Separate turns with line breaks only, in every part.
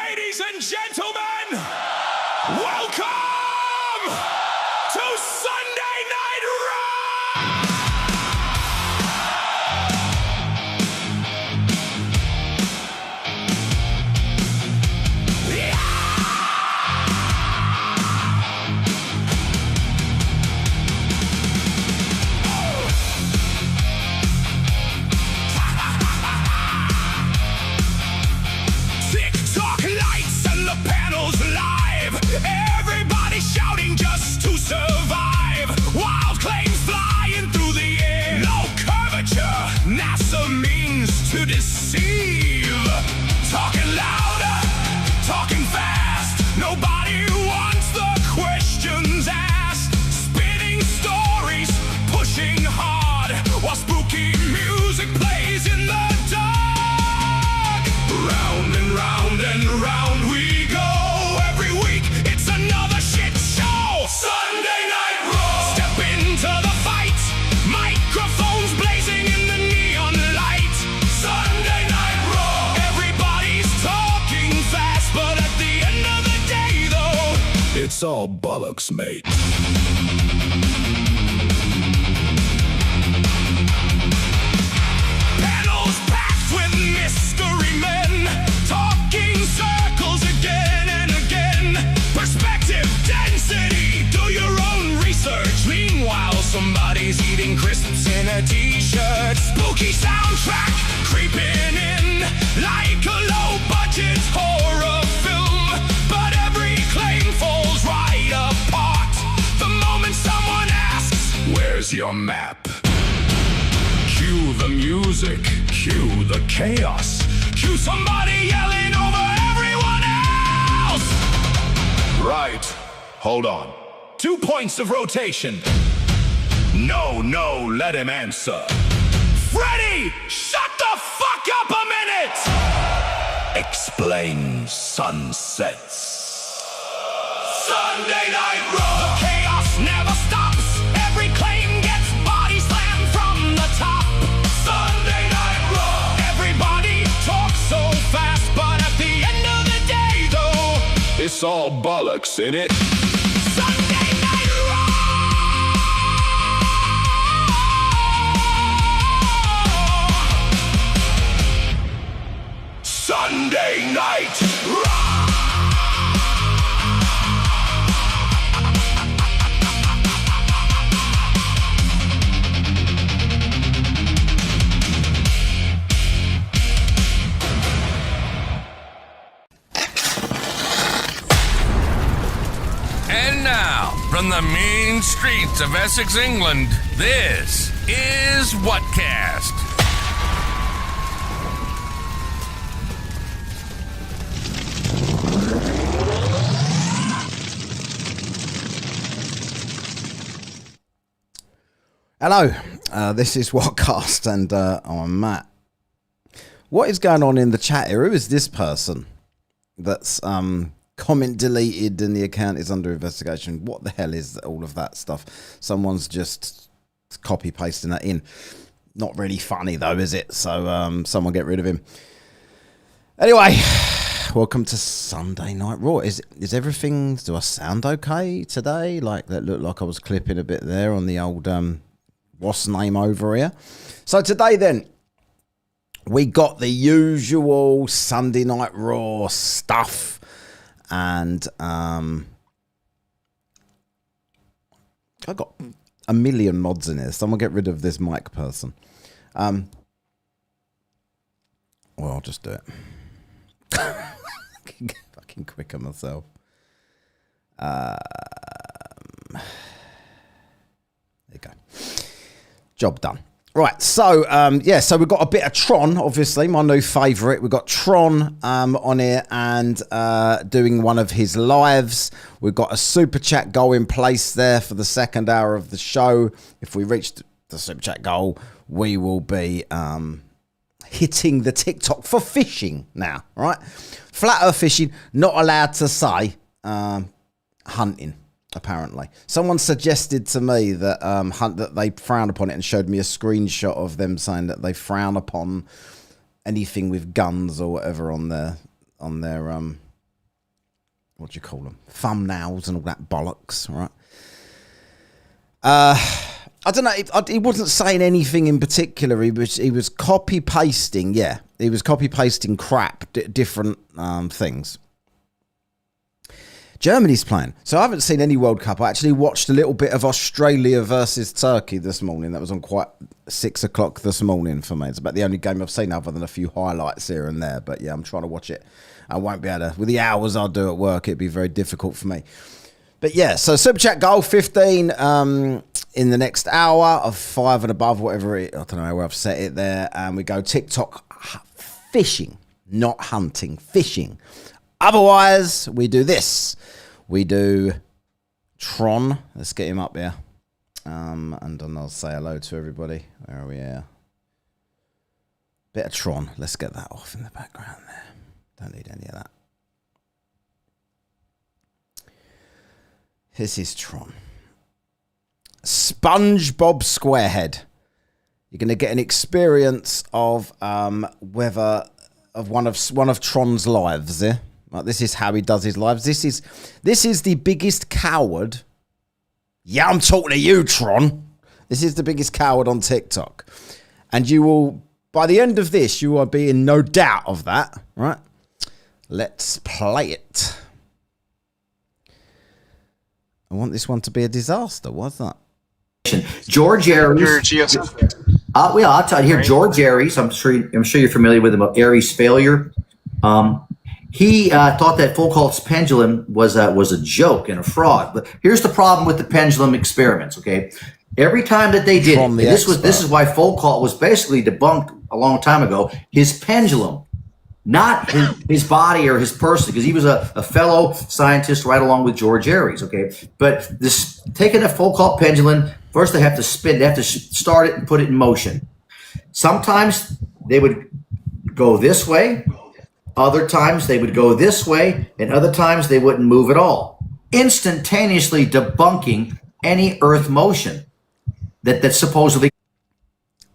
Ladies and gentlemen, welcome to Sunday Night Raw! TikTok lights and the panels live. Everybody shouting just to survive. Wild claims flying through the air. No curvature, NASA means to deceive. Talking louder, talking fast. Nobody wants the questions asked. Spinning stories, pushing hard, while spooky music plays in the dark. Round and round and round we go. Every week it's another shit show. Sunday Night Raw. Step into the fight. Microphones blazing in the neon light. Sunday Night Raw. Everybody's talking fast, but at the end of the day, though, it's all bollocks, mate. Panels packed with mystery men, talking circles again and again. Perspective density, do your own research. Meanwhile, somebody's eating crisps in a t-shirt. Spooky soundtrack creeping in like a low-budget horror film. But every claim falls right apart the moment someone asks, "Where's your map?" Cue the music, cue the chaos, cue somebody yelling over everyone else. Right, hold on. 2 points of rotation. No, let him answer. Freddy, shut the fuck up a minute! Explain sunsets. Sunday Night Raw. The chaos never stops. Every claim gets body slammed from the top. Sunday Night Raw. Everybody talks so fast, but at the end of the day, though, it's all bollocks, innit? Sunday Night Raw. Sunday Night Raw.
And now, from the mean streets of Essex, England, this is Whatcast.
Hello, this is Whatcast, and I'm Matt. What is going on in the chat here? Who is this person that's comment deleted and the account is under investigation? What the hell is all of that stuff? Someone's just copy pasting that in. Not really funny though, is it? So someone get rid of him. Anyway, welcome to Sunday Night Raw. Is everything? Do I sound okay today? Like that looked like I was clipping a bit there on the old what's name over here. So today then, we got the usual Sunday Night Raw stuff. And I got a million mods in here. Someone get rid of this mic person. Well, I'll just do it. Fucking quicker myself. There you go. Job done. Right, so, so we've got a bit of Tron, obviously, my new favourite. We've got Tron on here and doing one of his lives. We've got a super chat goal in place there for the second hour of the show. If we reach the super chat goal, we will be hitting the TikTok for fishing now, right? Flat earth fishing, not allowed to say hunting. Apparently, someone suggested to me that that they frown upon it and showed me a screenshot of them saying that they frown upon anything with guns or whatever on their what do you call them? Thumbnails and all that bollocks, right? I don't know. He wasn't saying anything in particular. He was copy pasting. Yeah, he was copy pasting crap, different things. Germany's playing. So I haven't seen any World Cup. I actually watched a little bit of Australia versus Turkey this morning. That was on quite 6 o'clock this morning for me. It's about the only game I've seen other than a few highlights here and there. But yeah, I'm trying to watch it. I won't be able to. With the hours I'll do at work, it'd be very difficult for me. But yeah, so Super Chat goal 15 in the next hour of 5 and above, whatever it, I don't know where I've set it there. And we go TikTok fishing, not hunting, fishing. Otherwise, we do this. We do Tron. Let's get him up here. And then I'll say hello to everybody. Where are we here? Bit of Tron. Let's get that off in the background there. Don't need any of that. This is Tron. SpongeBob SquareHead. You're going to get an experience of whether of one of Tron's lives. Yeah, like, this is how he does his lives. This is the biggest coward. Yeah, I'm talking to you, Tron. This is the biggest coward on TikTok, and you will, by the end of this, you will be in no doubt of that. Right? Let's play it. I want this one to be a disaster. What's that?
George Aries. I'll tell you here. George Aries. I'm sure you're familiar with him. Aries' failure. He thought that Foucault's pendulum was a joke and a fraud. But here's the problem with the pendulum experiments. Okay, every time that they did it, this is why Foucault was basically debunked a long time ago. His pendulum. Not his body or his person, because he was a fellow scientist right along with George Aries, okay? But this taking a Foucault pendulum, first they have to spin, they have to start it and put it in motion. Sometimes they would go this way, other times they would go this way, and other times they wouldn't move at all, instantaneously debunking any Earth motion that supposedly...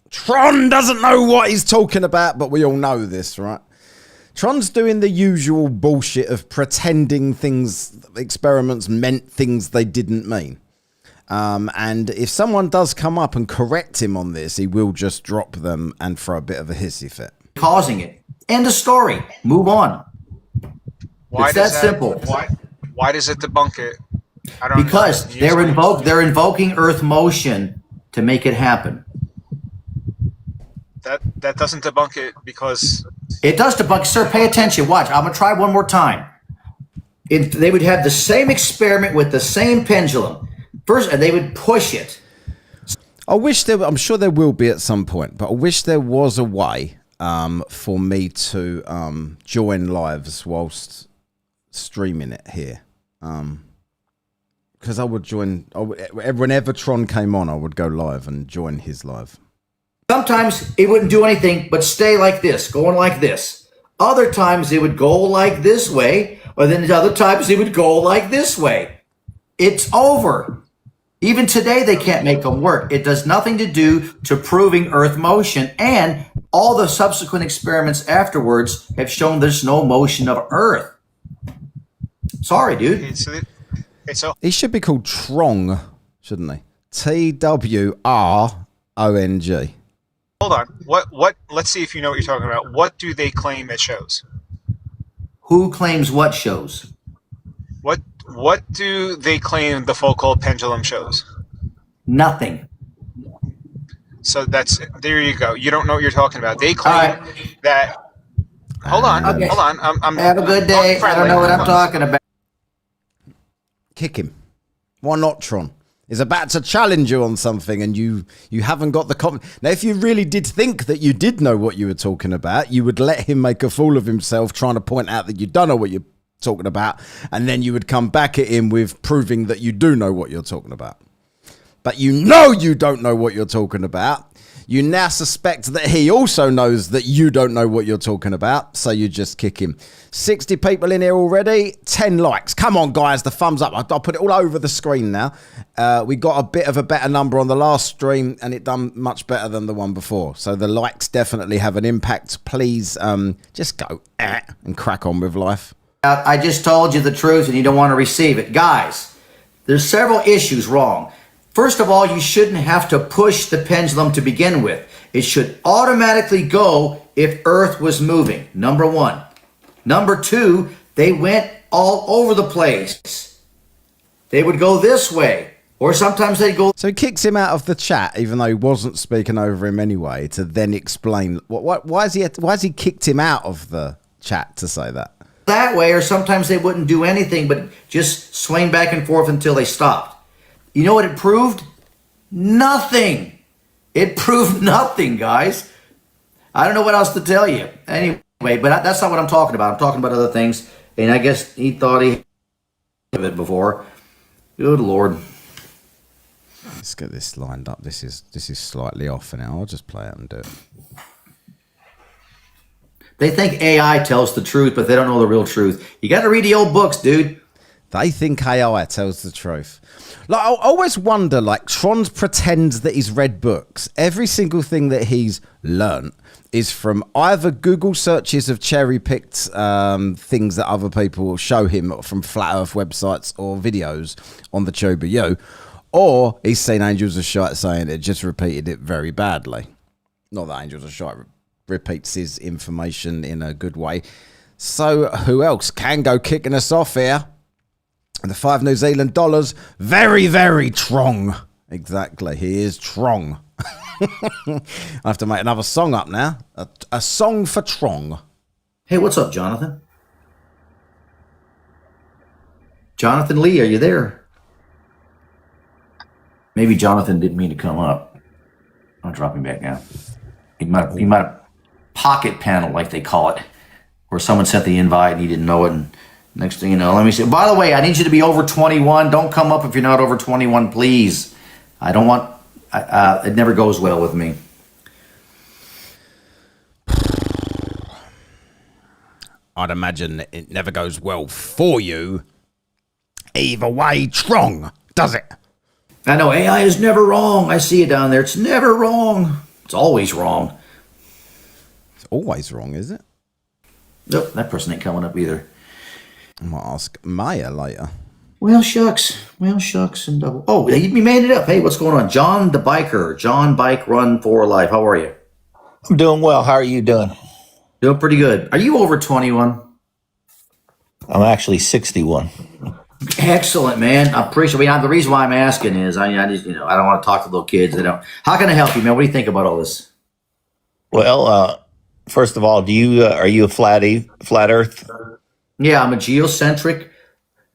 Tron doesn't know what he's talking about, but we all know this, right? Tron's doing the usual bullshit of pretending experiments meant things they didn't mean. And if someone does come up and correct him on this, he will just drop them and throw a bit of a hissy fit.
Causing it. End of story. Move on. It's that simple.
Why does it debunk it?
Because they're invoking Earth motion to make it happen.
That doesn't debunk it because...
It does debunk, sir. Pay attention. Watch. I'm going to try one more time. They would have the same experiment with the same pendulum. First, and they would push it.
I'm sure there will be at some point, but I wish there was a way for me to join lives whilst streaming it here. Because I would join, whenever Tron came on, I would go live and join his live.
Sometimes it wouldn't do anything but stay like this, going like this. Other times it would go like this way, or then other times it would go like this way. It's over. Even today they can't make them work. It does nothing to do to proving Earth motion, and all the subsequent experiments afterwards have shown there's no motion of Earth. Sorry, dude.
He should be called Trong, shouldn't he? TWRONG.
Hold on. What? Let's see if you know what you're talking about. What do they claim it shows?
Who claims what shows?
What do they claim the Foucault pendulum shows?
Nothing.
So there you go. You don't know what you're talking about. They claim that. Hold on.
Okay.
Hold on. I'm
have a good day. I don't know what I'm talking about.
Kick him. Why not, Tron? Is about to challenge you on something and you haven't got the confidence. Now, if you really did think that you did know what you were talking about, you would let him make a fool of himself trying to point out that you don't know what you're talking about, and then you would come back at him with proving that you do know what you're talking about. But you know you don't know what you're talking about. You now suspect that he also knows that you don't know what you're talking about, so you just kick him. 60 people in here already, 10 likes. Come on, guys, the thumbs up. I'll put it all over the screen now. We got a bit of a better number on the last stream, and it done much better than the one before. So the likes definitely have an impact. Please just go and crack on with life.
I just told you the truth and you don't want to receive it. Guys, there's several issues wrong. First of all, you shouldn't have to push the pendulum to begin with. It should automatically go if Earth was moving, number one. Number two, they went all over the place. They would go this way, or sometimes they'd go...
So he kicks him out of the chat, even though he wasn't speaking over him anyway, to then explain... Why has he kicked him out of the chat to say that?
That way, or sometimes they wouldn't do anything but just swing back and forth until they stopped. You know what it proved? Nothing. It proved nothing, guys. I don't know what else to tell you. Anyway, but that's not what I'm talking about. I'm talking about other things. And I guess he thought he had it before. Good Lord.
Let's get this lined up. This is slightly off now. I'll just play it and do it.
They think AI tells the truth, but they don't know the real truth. You got to read the old books, dude.
They think AI tells the truth. Like, I always wonder, like, Tron pretends that he's read books. Every single thing that he's learnt is from either Google searches of cherry-picked things that other people show him from Flat Earth websites or videos on the Tube of You, or he's seen Angels of Shite saying it, just repeated it very badly. Not that Angels of Shite repeats his information in a good way. So who else can go kicking us off here? And the $5 New Zealand, very, very Trong. Exactly, he is Trong. I have to make another song up now. A song for Trong.
Hey, what's up, Jonathan? Jonathan Lee, are you there? Maybe Jonathan didn't mean to come up. I'll drop him back now. He might have pocket panel, like they call it, where someone sent the invite and he didn't know it. And next thing you know, let me see. By the way, I need you to be over 21. Don't come up if you're not over 21, please. I don't want... it never goes well with me.
I'd imagine it never goes well for you. Either way, Trong, does it?
I know, AI is never wrong. I see it down there. It's never wrong. It's always wrong.
It's always wrong, is it?
Nope, that person ain't coming up either.
I might ask Maya later.
Well, shucks. Well, shucks and double. Oh, you made it up. Hey, what's going on? John the Biker. John Bike Run for Life. How are you?
I'm doing well. How are you doing?
Doing pretty good. Are you over 21?
I'm actually 61.
Excellent, man. I appreciate it. The reason why I'm asking is I just, I don't want to talk to little kids. They don't. How can I help you, man? What do you think about all this?
Well, first of all, are you a flat Earth?
Yeah, I'm a geocentric,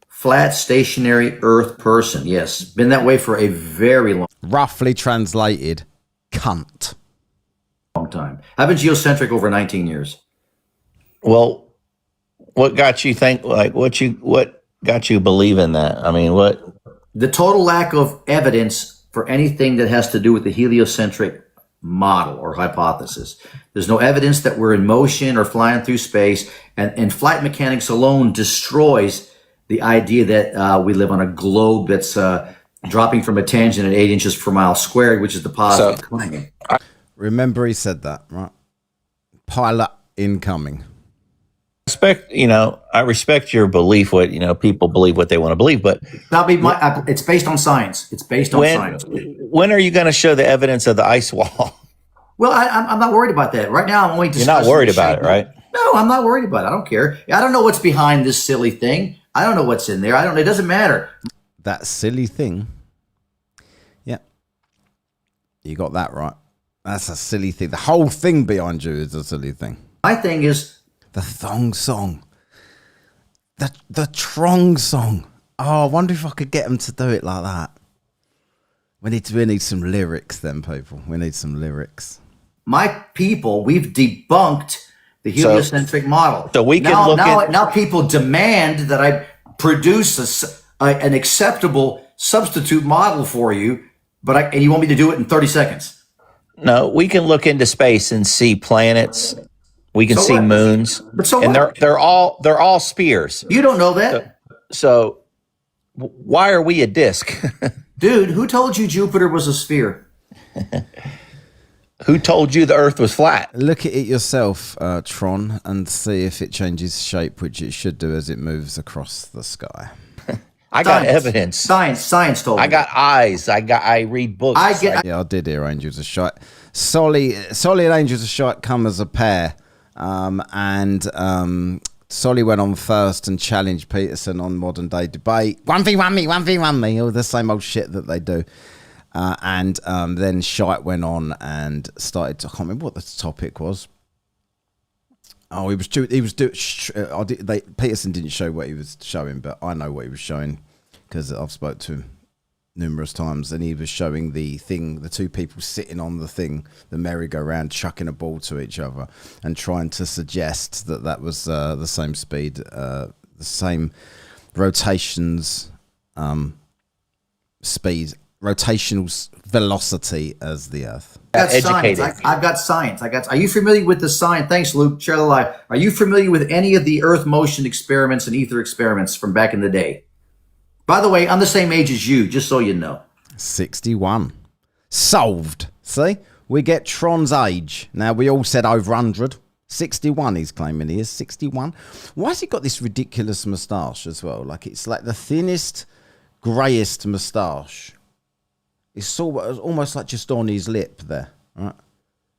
flat, stationary Earth person. Yes, been that way for a very long.
Roughly translated, cunt.
Long time. I've been geocentric over 19 years.
Well, what got you think what got you believe in that? I mean, what?
The total lack of evidence for anything that has to do with the heliocentric model or hypothesis. There's no evidence that we're in motion or flying through space, and flight mechanics alone destroys the idea that we live on a globe that's dropping from a tangent at 8 inches per mile squared, which is the positive claim.
Remember he said that, right? Pilot incoming.
I respect your belief. What people believe what they want to believe, but
it's based on science. It's based on science.
When are you going to show the evidence of the ice wall?
Well, I'm not worried about that right now. I'm only discussing.
You're not worried about it, right?
No, I'm not worried about it. I don't care. I don't know what's behind this silly thing. I don't know what's in there. It doesn't matter.
That silly thing. Yeah, you got that right. That's a silly thing. The whole thing behind you is a silly thing.
My thing is.
The thong song. The Trong song. Oh, I wonder if I could get them to do it like that. We need some lyrics then, people. We need some lyrics.
My people, we've debunked the heliocentric model.
So we can
now people demand that I produce an acceptable substitute model for you, and you want me to do it in 30 seconds.
No, we can look into space and see planets. We can see moons, and they're all spheres.
You don't know that.
So why are we a disk?
Dude, who told you Jupiter was a sphere?
Who told you the Earth was flat?
Look at it yourself, Tron, and see if it changes shape, which it should do as it moves across the sky.
I got evidence.
Science told me.
I got eyes. I read books.
I did hear Angels of Shite. Solly and Angels of Shite come as a pair, and Solly went on first and challenged Peterson on Modern Day Debate. 1v1 me, 1v1 me, all the same old shit that they do. And then Shite went on and started to, I can't remember what the topic was. Oh, Peterson didn't show what he was showing, but I know what he was showing because I've spoke to him numerous times, and he was showing the thing, the two people sitting on the thing, the merry-go-round, chucking a ball to each other and trying to suggest that that was the same speed, the same rotations, speed, rotational velocity as the Earth.
I've got science. Are you familiar with the science? Thanks, Luke. Share the live. Are you familiar with any of the Earth motion experiments and ether experiments from back in the day? By the way, I'm the same age as you, just so you know.
61. Solved. See? We get Tron's age. Now, we all said over 100. 61, he's claiming he is. 61. Why has he got this ridiculous moustache as well? Like, it's like the thinnest, greyest moustache. It's almost like just on his lip there. Right?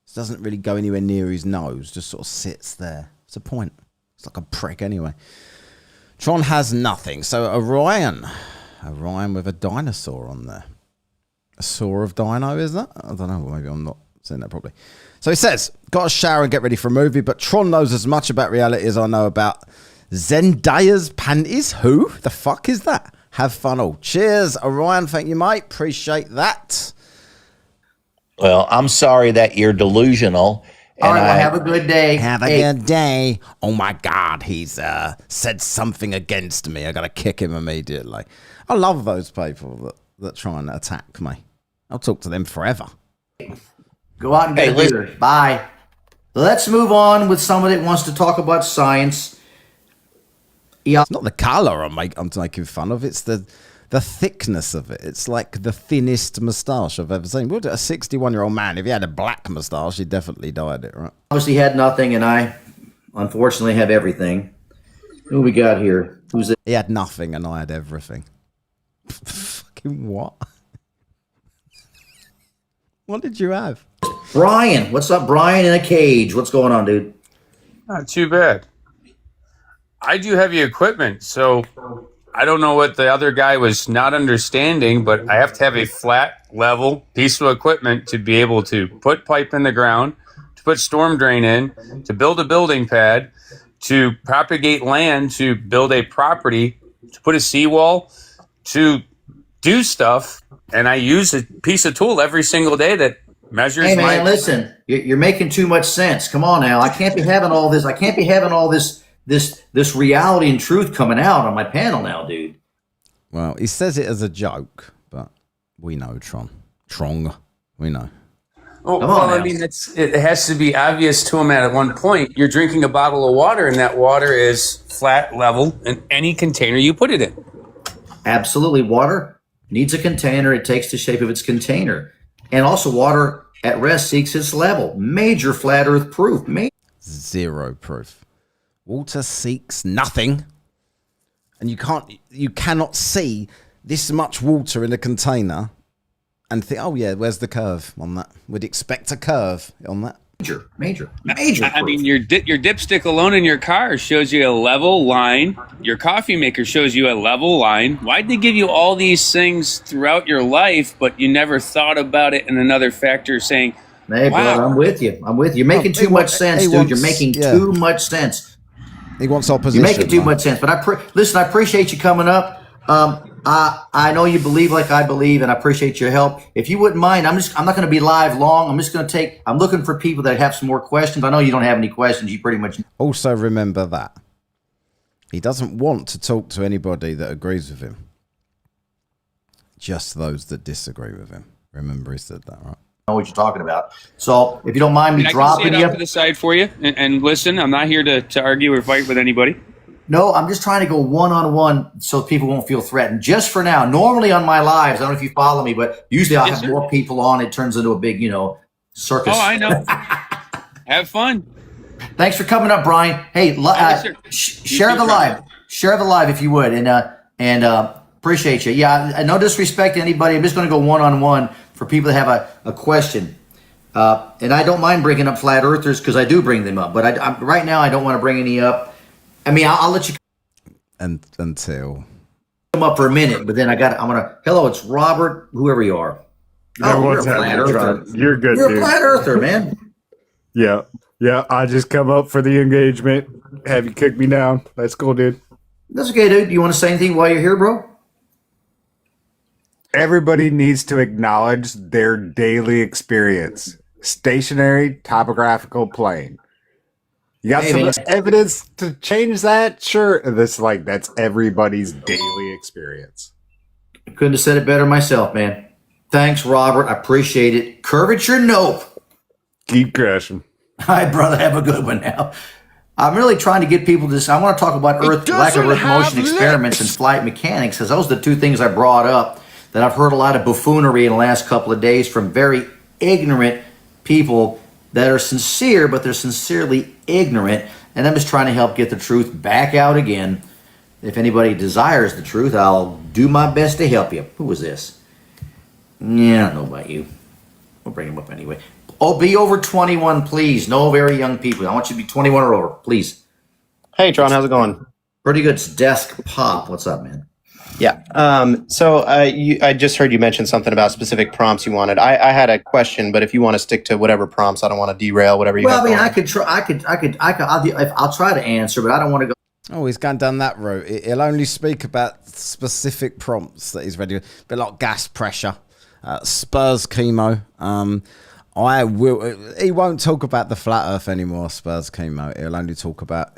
It doesn't really go anywhere near his nose. Just sort of sits there. What's the point? It's like a prick anyway. Tron has nothing. So Orion with a dinosaur on there. A saw of dino, is that? I don't know. Maybe I'm not saying that properly. So he says, got to shower and get ready for a movie, but Tron knows as much about reality as I know about Zendaya's panties. Who the fuck is that? Have fun all. Cheers, Orion. Thank you, mate. Appreciate that.
Well, I'm sorry that you're delusional.
All right, well, have a good day.
Have a good day. Oh, my God. He's said something against me. I got to kick him immediately. I love those people that try and attack me. I'll talk to them forever.
Go out and get a beer. Bye. Let's move on with somebody that wants to talk about science. Yeah.
It's not the color I'm making fun of. It's the thickness of it. It's like the thinnest moustache I've ever seen. Would a 61-year-old man, if he had a black moustache, he'd definitely dyed it, right?
Obviously had nothing, and I unfortunately have everything. Who we got here? Who's it?
He had nothing, and I had everything. Fucking what? What did you have?
Brian. What's up, Brian in a cage? What's going on, dude?
Not too bad. I do heavy equipment, so I don't know what the other guy was not understanding, but I have to have a flat, level piece of equipment to be able to put pipe in the ground, to put storm drain in, to build a building pad, to propagate land, to build a property, to put a seawall, to do stuff. And I use a piece of tool every single day that measures.
Hey, man, listen, you're making too much sense. Come on now. I can't be having all this. I can't be having all this reality and truth coming out on my panel now, dude.
Well, he says it as a joke, but we know Tron. We know.
Well, I mean, it has to be obvious to him at one point. You're drinking a bottle of water, and that water is flat, level in any container you put it in.
Absolutely. Water needs a container. It takes the shape of its container. And also water at rest seeks its level. Major flat earth proof.
Zero proof. Water seeks nothing. And you cannot see this much water in a container and think, oh yeah, where's the curve on that? We'd expect a curve on that. Major.
I mean, your dipstick alone in your car shows you a level line. Your coffee maker shows you a level line. Why'd they give you all these things throughout your life, but you never thought about it in another factor saying,
hey, wow. Brother, I'm with you. You're making too much sense, dude. You're making too much sense.
He wants opposition.
You're making too much sense. But listen, I appreciate you coming up. I know you believe like I believe, and I appreciate your help. If you wouldn't mind, I'm not going to be live long. I'm looking for people that have some more questions. I know you don't have any questions. You pretty much.
Also remember that he doesn't want to talk to anybody that agrees with him. Just those that disagree with him. Remember he said that, right?
Know what you're talking about. So if you don't mind me dropping
you, I can to the side for you and listen. I'm not here to argue or fight with anybody.
No, I'm just trying to go one-on-one so people won't feel threatened. Just for now. Normally on my lives, I don't know if you follow me, but usually I have more people on. It turns into a big, circus.
Oh, I know. Have fun.
Thanks for coming up, Brian. Hey, share the live. Share the live if you would, and appreciate you. Yeah, no disrespect to anybody. I'm just going to go one-on-one for people that have a question. And I don't mind bringing up flat earthers because I do bring them up. But right now, I don't want to bring any up. I mean, I'll let you.
Until
come up for a minute, but then I'm gonna. Hello, it's Robert. Whoever you are.
You're a flat earther. You're good.
You're a flat earther, man.
Yeah. I just come up for the engagement. Have you kick me down? That's cool, dude.
That's okay, dude. You want to say anything while you're here, bro?
Everybody needs to acknowledge their daily experience. Stationary topographical plane. You got some evidence to change that? Sure. That's everybody's daily experience.
I couldn't have said it better myself, man. Thanks, Robert. I appreciate it. Curvature, nope.
Keep crashing.
All right, brother. Have a good one now. I'm really trying to get people to. I want to talk about lack of Earth motion experiments and flight mechanics, because those are the two things I brought up that I've heard a lot of buffoonery in the last couple of days from very ignorant people that are sincere, but they're sincerely ignorant. And I'm just trying to help get the truth back out again. If anybody desires the truth, I'll do my best to help you. Who was this? Yeah, I don't know about you. We'll bring him up anyway. Oh, be over 21, please. No very young people. I want you to be 21 or over, please.
Hey, Tron, how's it going?
Pretty good. It's Desk Pop. What's up, man?
Yeah. I just heard you mention something about specific prompts you wanted. I had a question, but if you want to stick to whatever prompts, I don't want to derail whatever you.
Well, I mean, I could try. I'll try to answer, but I don't want to go.
Oh, he's gone down that route. He'll only speak about specific prompts that he's ready. A bit like gas pressure, Spurs chemo. He won't talk about the flat Earth anymore. Spurs chemo. He'll only talk about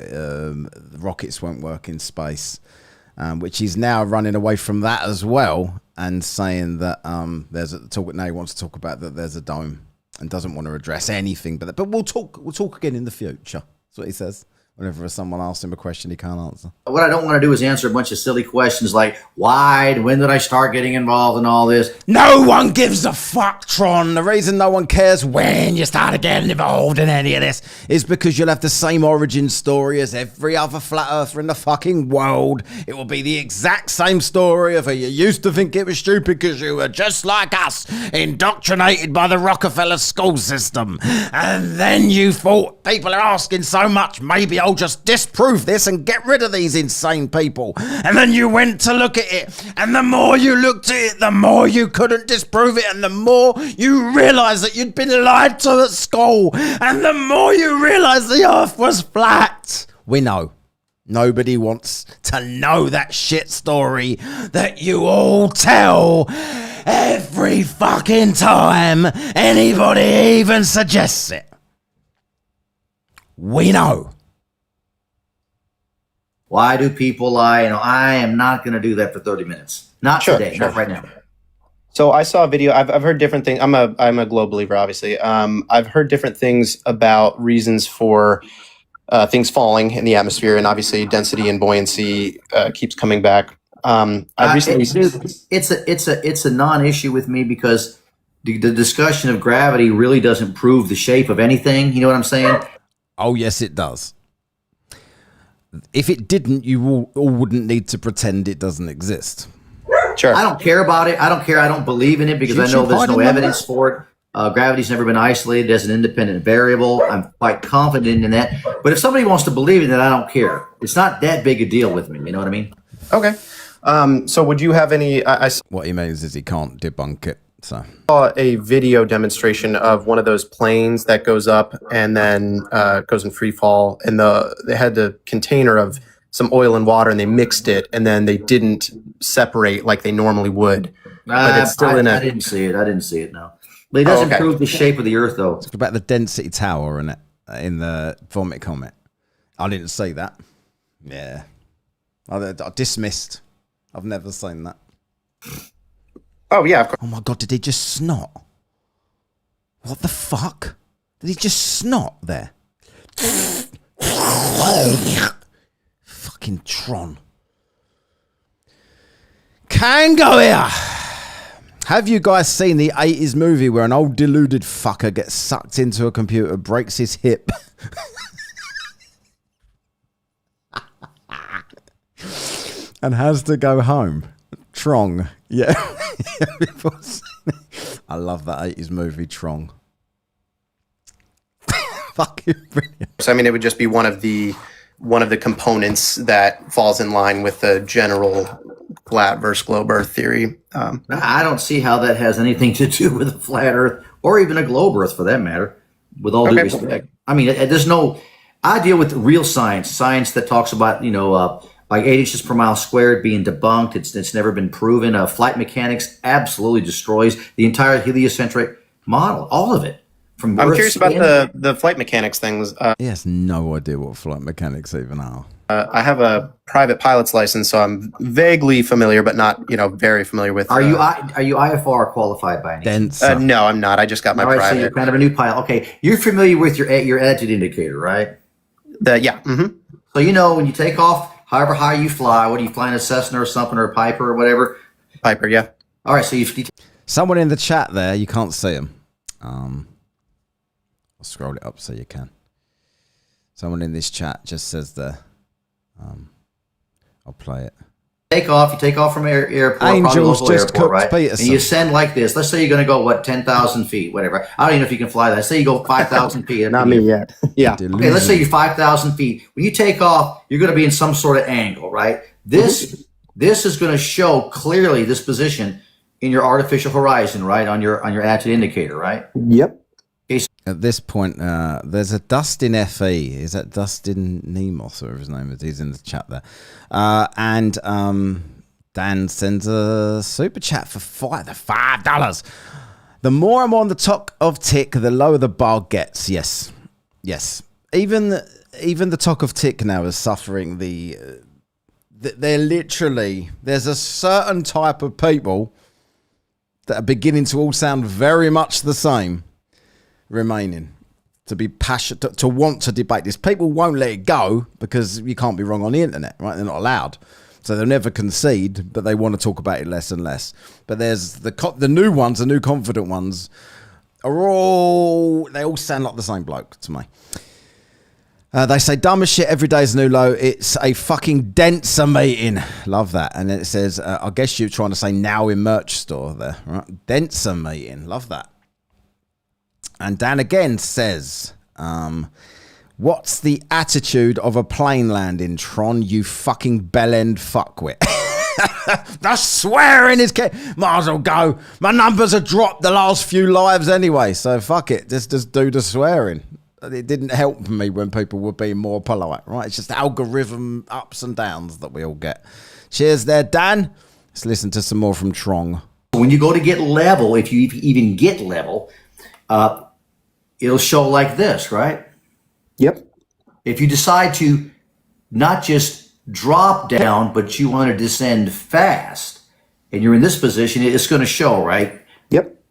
rockets won't work in space. Which he's now running away from that as well, and saying that now he wants to talk about that there's a dome, and doesn't want to address anything but that. But we'll talk again in the future. That's what he says. Whenever someone asks him a question he can't answer.
What I don't want to do is answer a bunch of silly questions like, why, when did I start getting involved in all this?
No one gives a fuck, Tron. The reason no one cares when you started getting involved in any of this is because you'll have the same origin story as every other flat earther in the fucking world. It will be the exact same story of how you used to think it was stupid because you were just like us, indoctrinated by the Rockefeller school system. And then you thought, people are asking so much, maybe I'll just disprove this and get rid of these insane people. And then you went to look at it, and the more you looked at it, the more you couldn't disprove it, and the more you realized that you'd been lied to at school, and the more you realized the earth was flat. We know. Nobody wants to know that shit story that you all tell every fucking time anybody even suggests it. We know.
Why do people lie? I am not going to do that for 30 minutes. Not today. Not right now.
So I saw a video. I've heard different things. I'm a globe believer, obviously. I've heard different things about reasons for things falling in the atmosphere, and obviously density and buoyancy keeps coming back.
It's a non-issue with me because the discussion of gravity really doesn't prove the shape of anything. You know what I'm saying?
Oh, yes, it does. If it didn't, you all wouldn't need to pretend it doesn't exist.
Sure.
I don't care about it. I don't care. I don't believe in it because I know there's no evidence for it. Gravity's never been isolated as an independent variable. I'm quite confident in that. But if somebody wants to believe in it, I don't care. It's not that big a deal with me. You know what I mean?
Okay. So would you have any...
What he means is he can't debunk it. So
I saw a video demonstration of one of those planes that goes up and then goes in free fall, and they had the container of some oil and water, and they mixed it, and then they didn't separate like they normally would. But it's still I
didn't see it. No, but it doesn't prove the shape of the Earth, though.
It's about the density tower in the Vomit Comet. I didn't see that. Yeah, I dismissed. I've never seen that.
Oh, yeah, of course.
Oh, my God, did he just snot? What the fuck? Did he just snot there? Fucking Tron. Can go here. Have you guys seen the 80s movie where an old deluded fucker gets sucked into a computer, breaks his hip, and has to go home? Tron. Yeah. I love that 80s movie, Tron. Fucking brilliant.
So I mean, it would just be one of the components that falls in line with the general flat versus globe Earth theory.
I don't see how that has anything to do with a flat Earth or even a globe Earth, for that matter. With all due respect, I mean, there's no. I deal with real science that talks about like 8 inches per mile squared being debunked. It's never been proven. Flight mechanics absolutely destroys the entire heliocentric model, all of it.
I'm curious about the flight mechanics things.
He has no idea what flight mechanics even are.
I have a private pilot's license, so I'm vaguely familiar, but not very familiar with.
Are you IFR qualified by any chance?
No, I'm not. I just got my private.
So you're kind of a new pilot. Okay, you're familiar with your attitude indicator, right?
Yeah. Mm-hmm.
So when you take off, however high you fly, what are you flying, a Cessna or something, or a Piper or whatever?
Piper, yeah.
All right, so
someone in the chat there, you can't see him. I'll scroll it up so you can. Someone in this chat just says there. I'll play it.
You take off from airport,
Angels just
airport,
cooked
right?
Peterson.
And you ascend like this. Let's say you're going to go 10,000 feet, whatever. I don't even know if you can fly that. Say you go 5,000 feet.
Not me yet. Yeah.
Okay, let's say you're 5,000 feet. When you take off, you're going to be in some sort of angle, right? This is going to show clearly this position in your artificial horizon, right? On your attitude indicator, right?
Yep.
At this point, there's a Dustin FE. Is that Dustin Nemos, or his name is? He's in the chat there. And Dan sends a super chat for $5. The more I'm on the top of tick, the lower the bar gets. Yes. Even the talk of tick now is suffering they're literally, there's a certain type of people that are beginning to all sound very much the same remaining, to be passionate, to want to debate this. People won't let it go because you can't be wrong on the internet, right? They're not allowed. So they'll never concede, but they want to talk about it less and less. But there's the new ones, the new confident ones, they all sound like the same bloke to me. They say, dumb as shit, every day's a new low. It's a fucking denser meeting. Love that. And then it says, I guess you're trying to say now in merch store there, right? Denser meeting. Love that. And Dan again says, what's the attitude of a plane landing, Tron, you fucking bell-end fuckwit? I swear in his case, might as well go. My numbers have dropped the last few lives anyway, so fuck it. Just do the swearing. It didn't help me when people were being more polite, right? It's just algorithm ups and downs that we all get. Cheers there, Dan. Let's listen to some more from Tron.
When you go to get level, if you even get level, it'll show like this, right?
Yep.
If you decide to not just drop down, but you want to descend fast, and you're in this position, it's going to show, right?
Yep.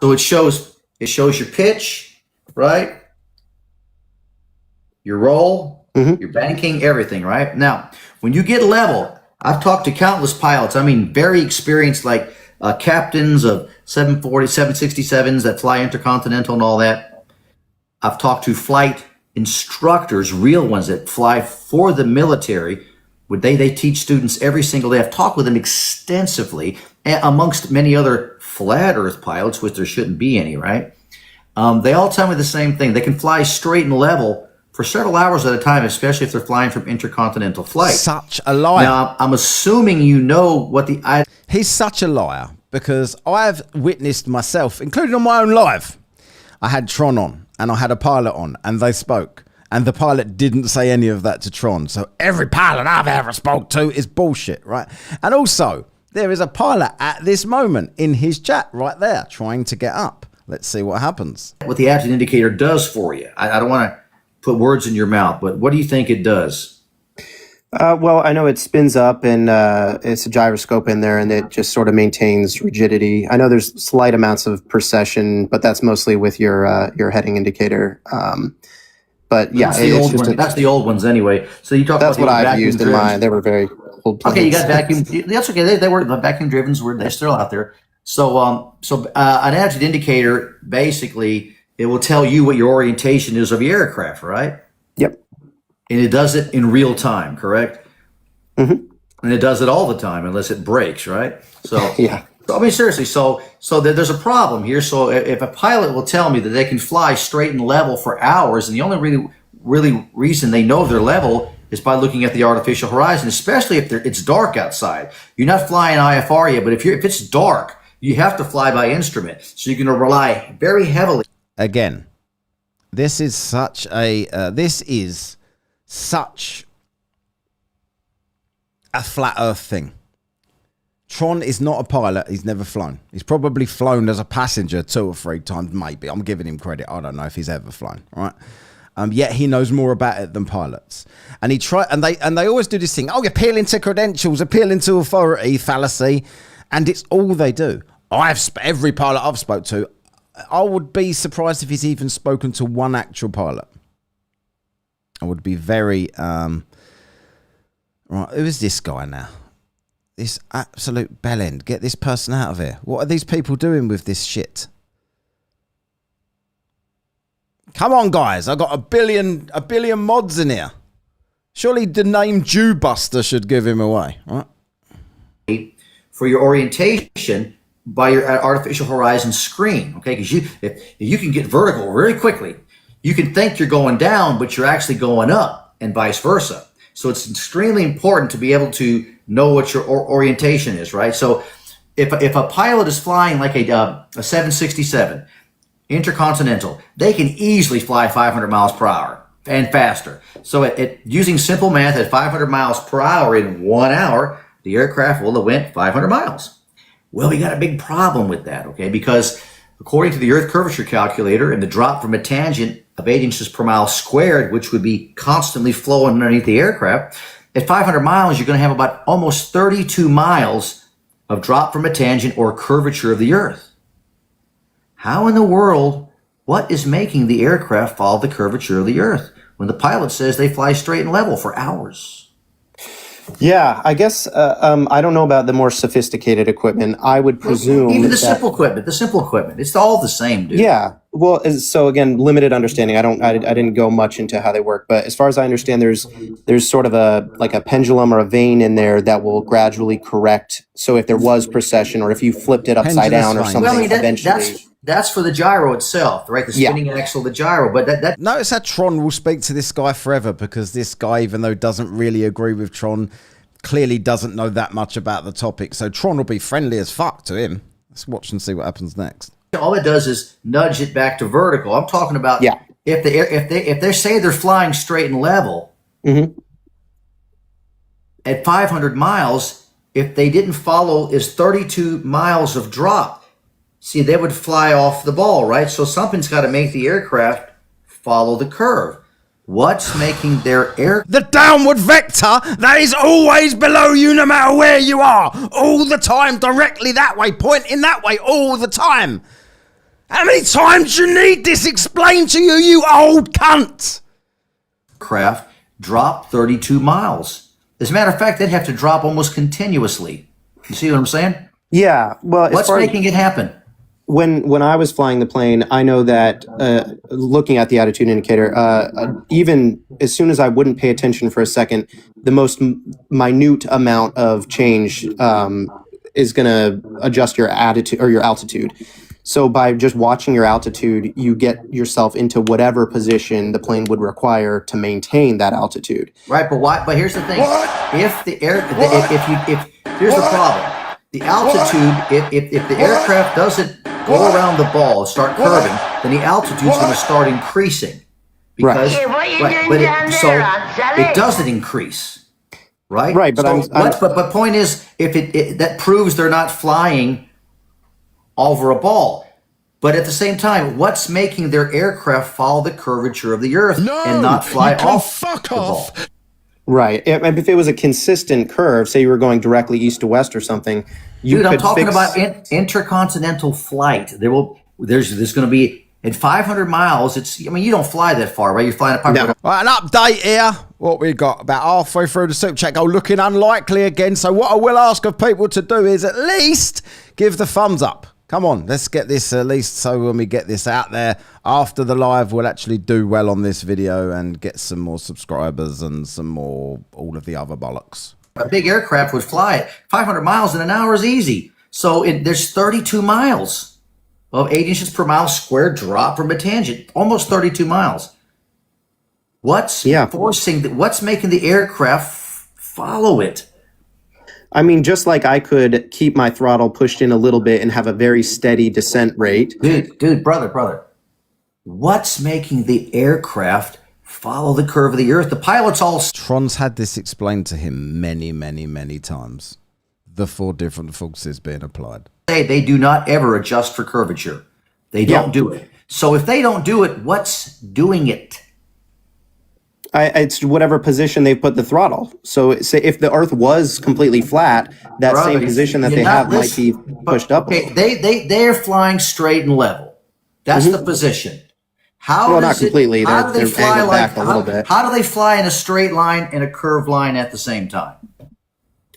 So it shows your pitch, right? Your roll, your banking, everything, right? Now, when you get level, I've talked to countless pilots. I mean, very experienced, like captains of 740, 767s that fly intercontinental and all that. I've talked to flight instructors, real ones that fly for the military. They teach students every single day. I've talked with them extensively, amongst many other flat Earth pilots, which there shouldn't be any, right? They all tell me the same thing. They can fly straight and level for several hours at a time, especially if they're flying from intercontinental flight.
Such a liar.
Now, I'm assuming you know what
He's such a liar because I've witnessed myself, including on my own live. I had Tron on and I had a pilot on and they spoke. And the pilot didn't say any of that to Tron. So every pilot I've ever spoke to is bullshit, right? And also, there is a pilot at this moment in his chat right there trying to get up. Let's see what happens.
What the attitude indicator does for you. I don't want to put words in your mouth, but what do you think it does?
Well, I know it spins up and it's a gyroscope in there and it just sort of maintains rigidity. I know there's slight amounts of precession, but that's mostly with your heading indicator. But yeah,
that's the old ones anyway. So you talk
that's
about
what I've used in mine. They were very old planes.
Okay, you got vacuum. That's okay. They were the vacuum drivens. They're still out there. So an attitude indicator, basically, it will tell you what your orientation is of your aircraft, right?
Yep.
And it does it in real time, correct?
Mm-hmm.
And it does it all the time unless it breaks, right? So
yeah.
I mean, seriously. So there's a problem here. So if a pilot will tell me that they can fly straight and level for hours, and the only really reason they know they're level is by looking at the artificial horizon, especially if it's dark outside. You're not flying IFR yet, but if it's dark, you have to fly by instrument. So you're going to rely very heavily.
Again, this is such a flat earth thing. Tron is not a pilot. He's never flown. He's probably flown as a passenger 2 or 3 times, maybe. I'm giving him credit. I don't know if he's ever flown, right? Yet he knows more about it than pilots. And they always do this thing. Oh, appealing to credentials, appealing to authority, fallacy. And it's all they do. Every pilot I've spoke to, I would be surprised if he's even spoken to one actual pilot. I would be very, right, who is this guy now? This absolute bellend. Get this person out of here. What are these people doing with this shit? Come on, guys. I got a billion mods in here. Surely the name Jewbuster should give him away, right?
For your orientation by your artificial horizon screen, okay? Because if you can get vertical very quickly, you can think you're going down, but you're actually going up, and vice versa. So it's extremely important to be able to know what your orientation is, right? So if a pilot is flying like a 767 intercontinental, they can easily fly 500 miles per hour and faster. So using simple math at 500 miles per hour in 1 hour, the aircraft will have went 500 miles. Well, we got a big problem with that, okay? Because according to the Earth curvature calculator and the drop from a tangent of 8 inches per mile squared, which would be constantly flowing underneath the aircraft, at 500 miles, you're going to have about almost 32 miles of drop from a tangent or curvature of the Earth. How in the world, what is making the aircraft follow the curvature of the Earth when the pilot says they fly straight and level for hours?
Yeah, I guess I don't know about the more sophisticated equipment. I would presume
even the simple equipment, it's all the same, dude.
Yeah. Well, so again, limited understanding. I didn't go much into how they work, but as far as I understand, there's sort of a pendulum or a vane in there that will gradually correct. So if there was precession or if you flipped it upside down or something,
well, I mean,
eventually.
That's for the gyro itself, right? The spinning axle of the gyro. But that
notice how Tron will speak to this guy forever, because this guy, even though doesn't really agree with Tron, clearly doesn't know that much about the topic. So Tron will be friendly as fuck to him. Let's watch and see what happens next.
All it does is nudge it back to vertical. I'm talking about if they say they're flying straight and level at 500 miles, if they didn't follow is 32 miles of drop. See, they would fly off the ball, right? So something's got to make the aircraft follow the curve. What's making their
the downward vector that is always below you no matter where you are, all the time, directly that way, pointing that way all the time. How many times you need this explained to you, you old cunt?
Craft drop 32 miles. As a matter of fact, they'd have to drop almost continuously. You see what I'm saying?
Yeah. Well,
what's making it happen?
When I was flying the plane, I know that looking at the attitude indicator, even as soon as I wouldn't pay attention for a second, the most minute amount of change is going to adjust your attitude or your altitude. So by just watching your altitude, you get yourself into whatever position the plane would require to maintain that altitude.
Right, but here's the thing: if here's the problem, the altitude, if the aircraft doesn't go around the ball and start curving, then the altitude's going to start increasing because it doesn't increase, right?
Right, but
but point is, if that proves they're not flying over a ball. But at the same time, what's making their aircraft follow the curvature of the Earth and not fly off the ball?
Right. If it was a consistent curve, say you were going directly east to west or something,
I'm talking about intercontinental flight. There's going to be At 500 miles, you don't fly that far, right? You're flying at
no. Right, an update here. What we got about halfway through the super chat go looking unlikely again. So what I will ask of people to do is at least give the thumbs up. Come on, let's get this at least so when we get this out there after the live, we'll actually do well on this video and get some more subscribers and some more all of the other bollocks.
A big aircraft would fly at 500 miles in an hour is easy. So there's 32 miles of 8 inches per mile squared drop from a tangent, almost 32 miles. What's making the aircraft follow it?
I mean, just like I could keep my throttle pushed in a little bit and have a very steady descent rate.
Dude, brother. What's making the aircraft follow the curve of the Earth? The pilots all...
Tron's had this explained to him many, many, many times. The 4 different forces being applied.
They do not ever adjust for curvature. They don't do it. So if they don't do it, what's doing it?
It's whatever position they put the throttle. So say if the Earth was completely flat, that same position that they have might be pushed up.
Okay, they're flying straight and level. That's the position.
Not completely. They're angled back a little bit.
How do they fly in a straight line and a curved line at the same time?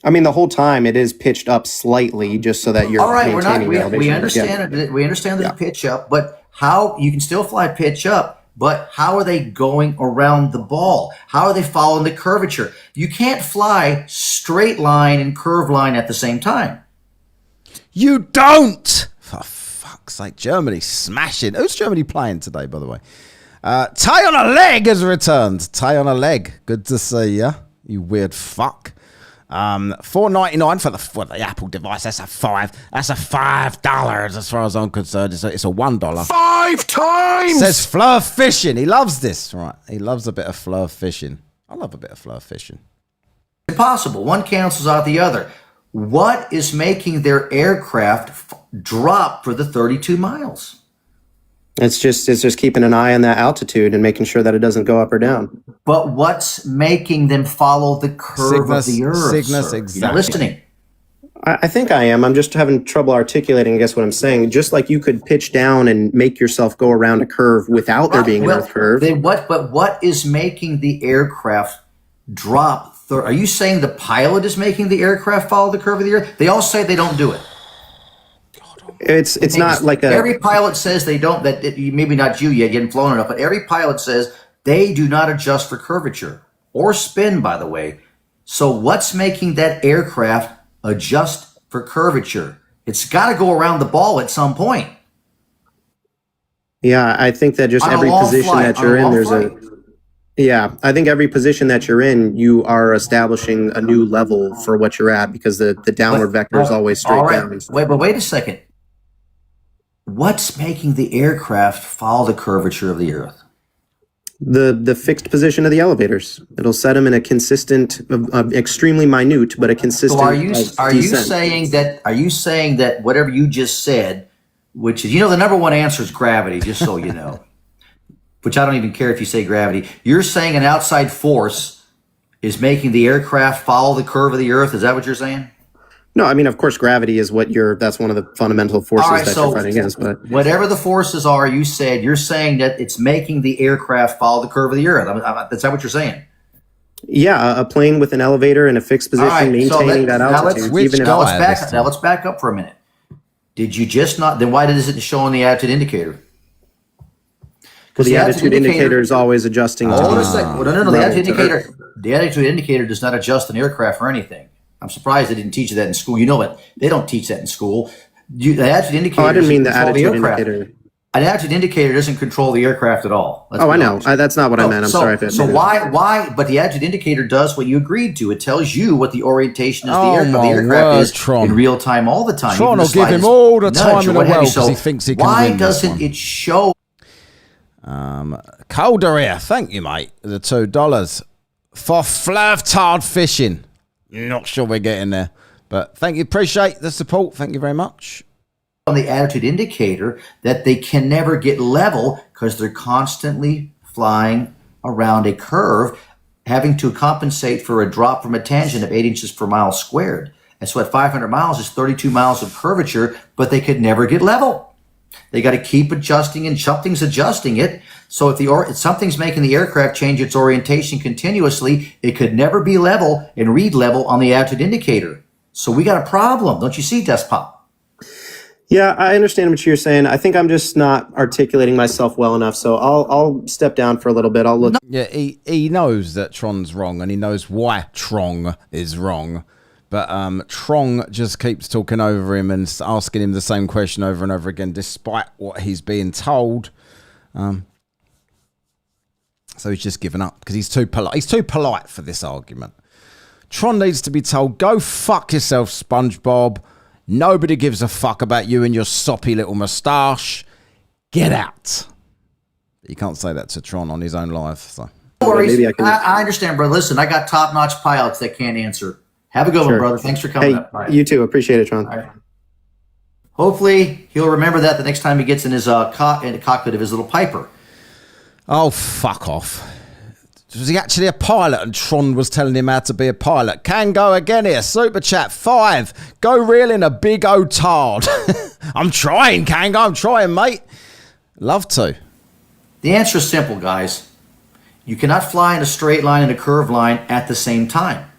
I mean, the whole time it is pitched up slightly, just so that you're maintaining the elevation.
We understand it. We understand the pitch up, but how you can still fly pitch up? But how are they going around the ball? How are they following the curvature? You can't fly straight line and curved line at the same time.
You don't. For fuck's sake, Germany smashing. Who's Germany playing today, by the way? Tie on a leg has returned. Tie on a leg. Good to see ya, you weird fuck. $4.99 for the Apple device. That's a $5 as far as I'm concerned. It's a $1.
5 times.
Says fluff fishing. He loves this, right? He loves a bit of fluff fishing. I love a bit of fluff fishing.
Impossible. One cancels out the other. What is making their aircraft drop for the 32 miles?
It's just keeping an eye on that altitude and making sure that it doesn't go up or down.
But what's making them follow the curve of the Earth?
Exactly.
You're not listening.
I think I am. I'm just having trouble articulating, I guess, what I'm saying. Just like you could pitch down and make yourself go around a curve without there being an Earth curve.
But what is making the aircraft drop? Are you saying the pilot is making the aircraft follow the curve of the Earth? They all say they don't do it.
It's not like
every pilot says they don't. Maybe not you yet. You haven't flown enough, but every pilot says they do not adjust for curvature or spin. By the way, so what's making that aircraft adjust for curvature? It's got to go around the ball at some point.
Yeah, I think that just every position that you're in, I think every position that you're in, you are establishing a new level for what you're at because the downward vector is always straight down.
Wait a second. What's making the aircraft follow the curvature of the Earth?
The fixed position of the elevators. It'll set them in a consistent, extremely minute, but a consistent.
So are you saying that whatever you just said, which is the number one answer is gravity, just so you know, which I don't even care if you say gravity. You're saying an outside force is making the aircraft follow the curve of the Earth. Is that what you're saying?
No, I mean, of course, gravity is that's one of the fundamental forces you're fighting against. But
whatever the forces are, you're saying that it's making the aircraft follow the curve of the Earth. Is that what you're saying?
Yeah, a plane with an elevator in a fixed position, maintaining that altitude.
Now let's back up for a minute. Did you just not? Then why does it show on the attitude indicator?
Because the attitude indicator is always adjusting.
Hold on a second. No. The attitude indicator does not adjust an aircraft for anything. I'm surprised they didn't teach you that in school. You know what? They don't teach that in school. The attitude indicator.
I didn't mean the attitude indicator.
An attitude indicator doesn't control the aircraft at all.
I know. That's not what I meant. I'm sorry.
So why? But the attitude indicator does what you agreed to. It tells you what the orientation of the aircraft is in real time, all the time.
Tron will give him all the time in the world because he thinks he can win this one.
Why doesn't it show?
Colder here. Thank you, mate. The $2 for flavtard fishing. Not sure we're getting there, but thank you. Appreciate the support. Thank you very much.
On the attitude indicator that they can never get level because they're constantly flying around a curve, having to compensate for a drop from a tangent of 8 inches per mile squared. And so at 500 miles is 32 miles of curvature, but they could never get level. They got to keep adjusting, and something's adjusting it. So if something's making the aircraft change its orientation continuously, it could never be level and read level on the altitude indicator. So we got a problem. Don't you see, Despot?
Yeah, I understand what you're saying. I think I'm just not articulating myself well enough. So I'll step down for a little bit. I'll look.
Yeah, he knows that Tron's wrong, and he knows why Tron is wrong. But Tron just keeps talking over him and asking him the same question over and over again, despite what he's being told. So he's just given up because he's too polite. He's too polite for this argument. Tron needs to be told, go fuck yourself, SpongeBob. Nobody gives a fuck about you and your soppy little moustache. Get out. You can't say that to Tron on his own live. So.
No worries. I understand, bro. Listen, I got top-notch pilots that can't answer. Have a good one, brother. Thanks for coming up.
Right. You too. Appreciate it, Tron.
Right. Hopefully, he'll remember that the next time he gets in his in the cockpit of his little Piper.
Oh, fuck off. Was he actually a pilot and Tron was telling him how to be a pilot? Can go again here. Super chat 5. Go reel in a big O-tard. I'm trying, Kango. I'm trying, mate. Love to.
The answer is simple, guys. You cannot fly in a straight line and a curved line at the same time.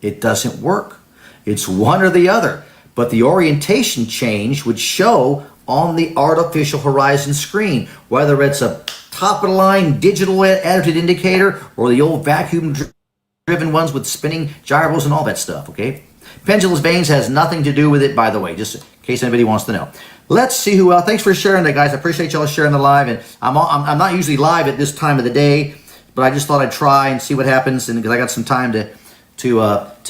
It doesn't work. It's one or the other. But the orientation change would show on the artificial horizon screen, whether it's a top-of-the-line digital attitude indicator or the old vacuum-driven ones with spinning gyros and all that stuff, okay? Pendulous vanes has nothing to do with it, by the way, just in case anybody wants to know. Let's see who else. Thanks for sharing that, guys. I appreciate y'all sharing the live. And I'm not usually live at this time of the day, but I just thought I'd try and see what happens, and because I got some time to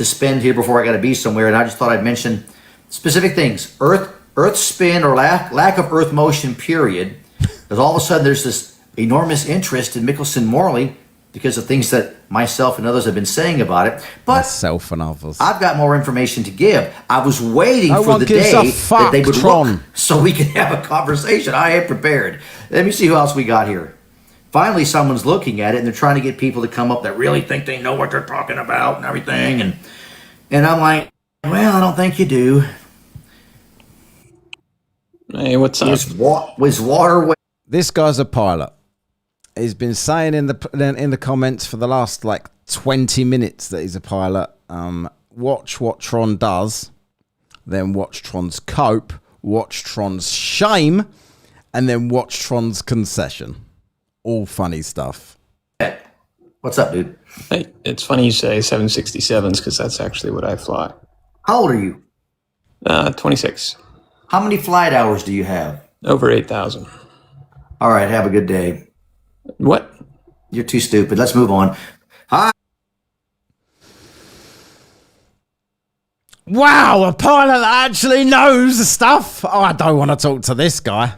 spend here before I got to be somewhere, and I just thought I'd mention specific things. Earth spin or lack of Earth motion, period. Because all of a sudden there's this enormous interest in Mickelson Morley because of things that myself and others have been saying about it. But
myself and others.
I've got more information to give. I was waiting for the day that they would look so we could have a conversation. I am prepared. Let me see who else we got here. Finally, someone's looking at it, and they're trying to get people to come up that really think they know what they're talking about and everything. And I'm like, well, I don't think you do.
Hey, what's up?
Was water...
This guy's a pilot. He's been saying in the comments for the last 20 minutes that he's a pilot. Watch what Tron does, then watch Tron's cope, watch Tron's shame, and then watch Tron's concession. All funny stuff.
What's up, dude?
Hey, it's funny you say 767s because that's actually what I fly.
How old are you?
26.
How many flight hours do you have?
Over 8,000.
All right, have a good day.
What?
You're too stupid. Let's move on. Hi.
Wow, a pilot that actually knows the stuff. Oh, I don't want to talk to this guy.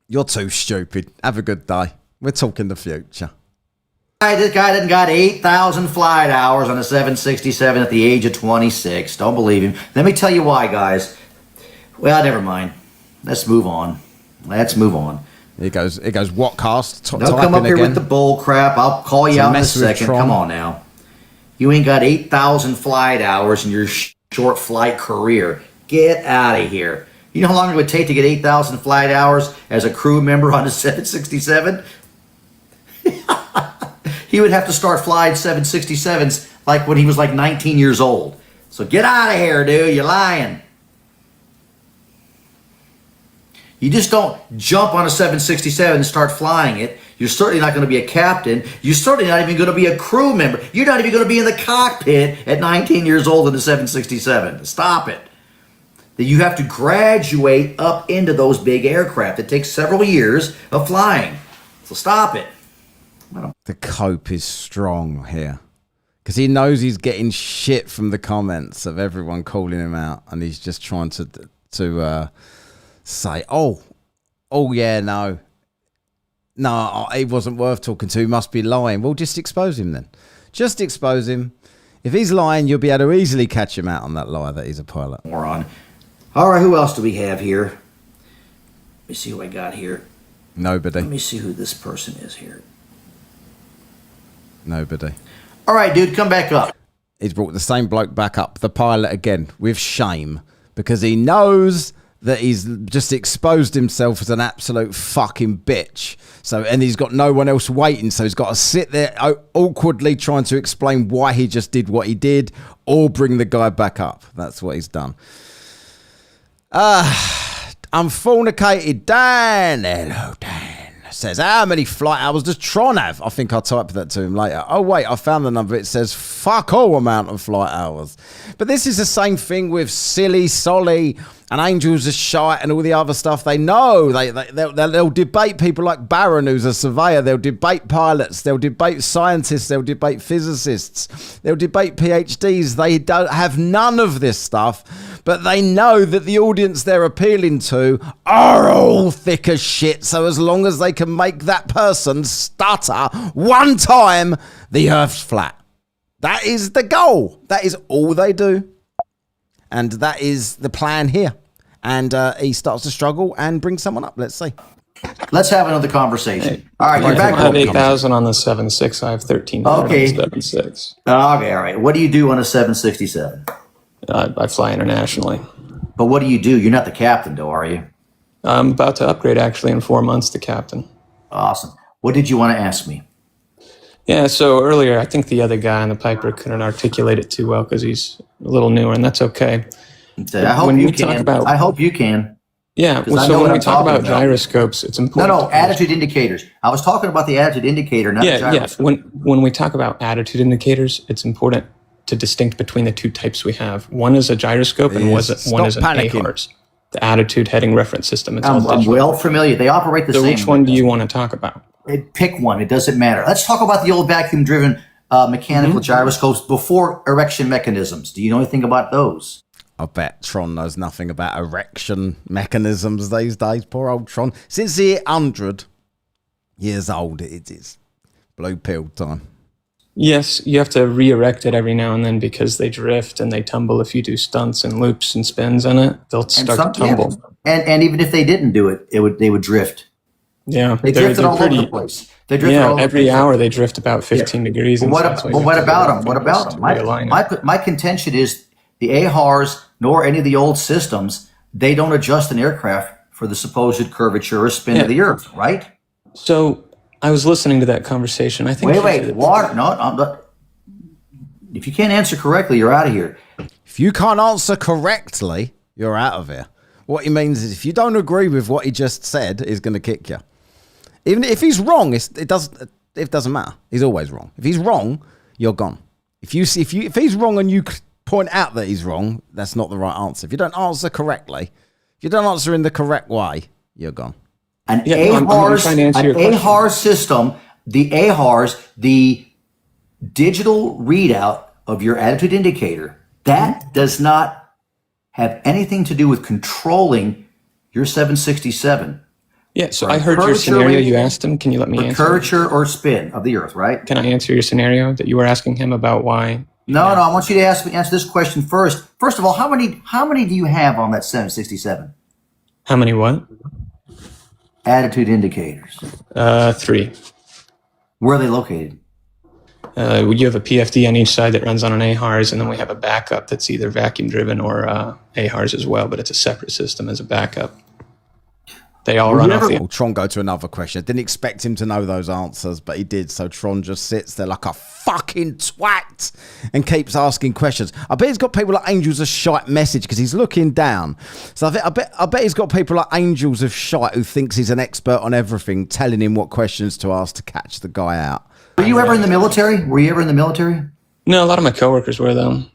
You're too stupid. Have a good day. We're talking the future.
This guy didn't got 8,000 flight hours on a 767 at the age of 26. Don't believe him. Let me tell you why, guys. Well, never mind. Let's move on. It goes
Whatcast.
Don't come up here with the bull crap. I'll call you out in a second. Come on now. You ain't got 8,000 flight hours in your short flight career. Get out of here. You know how long it would take to get 8,000 flight hours as a crew member on a 767? He would have to start flying 767s like when he was 19 years old. So get out of here, dude. You're lying. You just don't jump on a 767 and start flying it. You're certainly not going to be a captain. You're certainly not even going to be a crew member. You're not even going to be in the cockpit at 19 years old in a 767. Stop it. That you have to graduate up into those big aircraft. It takes several years of flying. So stop it.
The cope is strong here. Because he knows he's getting shit from the comments of everyone calling him out. And he's just trying to say, oh yeah, no, he wasn't worth talking to. He must be lying. Well, just expose him then. Just expose him. If he's lying, you'll be able to easily catch him out on that lie that he's a pilot.
Moron. All right, who else do we have here? Let me see who I got here.
Nobody.
Let me see who this person is here.
Nobody.
All right, dude, come back up.
He's brought the same bloke back up, the pilot again, with shame, because he knows that he's just exposed himself as an absolute fucking bitch. So, and he's got no one else waiting. So he's got to sit there awkwardly trying to explain why he just did what he did or bring the guy back up. That's what he's done. Unfornicated Dan. Hello, Dan. Says, how many flight hours does Tron have? I think I'll type that to him later. Oh, wait, I found the number. It says fuck all amount of flight hours. But this is the same thing with Silly, Solly, and Angels of Shite and all the other stuff. They know. They'll debate people like Barron, who's a surveyor. They'll debate pilots. They'll debate scientists. They'll debate physicists. They'll debate PhDs. They don't have none of this stuff, but they know that the audience they're appealing to are all thick as shit. So as long as they can make that person stutter one time, the Earth's flat. That is the goal. That is all they do. And that is the plan here. And he starts to struggle and brings someone up. Let's see.
Let's have another conversation.
Hey,
all right, you're back.
I have 8,000 on the 7.6. I have 13,000
okay.
on the 7.6.
Okay, all right. What do you do on a 767?
I fly internationally.
But what do? You're not the captain, though, are you?
I'm about to upgrade, actually, in 4 months to captain.
Awesome. What did you want to ask me?
Yeah, so earlier, I think the other guy on the Piper couldn't articulate it too well because he's a little newer, and that's okay.
I hope you can. I hope you can.
Yeah, so when we talk about gyroscopes, it's important.
No, attitude indicators. I was talking about the attitude indicator, not the gyroscope.
Yeah. When we talk about attitude indicators, it's important to distinct between the two types we have. One is a gyroscope, and one is an AHARS, the attitude heading reference system. It's
I'm well familiar. They operate the same.
So which one do you want to talk about?
Pick one. It doesn't matter. Let's talk about the old vacuum-driven mechanical gyroscopes before erection mechanisms. Do you know anything about those?
I bet Tron knows nothing about erection mechanisms these days. Poor old Tron. Since he's 100 years old, it's blue pill time.
Yes, you have to re-erect it every now and then because they drift and they tumble. If you do stunts and loops and spins on it, they'll start to tumble.
Yeah. And even if they didn't do it, they would drift.
Yeah,
they drifted all over the place. They drift
every hour they drift about 15 degrees.
What about them? What about them? My contention is the AHARS nor any of the old systems, they don't adjust an aircraft for the supposed curvature or spin of the Earth, right?
So I was listening to that conversation. I think.
Wait. Water? No, I'm not. If you can't answer correctly, you're out of here.
If you can't answer correctly, you're out of here. What he means is if you don't agree with what he just said, he's going to kick you. Even if he's wrong, it doesn't matter. He's always wrong. If he's wrong, you're gone. If he's wrong and you point out that he's wrong, that's not the right answer. If you don't answer correctly, if you don't answer in the correct way, you're gone.
An AHARS system, the AHARS, the digital readout of your attitude indicator, that does not have anything to do with controlling your 767.
Yeah, so I heard your scenario you asked him. Can you let me answer?
Curvature or spin of the Earth, right?
Can I answer your scenario that you were asking him about why?
No, I want you to answer this question first. First of all, how many do you have on that 767?
How many what?
Attitude indicators.
3.
Where are they located?
You have a PFD on each side that runs on an AHARS, and then we have a backup that's either vacuum driven or AHARS as well, but it's a separate system as a backup. They all run off the...
Tron go to another question. I didn't expect him to know those answers, but he did. So Tron just sits there like a fucking twat and keeps asking questions. I bet he's got people like Angels of Shite message because he's looking down. So I bet he's got people like Angels of Shite who thinks he's an expert on everything, telling him what questions to ask to catch the guy out.
Were you ever in the military?
No, a lot of my coworkers were, though.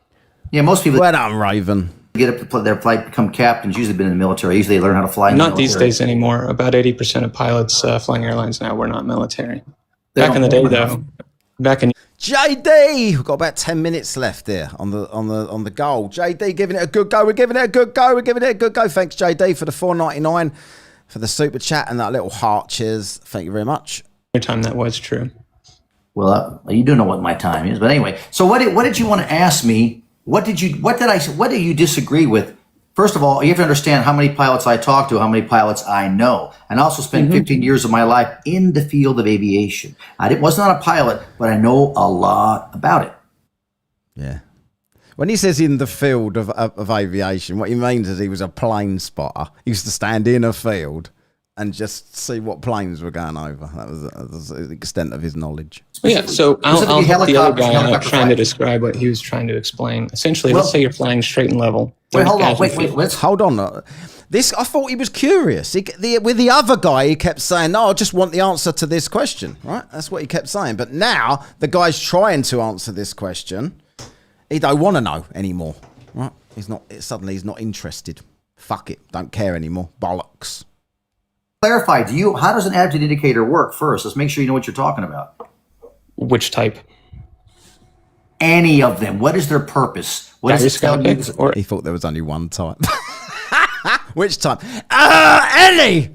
Yeah, most people...
Well done, Raven.
Get up their flight, become captains, usually been in the military. Usually they learn how to fly in the
military. Not these days anymore. About 80% of pilots flying airlines now were not military. Back in the day, though.
JD, we've got about 10 minutes left there on the goal. JD giving it a good go. We're giving it a good go. Thanks, JD, for the $4.99 for the super chat and that little heart. Cheers. Thank you very much.
Your time that was true.
Well, you do know what my time is, but anyway. So what did you want to ask me? What do you disagree with? First of all, you have to understand how many pilots I talk to, how many pilots I know. And I also spent 15 years of my life in the field of aviation. I was not a pilot, but I know a lot about it.
Yeah. When he says in the field of aviation, what he means is he was a plane spotter. He used to stand in a field and just see what planes were going over. That was the extent of his knowledge.
Yeah, so I'll help the other guy out trying to describe what he was trying to explain. Essentially, let's say you're flying straight and level.
Hold on. This, I thought he was curious. With the other guy, he kept saying, "No, I just want the answer to this question." Right? That's what he kept saying. But now the guy's trying to answer this question. He don't want to know anymore. Right? Suddenly he's not interested. Fuck it. Don't care anymore. Bollocks.
Clarify. How does an attitude indicator work first? Let's make sure you know what you're talking about.
Which type?
Any of them. What is their purpose? What does it tell you?
Or he thought there was only one type. Which type? Any!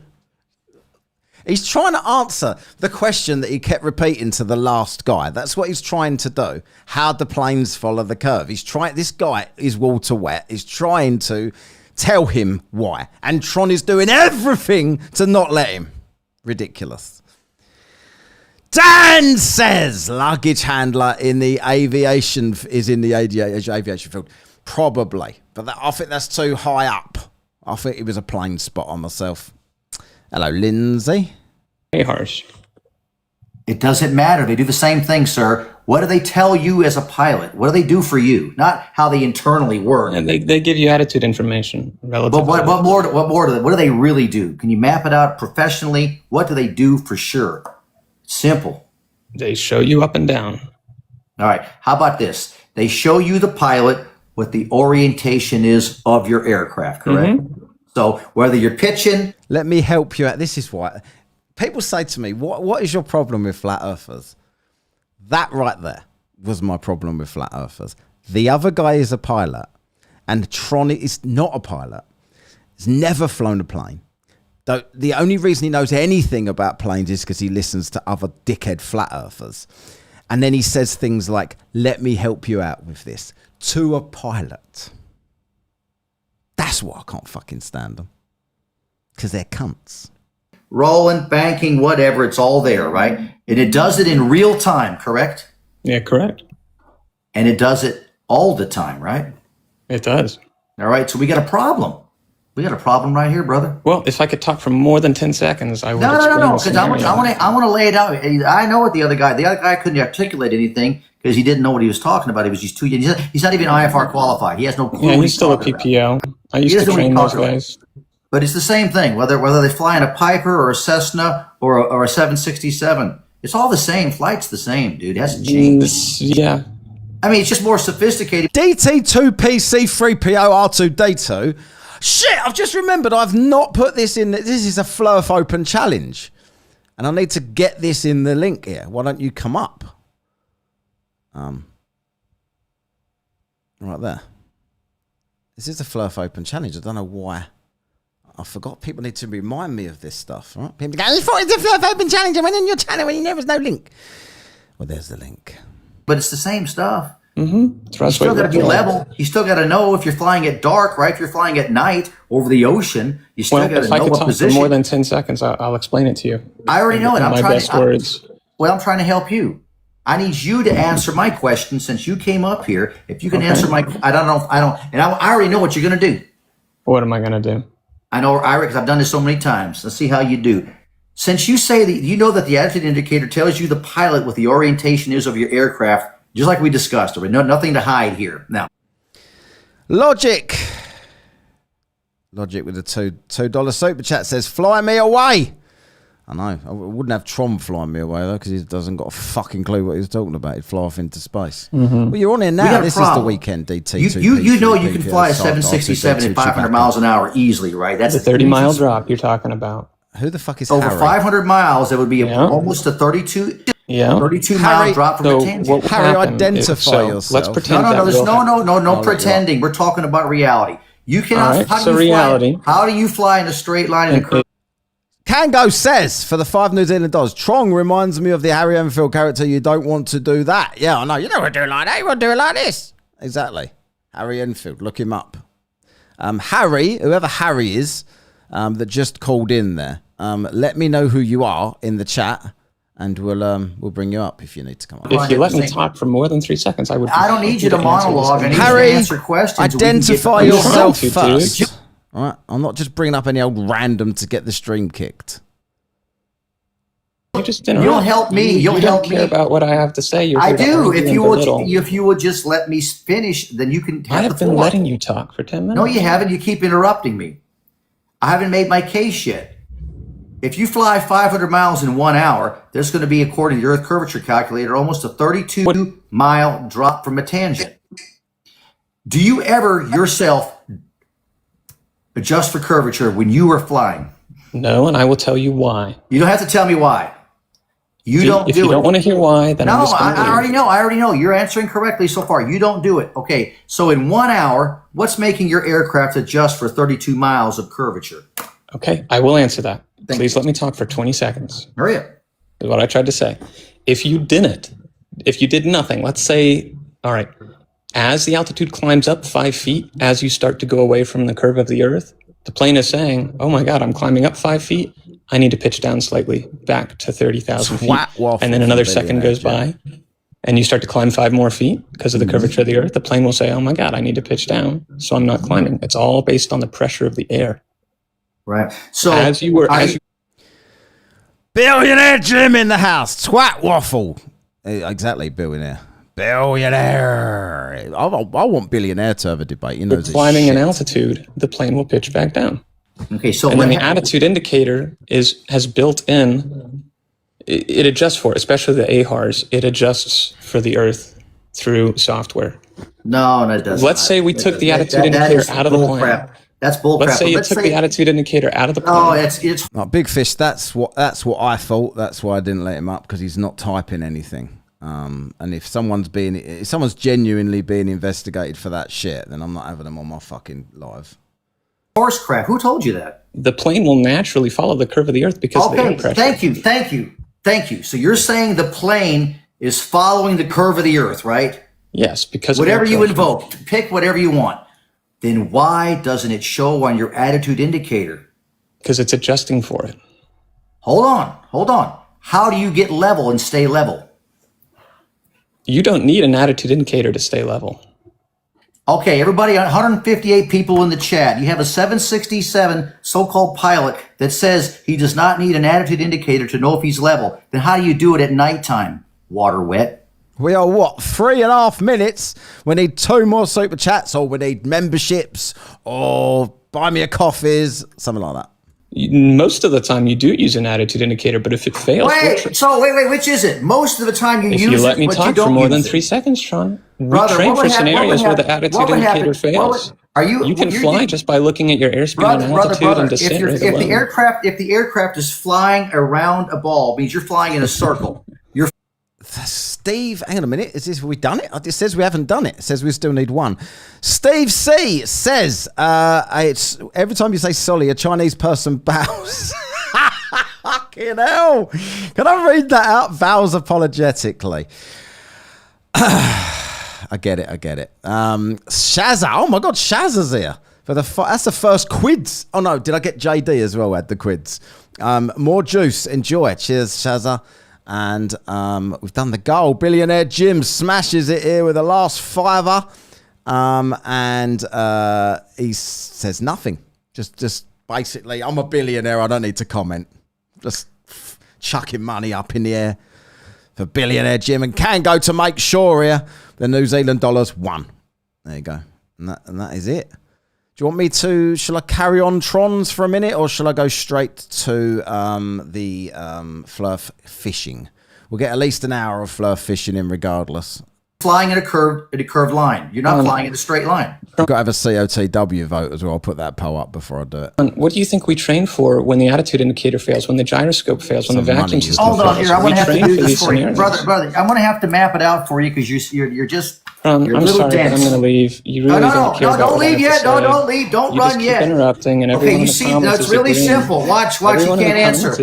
He's trying to answer the question that he kept repeating to the last guy. That's what he's trying to do. How do planes follow the curve? This guy is water wet. He's trying to tell him why. And Tron is doing everything to not let him. Ridiculous. Dan says luggage handler in the aviation field. Probably. But I think that's too high up. I think it was a plane spot on myself. Hello, Lindsay.
Hey, Harsh.
It doesn't matter. They do the same thing, sir. What do they tell you as a pilot? What do they do for you? Not how they internally work.
And they give you attitude information.
But what do they really do? Can you map it out professionally? What do they do for sure? Simple.
They show you up and down.
All right. How about this? They show you, the pilot, what the orientation is of your aircraft, correct? Mm-hmm. So whether you're pitching...
Let me help you out. This is why. People say to me, what is your problem with flat earthers? That right there was my problem with flat earthers. The other guy is a pilot, and Tron is not a pilot. He's never flown a plane. The only reason he knows anything about planes is because he listens to other dickhead flat earthers. And then he says things like, let me help you out with this, to a pilot. That's why I can't fucking stand them. Because they're cunts.
Rolling, banking, whatever, it's all there, right? And it does it in real time, correct?
Yeah, correct.
And it does it all the time, right?
It does.
All right, so we got a problem. We got a problem right here, brother.
Well, if I could talk for more than 10 seconds, I would.
No, because I want to lay it out. I know what the other guy couldn't articulate anything because he didn't know what he was talking about. He was just too young. He's not even IFR qualified. He has no clue.
Yeah, he's still a PPO. I used to train those guys.
But it's the same thing, whether they fly in a Piper or a Cessna or a 767. It's all the same. Flight's the same, dude. It hasn't changed.
Yeah.
I mean, it's just more sophisticated.
DT2PC3PO R2D2. Shit, I've just remembered I've not put this in. This is a flow of open challenge. And I need to get this in the link here. Why don't you come up? Right there. This is a flow of open challenge. I don't know why. I forgot. People need to remind me of this stuff. Right? People go, you thought it's a flow of open challenge. I went in your channel and there was no link. Well, there's the link.
But it's the same stuff.
Mm-hmm.
You still got to be level. You still got to know if you're flying at dark, right? If you're flying at night over the ocean, you still got to know what position.
If I could talk for more than 10 seconds, I'll explain it to you.
I already know it. I'm trying to help you. I need you to answer my question since you came up here. If you can answer my, I already know what you're going to do.
What am I going to do?
I know, Ira, because I've done this so many times. Let's see how you do. Since you say that you know that the attitude indicator tells you the pilot what the orientation is of your aircraft, just like we discussed, there was nothing to hide here. Now,
Logic with a $2 super chat says, "Fly me away." I know. I wouldn't have Tron flying me away though, because he doesn't got a fucking clue what he was talking about. He'd fly off into space. Mm-hmm. Well, you're on here now. This is the weekend. DT.
You know you can fly a 767 at 500 miles an hour easily, right? That's
a 30-mile drop you're talking about.
Who the fuck is
over
Harry?
500 miles? That would be almost a 32.
Yeah,
32-mile drop from the tangent.
Harry, identify yourself.
Let's pretend.
No pretending. We're talking about reality. You cannot.
Right, reality.
How do you fly in a straight line in a curve?
Kango says, for the $5 New Zealand dollars, Tron reminds me of the Harry Enfield character. You don't want to do that. Yeah, I know. You don't want to do it like that. You want to do it like this. Exactly. Harry Enfield. Look him up. Harry, whoever Harry is, that just called in there, let me know who you are in the chat. and we'll bring you up if you need to come up.
If you let me talk for more than 3 seconds, I would.
I don't need you to monologue. I need you to answer questions.
Identify yourself first. All right, I'm not just bringing up any old random to get the stream kicked.
You just interrupt.
You'll help me. You'll help me
about what I have to say.
I do. If you would just let me finish, then you can have
I have been letting you talk for 10 minutes.
No, you haven't. You keep interrupting me. I haven't made my case yet. If you fly 500 miles in 1 hour, there's going to be, according to the Earth Curvature Calculator, almost a 32-mile drop from a tangent. Do you ever yourself adjust for curvature when you are flying?
No, and I will tell you why.
You don't have to tell me why. If you
don't want to hear why, then I'm just going to
I already know. I already know. You're answering correctly so far. You don't do it. Okay. So in 1 hour, what's making your aircraft adjust for 32 miles of curvature?
Okay, I will answer that. Please let me talk for 20 seconds.
Hurry up.
Is what I tried to say. If you did nothing, let's say, all right, as the altitude climbs up 5 feet, as you start to go away from the curve of the Earth, the plane is saying, oh my God, I'm climbing up 5 feet. I need to pitch down slightly back to 30,000 feet. And then another second goes by and you start to climb 5 more feet because of the curvature of the Earth. The plane will say, oh my God, I need to pitch down. So I'm not climbing. It's all based on the pressure of the air.
Right. So
Billionaire Jim in the house. Twat waffle. Exactly, billionaire. Billionaire. I want billionaire to have a debate. You know,
climbing in altitude, the plane will pitch back down.
Okay, so
and then the attitude indicator has built in. It adjusts for it, especially the AHRS. It adjusts for the Earth through software.
No, it doesn't.
Let's say we took the attitude indicator out of the plane.
Crap. That's bull
Let's
crap.
say you took the attitude indicator out of the plane.
Oh, it's
Big Fish. That's what I thought. That's why I didn't let him up, because he's not typing anything. And if someone's genuinely being investigated for that shit, then I'm not having them on my fucking live.
Horse crap. Who told you that?
The plane will naturally follow the curve of the Earth because of the air pressure.
Thank you. So you're saying the plane is following the curve of the Earth, right?
Yes, because
whatever you invoke, pick whatever you want. Then why doesn't it show on your attitude indicator?
Because it's adjusting for it.
Hold on. How do you get level and stay level?
You don't need an attitude indicator to stay level.
Okay, everybody, 158 people in the chat. You have a 767 so-called pilot that says he does not need an attitude indicator to know if he's level. Then how do you do it at nighttime? Water wet.
We are 3.5 minutes. We need 2 more super chats, or we need memberships, or buy me a coffees, something like that.
Most of the time you do use an attitude indicator, but if it fails...
Wait, which is it? Most of the time you use it,
If you let me talk for more than 3 seconds, Tron, we train for scenarios where the attitude indicator fails. You can fly just by looking at your airspeed and altitude and descent rate alone.
If the aircraft is flying around a ball, it means you're flying in a circle.
Steve, hang on a minute. We done it? It says we haven't done it. It says we still need 1. Steve C says, it's every time you say Solly, a Chinese person bows. Fucking hell. Can I read that out? Bows apologetically. I get it. Shazza. Oh my God, Shazza's here. That's the first quids. Oh no, did I get JD as well? At the quids. More juice. Enjoy. Cheers, Shazza. And we've done the goal. Billionaire Jim smashes it here with the last $5. And he says nothing. Just basically, I'm a billionaire. I don't need to comment. Just chucking money up in the air for Billionaire Jim. And can go to make sure here the New Zealand dollars won. There you go. And that is it. Do you want me to, shall I carry on Trons for a minute, or shall I go straight to the fluff fishing? We'll get at least an hour of fluff fishing in regardless.
Flying in a curved line. You're not flying in a straight line.
I've got to have a COTW vote as well. I'll put that poll up before I do it.
What do you think we train for when the attitude indicator fails, when the gyroscope fails, when the vacuum system fails?
Hold on here. I'm going to have to do this for you. Brother, I'm going to have to map it out for you because you're just...
I'm sorry, but I'm going to leave. You really don't care about
don't leave yet. No, don't leave. Don't run yet.
Keep interrupting, and everyone
you see, that's really simple. Watch. You can't answer.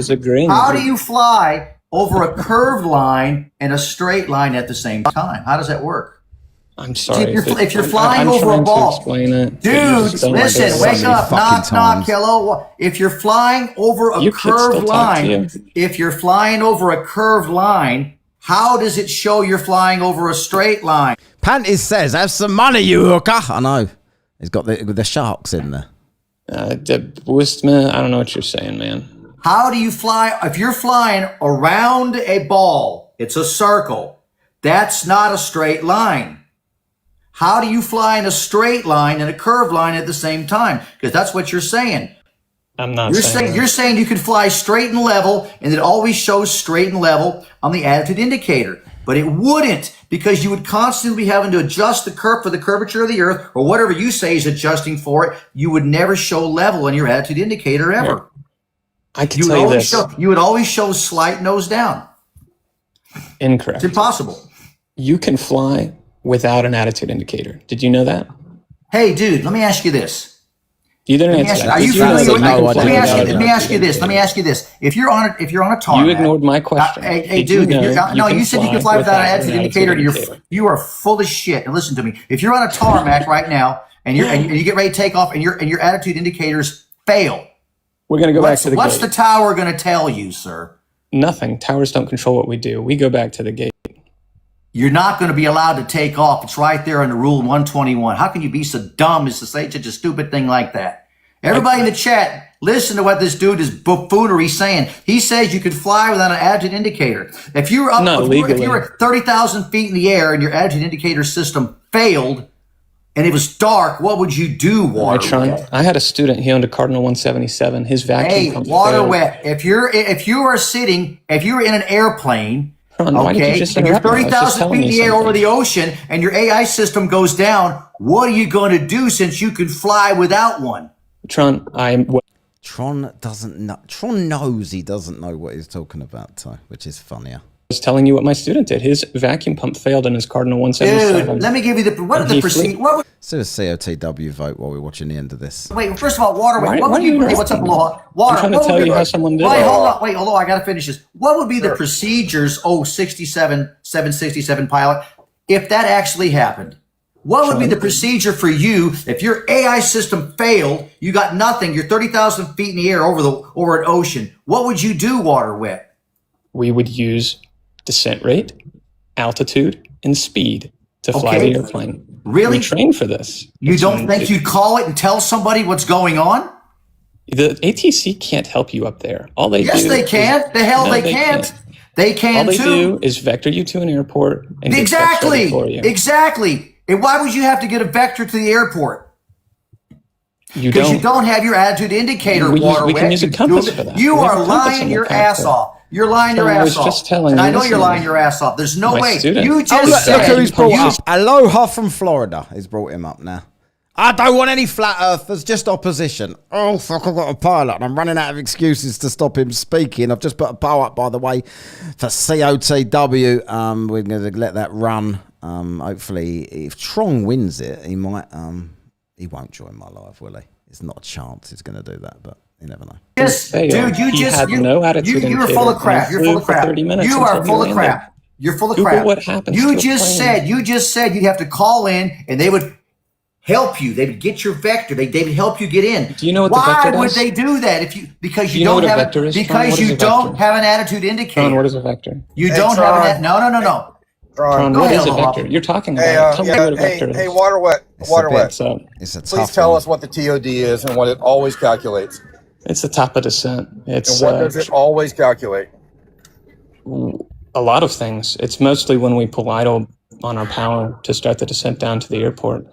How do you fly over a curved line and a straight line at the same time? How does that work?
I'm sorry.
If you're flying over a ball,
explain it,
dude, listen, wake up, knock, hello. If you're flying over a curved line, how does it show you're flying over a straight line?
Panties says, "Have some money, you hooker." I know. He's got the sharks in there.
I don't know what you're saying, man.
How do you fly? If you're flying around a ball, it's a circle. That's not a straight line. How do you fly in a straight line and a curved line at the same time? Because that's what you're saying.
I'm not
saying you're saying you can fly straight and level, and it always shows straight and level on the attitude indicator. But it wouldn't, because you would constantly be having to adjust the curve for the curvature of the earth, or whatever you say is adjusting for it. You would never show level on your attitude indicator ever.
I can tell you this.
You would always show slight nose down.
Incorrect.
It's impossible.
You can fly without an attitude indicator. Did you know that?
Hey, dude, let me ask you this.
You didn't answer that.
Are you familiar with let me ask you this. If you're on a tarmac.
You ignored my question.
Hey, dude, you said you can fly without an attitude indicator. You are full of shit. And listen to me. If you're on a tarmac right now and you get ready to take off and your attitude indicators fail.
We're going to go back to the gate.
What's the tower going to tell you, sir?
Nothing. Towers don't control what we do. We go back to the gate.
You're not going to be allowed to take off. It's right there in the rule 121. How can you be so dumb as to say such a stupid thing like that? Everybody in the chat, listen to what this dude is buffoonery saying. He says you could fly without an attitude indicator. If you were 30,000 feet in the air and your attitude indicator system failed and it was dark, what would you do, Water?
I had a student. He owned a Cardinal 177. His vacuum pump failed.
If you're in an airplane.
Ron,
okay, and you're 30,000 feet in the air over the ocean, and your AI system goes down. What are you going to do since you can fly without one?
Tron doesn't know. Tron knows he doesn't know what he's talking about, which is funnier.
I was telling you what my student did. His vacuum pump failed in his Cardinal 177.
Dude, let me give you what are the procedure?
Let's do a COTW vote while we're watching the end of this.
Wait, first of all, Water. Hey, what's up, Aloha? Water.
I'm trying to tell you how someone did it.
Wait, hold on. I got to finish this. What would be the procedures? 767 pilot. If that actually happened, what would be the procedure for you if your AI system failed? You got nothing. You're 30,000 feet in the air over an ocean. What would you do, Water Wet?
We would use descent rate, altitude, and speed to fly the airplane.
Really?
We train for this.
You don't think you'd call it and tell somebody what's going on?
The ATC can't help you up there. All they
yes,
do
they can.
Is,
the hell no, they can't. They can
all they
too.
do is vector you to an airport and
exactly.
For you.
Exactly. And why would you have to get a vector to the airport?
Because
you don't have your attitude indicator.
We can use a compass for that.
You are lying your ass off. You're lying your ass off.
Just telling
and I know you're lying your ass off. There's no way.
Student.
You just
look who he's brought up. Aloha from Florida. He's brought him up now. I don't want any flat earthers, just opposition. Oh, fuck, I've got a pilot and I'm running out of excuses to stop him speaking. I've just put a poll up, by the way, for COTW. We're going to let that run. Hopefully, if Tron wins it, he might. He won't join my live, will he? It's not a chance he's going to do that, but you never know.
Yes, dude,
no attitude.
You're full of crap. You're full of crap. You are full of crap. You're full of crap.
What happens?
You just said you'd have to call in and they would help you. They would get your vector. They would help you get in.
Do you know what the vector does?
Why would they do that because you
don't
have an attitude indicator?
Tron, what is a vector?
You don't have an no.
Tron, what is a vector? You're talking about. Tell me what a vector is.
Hey, Water Wet.
Please
tell us what the TOD is and what it always calculates.
It's the top of descent.
And what does it always calculate?
A lot of things. It's mostly when we pull idle on our power to start the descent down to the airport.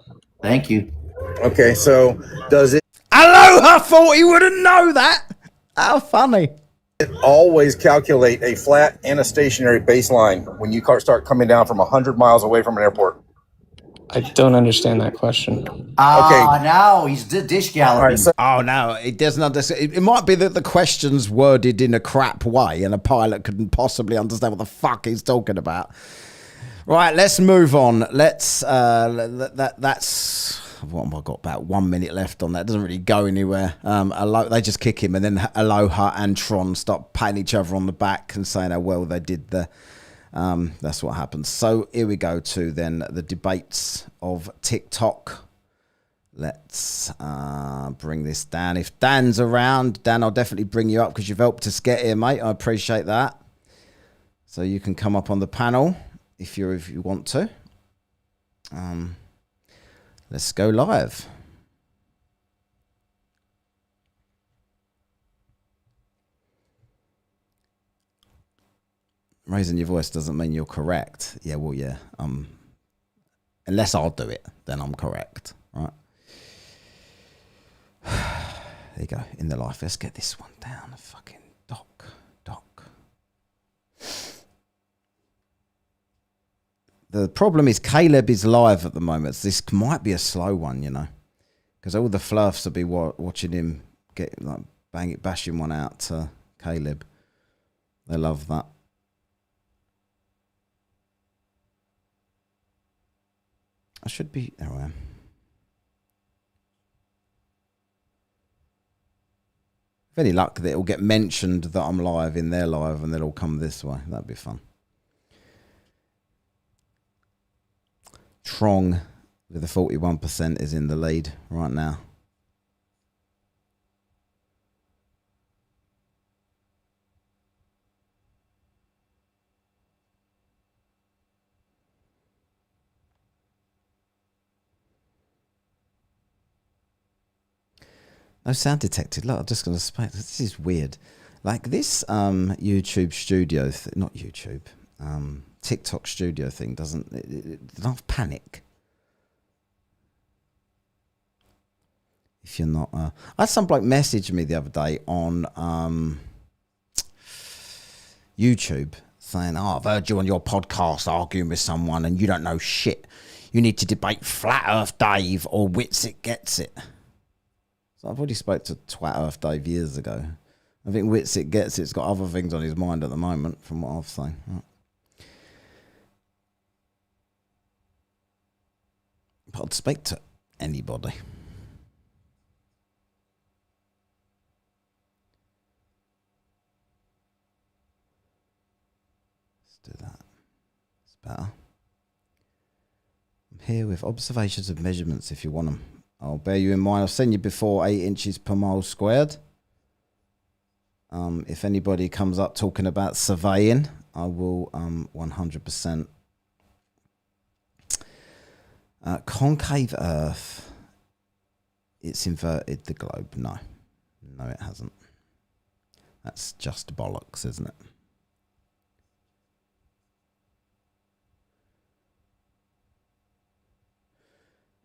Thank you.
Okay, so does it...
Aloha, thought he wouldn't know that. How funny.
It always calculate a flat and a stationary baseline when you start coming down from 100 miles away from an airport.
I don't understand that question.
Okay.
Now he's dish galloping.
No, it doesn't understand. It might be that the question's worded in a crap way and a pilot couldn't possibly understand what the fuck he's talking about. Right, let's move on. Let's, that's... What have I got? About 1 minute left on that. It doesn't really go anywhere. They just kick him, and then Aloha and Tron start patting each other on the back and saying how well they did there. That's what happens. So here we go to then the debates of TikTok. Let's bring this down. If Dan's around, Dan, I'll definitely bring you up because you've helped us get here, mate. I appreciate that. So you can come up on the panel if you want to. Let's go live. Raising your voice doesn't mean you're correct. Yeah, well, yeah. Unless I'll do it, then I'm correct, right? There you go. In the life. Let's get this one down. Fucking doc. The problem is Caleb is live at the moment. This might be a slow one, you know, because all the fluffs will be watching him get like bashing one out to Caleb. They love that. I should be. There I am. With any luck, that it'll get mentioned that I'm live in their live, and they'll all come this way. That'd be fun. Tron with the 41% is in the lead right now. No sound detected. Look, I'm just going to spec. This is weird. Like this YouTube studio, not YouTube, TikTok studio thing doesn't have panic. If you're not, I had some bloke message me the other day on YouTube saying, "Oh, I've heard you on your podcast arguing with someone, and you don't know shit. You need to debate Flat Earth Dave or Wits It Gets It." So I've already spoke to Twat Earth Dave years ago. I think Wits It Gets It's got other things on his mind at the moment, from what I've seen. Right. But I'd speak to anybody. Let's do that. It's better. I'm here with observations of measurements if you want them. I'll bear you in mind. I've seen you before, 8 inches per mile squared. If anybody comes up talking about surveying, I will 100%. Concave Earth. It's inverted the globe. No, it hasn't. That's just bollocks, isn't it?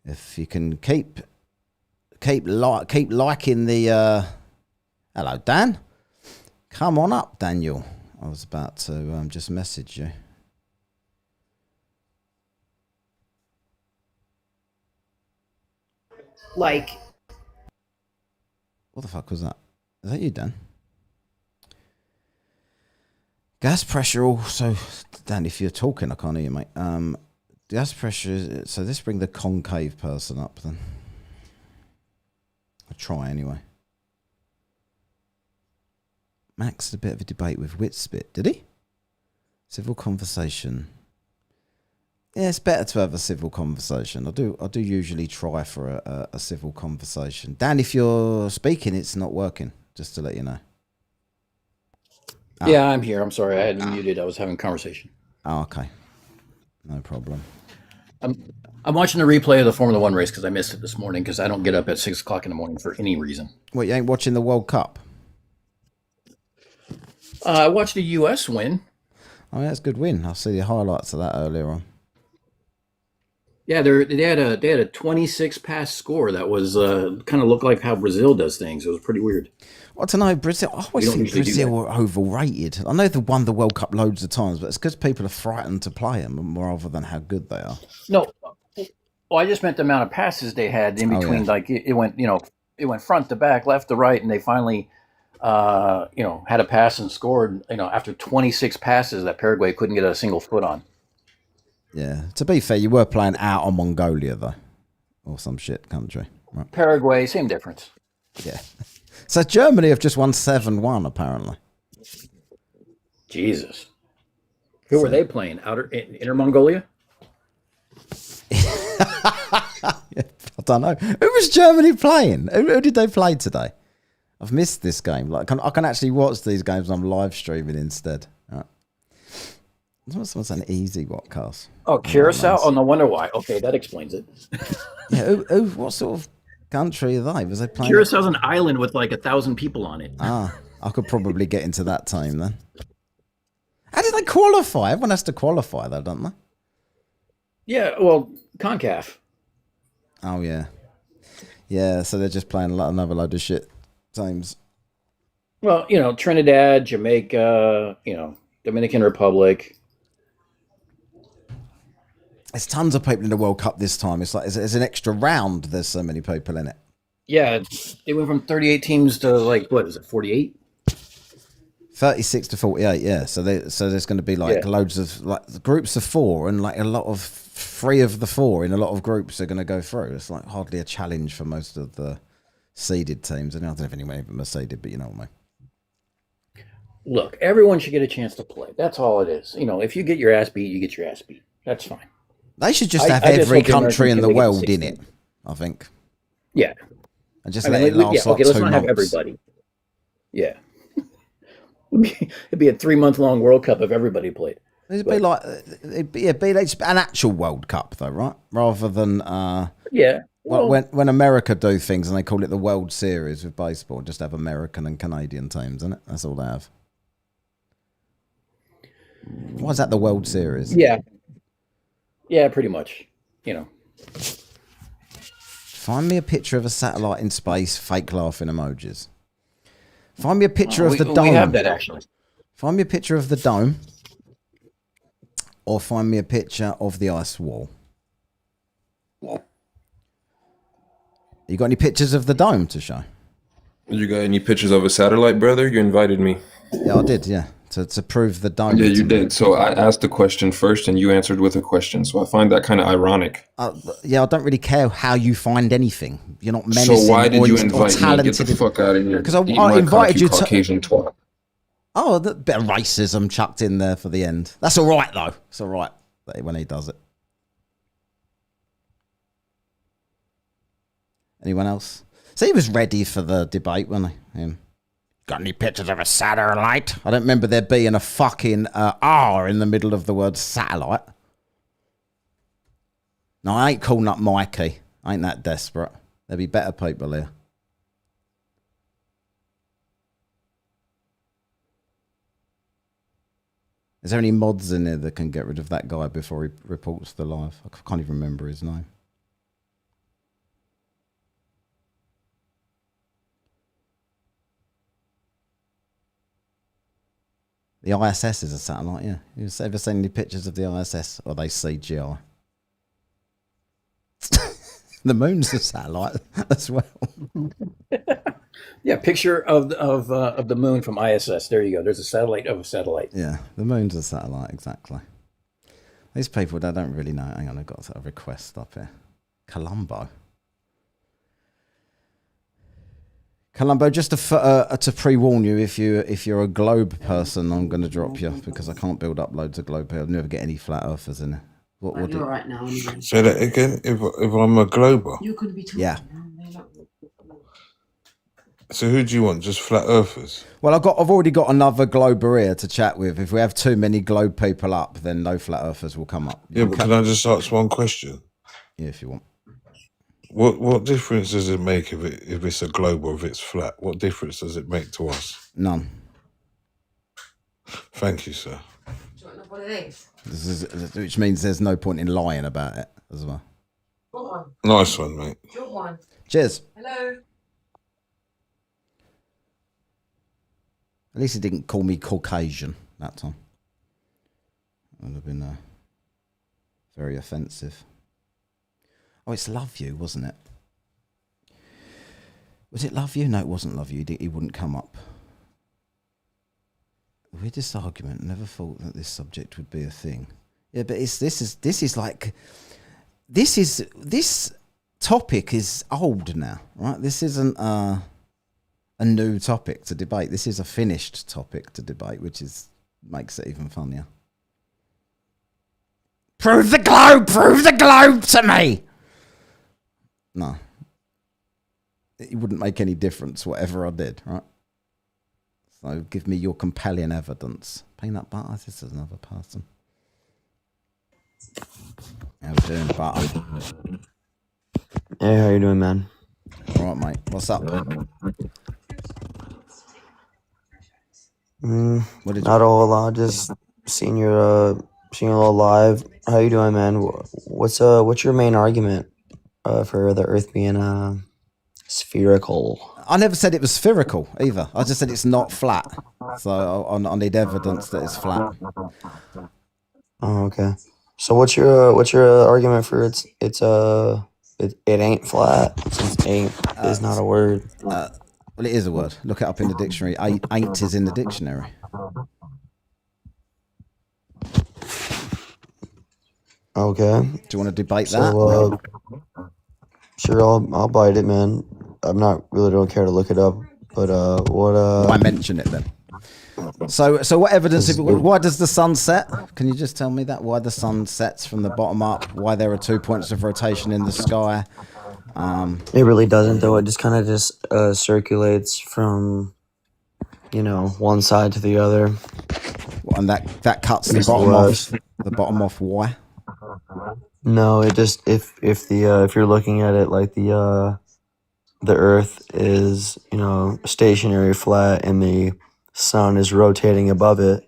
If you can keep liking the hello Dan, come on up Daniel. I was about to just message you.
Like,
what the fuck was that? Is that you, Dan? Gas pressure also, Dan. If you're talking, I can't hear you, mate. Gas pressure. So let's bring the concave person up then. I'll try anyway. Max had a bit of a debate with Witspit, did he? Civil conversation. Yeah, it's better to have a civil conversation. I do usually try for a civil conversation. Dan, if you're speaking, it's not working. Just to let you know.
Yeah, I'm here. I'm sorry, I had muted. I was having a conversation.
Oh, okay. No problem.
I'm watching the replay of the Formula One race because I missed it this morning because I don't get up at 6 o'clock in the morning for any reason.
What, you ain't watching the World Cup?
I watched the U.S. win.
Oh, yeah, that's a good win. I see the highlights of that earlier on.
Yeah, they had a 26 pass score that was kind of looked like how Brazil does things. It was pretty weird.
I don't know, Brazil. I always think Brazil are overrated. I know they've won the World Cup loads of times, but it's because people are frightened to play them rather than how good they are.
No, well, I just meant the amount of passes they had in between. Oh, yeah. Like it went front to back, left to right, and they finally, had a pass and scored. After 26 passes that Paraguay couldn't get a single foot on.
Yeah, to be fair, you were playing out of Mongolia though, or some shit country. Right?
Paraguay, same difference.
Yeah. So Germany have just won 7-1 apparently.
Jesus. Who were they playing? Inner Mongolia?
I don't know. Who was Germany playing? Who did they play today? I've missed this game. Like, I can actually watch these games when I'm live streaming instead. Right. What's an easy Whatcast?
Oh, Curacao? Oh, no wonder why. Okay, that explains it.
Yeah, what sort of country are they? Was they playing?
Curaçao's an island with like 1,000 people on it.
Ah, I could probably get into that team then. How did they qualify? Everyone has to qualify though, don't they?
Yeah, well, CONCACAF.
Oh, yeah. Yeah, so they're just playing another load of shit teams.
Well, Trinidad, Jamaica, Dominican Republic.
There's tons of people in the World Cup this time. It's like there's an extra round. There's so many people in it.
Yeah, it went from 38 teams to like, what is it, 48?
36 to 48, yeah. So there's going to be like loads of like groups of 4 and like a lot of 3 of the 4 in a lot of groups are going to go through. It's like hardly a challenge for most of the seeded teams. And I don't know if anyone even was seeded, but you know what I mean.
Look, everyone should get a chance to play. That's all it is. If you get your ass beat, you get your ass beat. That's fine.
They should just have every country in the world in it, I think.
Yeah.
And just let it last like 2
let's not
months.
have everybody. Yeah. It'd be a 3-month-long World Cup if everybody played.
It'd be like an actual World Cup, though, right? Rather than
Well,
when America do things and they call it the World Series with baseball, just have American and Canadian teams, isn't it? That's all they have. Why is that the World Series?
Yeah, pretty much.
Find me a picture of a satellite in space, fake laughing emojis. Find me a picture of the dome.
We have that, actually.
Find me a picture of the dome. Or find me a picture of the ice wall. You got any pictures of the dome to show?
You got any pictures of a satellite, brother? You invited me.
Yeah, I did, yeah. To prove the dome.
Yeah, you did. So I asked the question first and you answered with a question. So I find that kind of ironic.
Yeah, I don't really care how you find anything. You're not menacing.
So why did you invite me? Get
Talented.
the fuck out of here.
Because I invited you to...
Caucasian twat.
Oh, a bit of racism chucked in there for the end. That's all right, though. It's all right when he does it. Anyone else? So he was ready for the debate, wasn't he? Him. Got any pictures of a satellite? I don't remember there being a fucking R in the middle of the word satellite. No, I ain't calling up Mikey. I ain't that desperate. There'll be better people here. Is there any mods in there that can get rid of that guy before he reports the live? I can't even remember his name. The ISS is a satellite, yeah. You ever seen any pictures of the ISS? Or are they CGI? The moon's a satellite as well.
Yeah, picture of the moon from ISS. There you go. There's a satellite of a satellite.
Yeah, the moon's a satellite, exactly. These people, they don't really know. Hang on, I've got a request up here. Colombo, just to pre-warn you, if you're a globe person, I'm going to drop you because I can't build up loads of globe here. I'll never get any flat earthers in there. What
You're right now. Anyway.
Say that again. If I'm a glober,
You're going to be talking.
Yeah.
So who do you want? Just flat earthers?
Well, I've already got another glober here to chat with. If we have too many globe people up, then no flat earthers will come up.
Yeah, but can I just ask one question?
Yeah, if you want.
What difference does it make if it's a globe or if it's flat? What difference does it make to us?
None.
Thank you, sir.
Do you want to know what it is?
Which means there's no point in lying about it as well.
What one?
Nice one, mate.
Your one.
Cheers.
Hello.
At least he didn't call me Caucasian that time. That would have been very offensive. Oh, it's Love You, wasn't it? Was it Love You? No, it wasn't Love You. He wouldn't come up. Weirdest argument. Never thought that this subject would be a thing. Yeah, but this topic is old now, right? This isn't a new topic to debate. This is a finished topic to debate, which makes it even funnier. Prove the globe! Prove the globe to me! No. It wouldn't make any difference, whatever I did, right? So give me your compelling evidence. Peanut butter? This is another person. How we doing, butter?
Hey, how you doing, man?
All right, mate. What's up?
Not a whole lot. Just seeing your little live. How you doing, man? What's your main argument for the Earth being spherical?
I never said it was spherical either. I just said it's not flat. So I need evidence that it's flat.
Oh, okay. So what's your argument for it ain't flat, since ain't is not a word?
Well, it is a word. Look it up in the dictionary. Ain't is in the dictionary.
Okay.
Do you want to debate that?
So, sure, I'll bite it, man. I'm not really don't care to look it up, but
Why mention it then? So what evidence? Why does the sun set? Can you just tell me that? Why the sun sets from the bottom up? Why there are 2 points of rotation in the sky?
It really doesn't, though. It just kind of just circulates from, one side to the other.
And that cuts the bottom off. The bottom off. Why?
No, it just if you're looking at it like the Earth is stationary flat and the sun is rotating above it,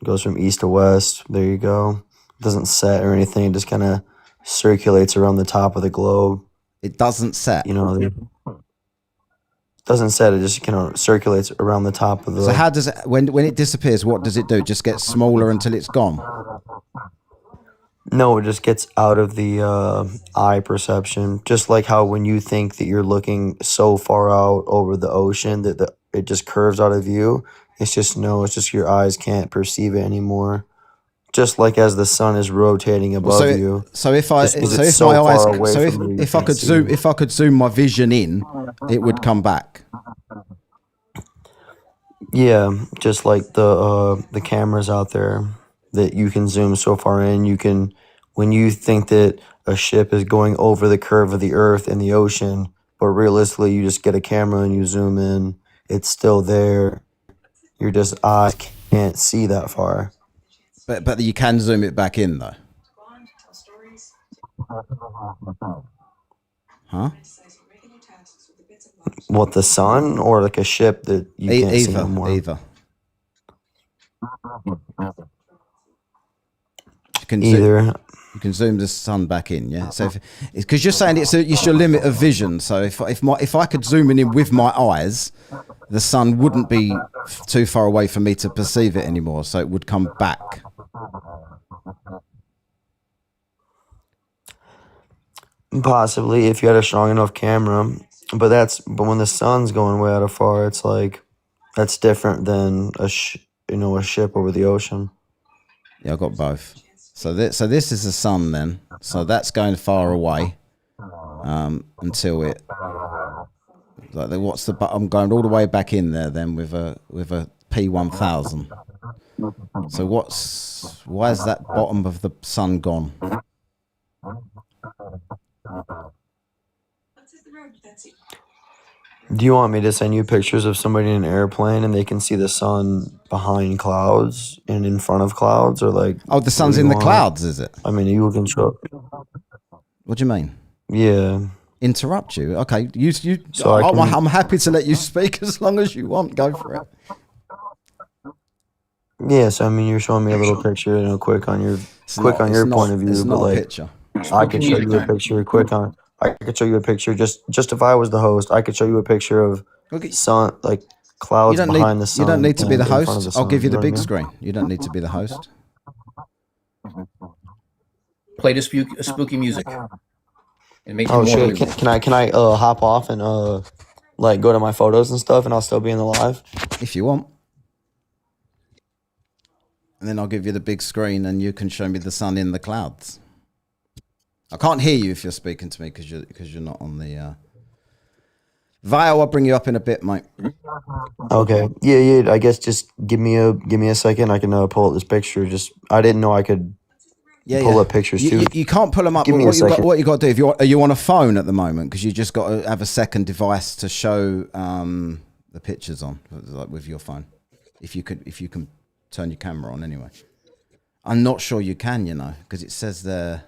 goes from east to west. There you go. It doesn't set or anything. It just kind of circulates around the top of the globe.
It doesn't set.
It doesn't set. It just circulates around the top of the.
So how does it when it disappears? What does it do? Just get smaller until it's gone.
No, it just gets out of the eye perception. Just like how when you think that you're looking so far out over the ocean that it just curves out of view. It's just your eyes can't perceive it anymore. Just like as the sun is rotating above you.
So if I could zoom my vision in, it would come back.
Yeah, just like the cameras out there that you can zoom so far in, when you think that a ship is going over the curve of the Earth in the ocean, but realistically you just get a camera and you zoom in, it's still there. Your just eyes can't see that far.
But you can zoom it back in though. Huh?
What, the sun or like a ship that you can't see anymore?
Either. You can zoom the sun back in, yeah. So because you're saying it's your limit of vision. So if I could zoom in with my eyes, the sun wouldn't be too far away for me to perceive it anymore. So it would come back.
Possibly if you had a strong enough camera, but when the sun's going way out of far, it's like that's different than a ship over the ocean.
Yeah, I got both. So this is the sun then. So that's going far away until it. Like I'm going all the way back in there then with a P1000. So why is that bottom of the sun gone?
Do you want me to send you pictures of somebody in an airplane and they can see the sun behind clouds and in front of clouds, or like?
Oh, the sun's in the clouds, is it?
I mean, you can show.
What do you mean?
Yeah.
Interrupt you? Okay, you.
So
I'm happy to let you speak as long as you want. Go for it.
Yeah, so I mean, you're showing me a little picture, quick on your point of view,
it's
but
not a
like,
picture.
I could show you a picture quick on. I could show you a picture just if I was the host, I could show you a picture of sun, like clouds behind the sun.
You don't need to be the
in front of
host.
the sun,
I'll give you the
know what I
big
mean?
screen. You don't need to be the host.
Play the spooky music. It makes
Oh
it more
shit! Can I hop off and like go to my photos and stuff, and I'll still be in the live?
If you want. And then I'll give you the big screen and you can show me the sun in the clouds. I can't hear you if you're speaking to me because you're not on the Vio, I'll bring you up in a bit, mate.
Okay. Yeah. I guess just give me a second. I can pull up this picture. I didn't know I could pull up pictures too.
You can't pull them up.
Give me a second.
What you got to do? Are you on a phone at the moment? Because you just got to have a second device to show the pictures on, like with your phone. If you can turn your camera on anyway. I'm not sure you can, because it says there.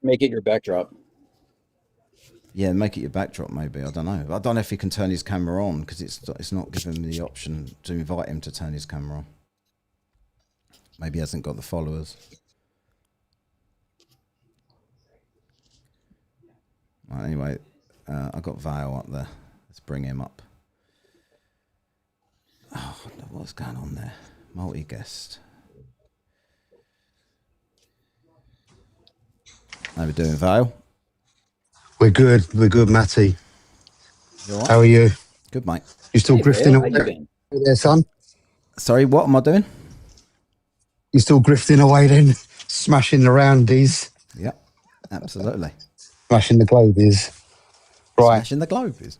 Make it your backdrop.
Yeah, make it your backdrop. Maybe I don't know. I don't know if he can turn his camera on because it's not giving me the option to invite him to turn his camera on. Maybe he hasn't got the followers. Right, anyway, I got Vale up there. Let's bring him up. Oh, what's going on there? Multi-guest. How we doing, Vale?
We're good, Matty.
Right?
How are you?
Good, mate.
You still grifting away there, son?
Sorry, what am I doing?
You still grifting away then? Smashing the roundies?
Yep, absolutely.
Smashing the globies. Right.
Smashing the globies.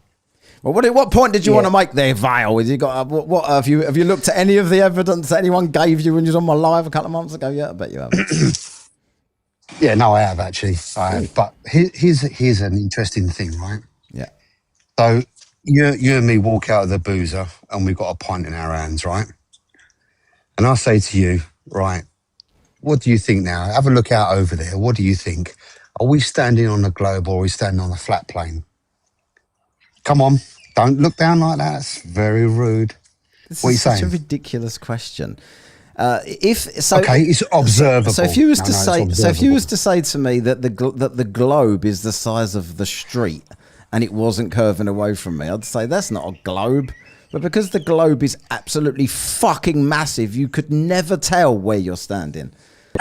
Well, what point did you want to make there, Vale? Has you got what have you looked at any of the evidence that anyone gave you when you was on my live a couple of months ago? Yeah, I bet you have.
Yeah, no, I have actually. I have. But here's an interesting thing, right?
Yeah.
So you and me walk out of the boozer and we've got a pint in our hands, right? And I say to you, right, what do you think now? Have a look out over there. What do you think? Are we standing on the globe or are we standing on a flat plane? Come on, don't look down like that. It's very rude.
This
what are you
is such
saying?
a ridiculous question.
Okay, it's observable.
So if you was to say to me that the globe is the size of the street and it wasn't curving away from me, I'd say that's not a globe. But because the globe is absolutely fucking massive, you could never tell where you're standing.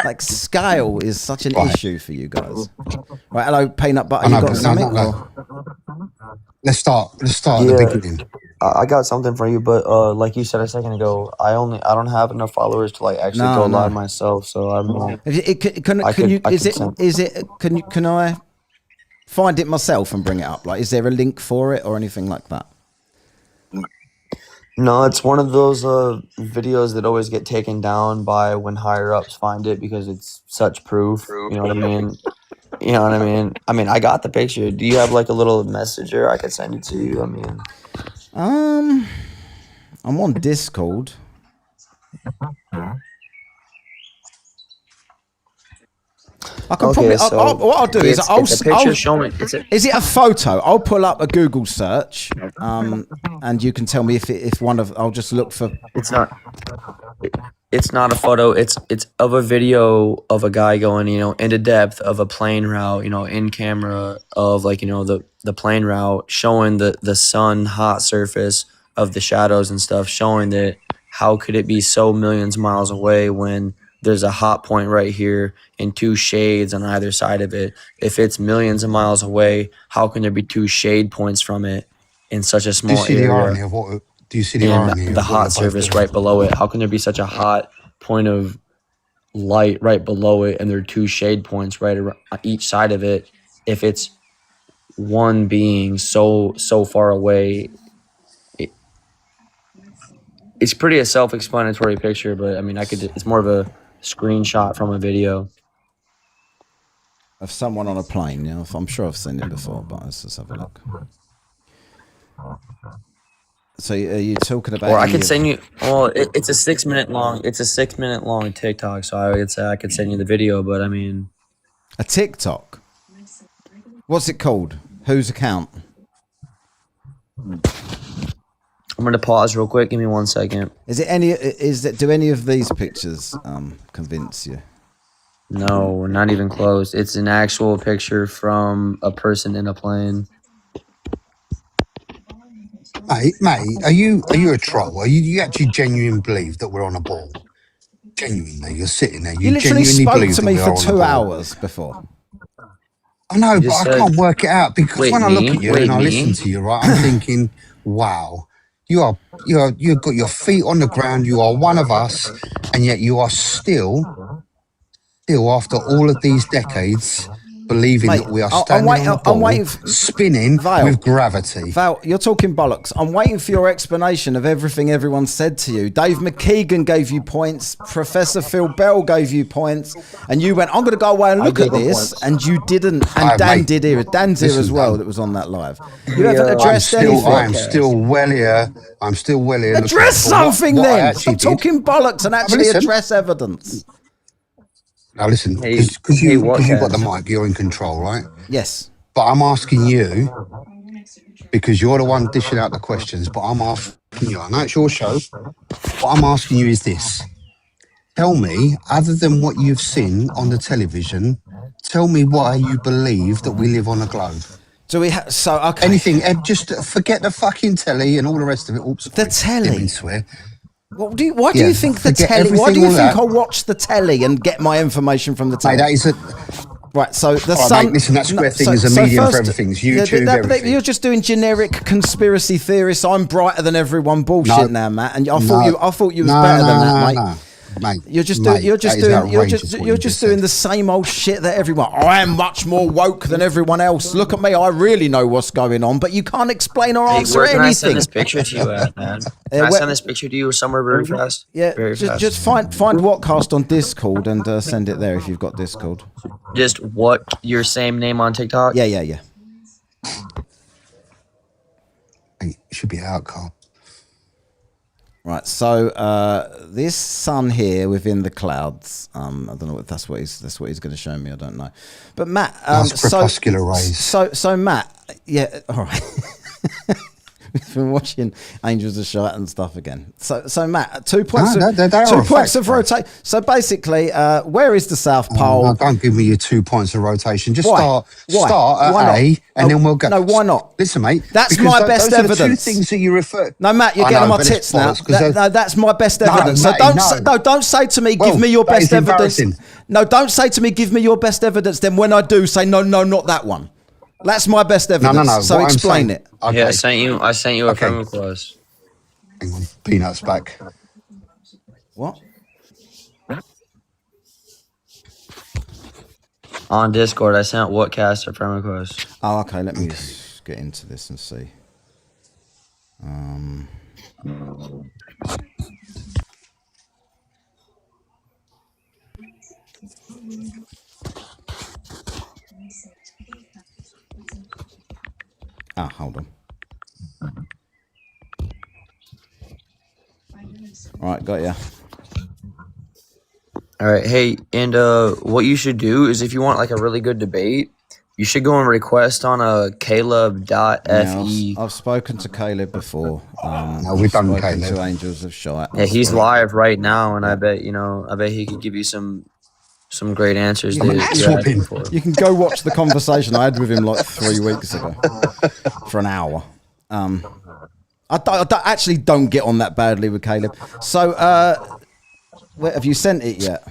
Like, scale is such an issue for you guys. Right, hello, peanut butter. You got something?
No. Let's start at the beginning.
I got something for you, but like you said a second ago, I don't have enough followers to like actually go live myself. So I'm.
Can I find it myself and bring it up? Like, is there a link for it or anything like that?
No, it's one of those videos that always get taken down by when higher ups find it because it's such proof. You know what I mean? You know what I mean? I mean, I got the picture. Do you have like a little messenger I could send it to you? I mean,
I'm on Discord. I can probably. What I'll do is is it a photo? I'll pull up a Google search, and you can tell me if one of. I'll just look for.
It's not a photo. It's of a video of a guy going, into depth of a plane route, in camera of like, the plane route, showing the sun hot surface of the shadows and stuff, showing that how could it be so millions of miles away when there's a hot point right here and two shades on either side of it. If it's millions of miles away, how can there be two shade points from it in such a small area?
Do you see the irony?
The hot surface right below it. How can there be such a hot point of light right below it and there are two shade points right around each side of it if it's one being so far away? It's pretty a self-explanatory picture, but I mean, it's more of a screenshot from a video
of someone on a plane. I'm sure I've seen it before, but let's just have a look. So are you talking about?
Or I could send you. Well, it's a 6 minute long. It's a 6 minute long TikTok. So I would say I could send you the video, but I mean,
a TikTok. What's it called? Whose account?
I'm gonna pause real quick. Give me 1 second.
Do any of these pictures convince you?
No, not even close. It's an actual picture from a person in a plane.
Mate, are you a troll? Are you actually genuinely believe that we're on a ball? Genuinely, you're sitting there.
You literally spoke to me for 2 hours before.
I know, but I can't work it out because when I look at you and I listen to you, right, I'm thinking, wow, you've got your feet on the ground. You are one of us, and yet you are still after all of these decades, believing
Mate,
that we are standing on a ball spinning with gravity.
Val, you're talking bollocks. I'm waiting for your explanation of everything everyone said to you. Dave McKeegan gave you points. Professor Phil Bell gave you points. And you went, I'm going to go away and look at this. And you didn't. And Dan did here. Dan's here as well that was on that live. You haven't addressed anything.
I'm still well here.
Address something then. Stop talking bollocks and actually address evidence.
Now listen, because you've got the mic, you're in control, right?
Yes.
But I'm asking you, because you're the one dishing out the questions, but I'm asking you, I know it's your show, what I'm asking you is this. Tell me, other than what you've seen on the television, tell me why you believe that we live on a globe.
Do we have, so, okay.
Anything, just forget the fucking telly and all the rest of it. Oops,
the telly?
Didn't swear.
Why do you think the telly? Why do you think I'll watch the telly and get my information from the telly?
Mate, that is
right. So the
sun. Mate, listen, that square thing is a medium for everything. It's YouTube, everything.
You're just doing generic conspiracy theorists. I'm brighter than everyone bullshit now, Matt. And I thought you was better than that, mate.
Mate,
you're just doing the same old shit that everyone. I am much more woke than everyone else. Look at me, I really know what's going on, but you can't explain or answer
where can
anything.
I send this picture to you at, man? Can I send this picture to you somewhere very fast?
Yeah,
very fast.
Just find Whatcast on Discord and send it there if you've got Discord.
Just what your same name on TikTok?
Yeah.
Hey, it should be out, Carl.
Right, so this sun here within the clouds. I don't know if that's what he's going to show me. I don't know, but Matt,
crepuscular rays.
So Matt, yeah, all right. We've been watching Angels of Shite and stuff again. So Matt, 2 points. Two points of rotation. So basically, where is the South Pole?
No, don't give me your 2 points of rotation. Just
Why?
start at A, and then we'll go.
No, why not?
Listen, mate.
That's my best evidence.
Those are the two things that you refer.
No, Matt, you're getting on my tits now. No, that's my best evidence. So don't say to me, give me your best evidence. No, don't say to me, give me your best evidence. Then when I do, say no, not that one. That's my best evidence.
No.
So explain it.
Okay. Yeah, I sent you a friend request.
Hang on, Peanut's back.
What?
On Discord, I sent Whatcast a friend request.
Oh, okay. Let me just get into this and see. Hold on. All right, got ya.
All right, hey, and what you should do is if you want like a really good debate, you should go and request on a Caleb.fe.
I've spoken to Caleb before.
No, we've done Caleb.
To Angels of Shite.
Yeah, he's live right now, and I bet he could give you some great answers.
You can go watch the conversation I had with him like 3 weeks ago for an hour. I actually don't get on that badly with Caleb. So, have you sent it yet?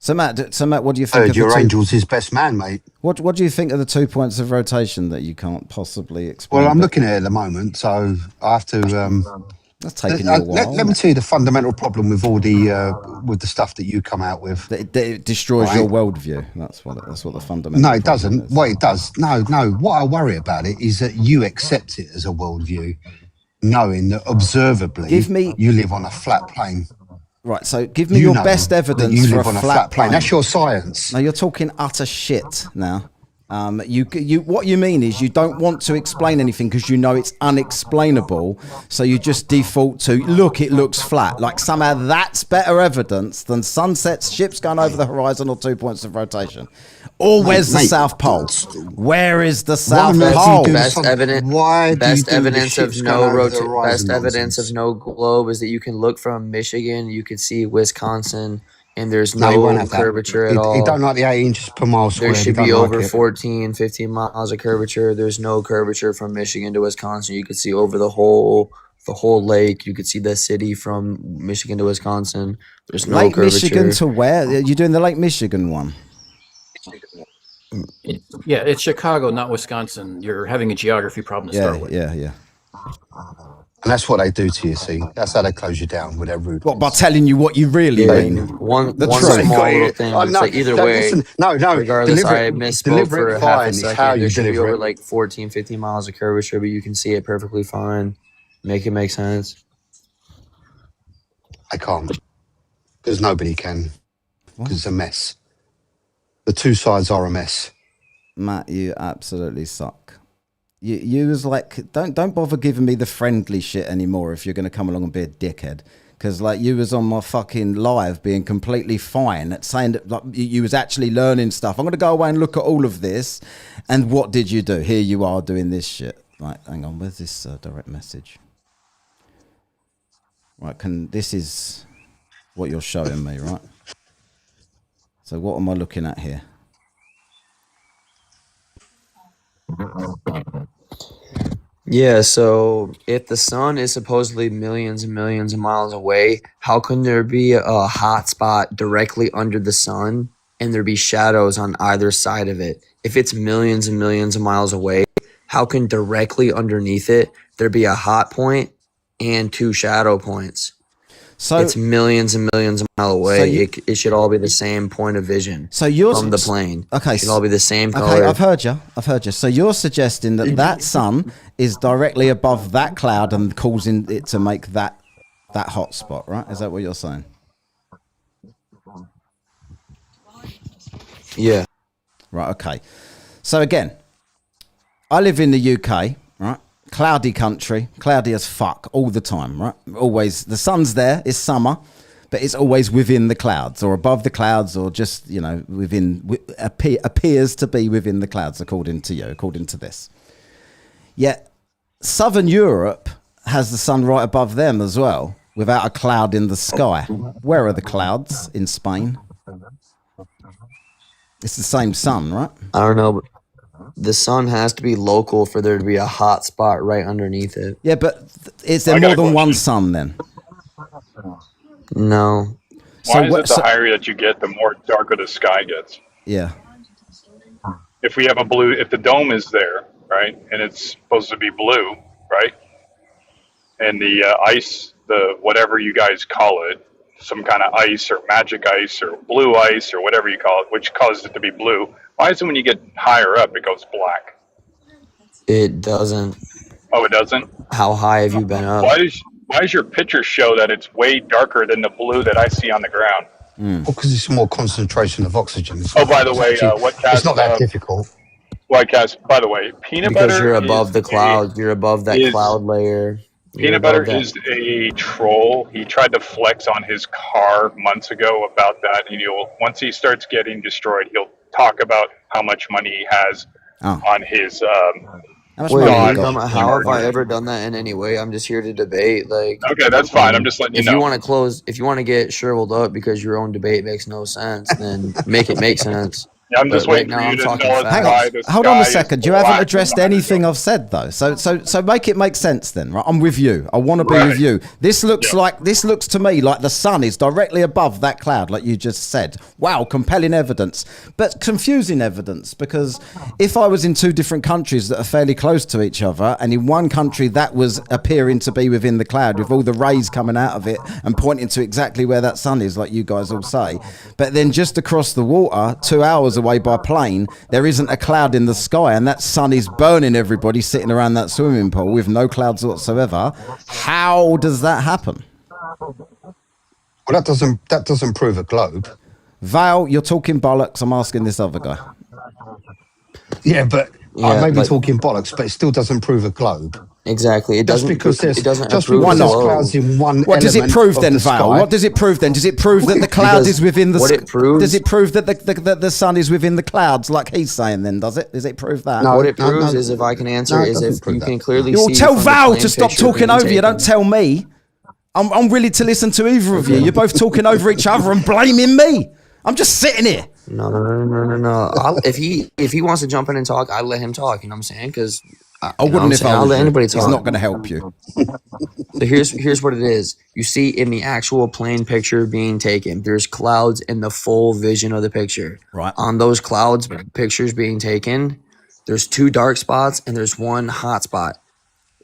So Matt, what do you think?
Your Angel's his best man, mate.
What do you think of the 2 points of rotation that you can't possibly explain?
Well, I'm looking at it at the moment, so I have to.
That's taking you a while.
Let me tell you the fundamental problem with all the stuff that you come out with.
It destroys your worldview. That's what the fundamental.
No, it doesn't. Well, it does. No. What I worry about it is that you accept it as a worldview, knowing that observably you live on a flat plane.
Right, so give me your best evidence for a flat plane.
That's your science.
No, you're talking utter shit now. What you mean is you don't want to explain anything because you know it's unexplainable, so you just default to look. It looks flat. Like somehow that's better evidence than sunsets, ships going over the horizon, or 2 points of rotation. Or where's the South Pole? Where is the South Pole?
Best evidence of no globe is that you can look from Michigan, you can see Wisconsin, and there's no curvature at all.
He don't like the 8 inches per mile square.
There should be over 14, 15 miles of curvature. There's no curvature from Michigan to Wisconsin. You could see over the whole lake. You could see the city from Michigan to Wisconsin. There's no
Lake
curvature.
Michigan to where? You're doing the Lake Michigan one.
Yeah, it's Chicago, not Wisconsin. You're having a geography problem to start with.
Yeah.
And that's what they do to you, see? That's how they close you down with their rudeness.
What, by telling you what you really mean?
One
The
small
truth.
little thing. It's like either way, regardless, I misspoke for half a second. There should be over like 14, 15 miles of curvature, but you can see it perfectly fine. Make it make sense.
I can't. Because nobody can. Because it's a mess. The two sides are a mess.
Matt, you absolutely suck. You was like, don't bother giving me the friendly shit anymore if you're going to come along and be a dickhead. Because like you was on my fucking live being completely fine at saying that like, you was actually learning stuff. I'm going to go away and look at all of this. And what did you do? Here you are doing this shit. Right, hang on. Where's this direct message? Right, this is what you're showing me, right? So what am I looking at here?
Yeah, so if the sun is supposedly millions and millions of miles away, how can there be a hot spot directly under the sun and there be shadows on either side of it? If it's millions and millions of miles away, how can directly underneath it there be a hot point and two shadow points? So it's millions and millions of miles away. So it should all be the same point of vision. So you're from the plane. Okay, it should all be the same color.
Okay, I've heard you. So you're suggesting that sun is directly above that cloud and causing it to make that hot spot, right? Is that what you're saying?
Yeah.
Right. Okay. So again, I live in the UK, right? Cloudy country, cloudy as fuck all the time, right? Always, the sun's there, it's summer, but it's always within the clouds or above the clouds or just, you know, appears to be within the clouds according to you, according to this. Yet, Southern Europe has the sun right above them as well, without a cloud in the sky. Where are the clouds in Spain? It's the same sun, right?
I don't know, but the sun has to be local for there to be a hot spot right underneath it.
Yeah, but is there more than one sun then?
No.
Why is it the higher that you get, the more darker the sky gets?
Yeah.
If we have if the dome is there, right, and it's supposed to be blue, right, and the ice, whatever you guys call it, some kind of ice or magic ice or blue ice or whatever you call it, which causes it to be blue, why is it when you get higher up, it goes black?
It doesn't.
Oh, it doesn't?
How high have you been up?
Why does your picture show that it's way darker than the blue that I see on the ground?
Well, because it's more concentration of oxygen.
Oh, by the way,
it's not that difficult.
Whitecast, by the way, peanut butter.
Because you're above the cloud. You're above that cloud layer.
Peanut butter is a troll. He tried to flex on his car months ago about that. And once he starts getting destroyed, he'll talk about how much money he has on his.
Wait, how have I ever done that in any way? I'm just here to debate. Like,
okay, that's fine. I'm just letting you know.
If you want to get shriveled up because your own debate makes no sense, then make it make sense.
Yeah, I'm just waiting for you to tell us why the
Hold on a second. You haven't addressed anything I've said though. So make it make sense then, right? I'm with you. I want to be with you. This looks to me like the sun is directly above that cloud, like you just said. Wow, compelling evidence, but confusing evidence, because if I was in two different countries that are fairly close to each other, and in one country that was appearing to be within the cloud with all the rays coming out of it and pointing to exactly where that sun is, like you guys all say, but then just across the water, 2 hours away by plane, there isn't a cloud in the sky, and that sun is burning everybody sitting around that swimming pool with no clouds whatsoever. How does that happen?
Well, that doesn't prove a globe.
Val, you're talking bollocks. I'm asking this other guy.
Yeah, but I may be talking bollocks, but it still doesn't prove a globe.
Exactly. It doesn't.
Because
it doesn't
just
prove
because
the
there's clouds in one.
What does it prove then, Val? What does it prove then? Does it prove that the cloud is within the? Does it prove that the sun is within the clouds, like he's saying? Then does it? Does it prove that?
No, what it proves is, if I can answer, is if you can clearly see.
You'll tell Val to stop talking over you. Don't tell me. I'm willing to listen to either of you. You're both talking over each other and blaming me. I'm just sitting here.
No. If he wants to jump in and talk, I let him talk. You know what I'm saying? Because
I wouldn't if
I'll let anybody talk.
He's not going to help you.
So here's what it is. You see in the actual plane picture being taken, there's clouds in the full vision of the picture.
Right.
On those clouds pictures being taken, there's 2 dark spots and there's 1 hot spot.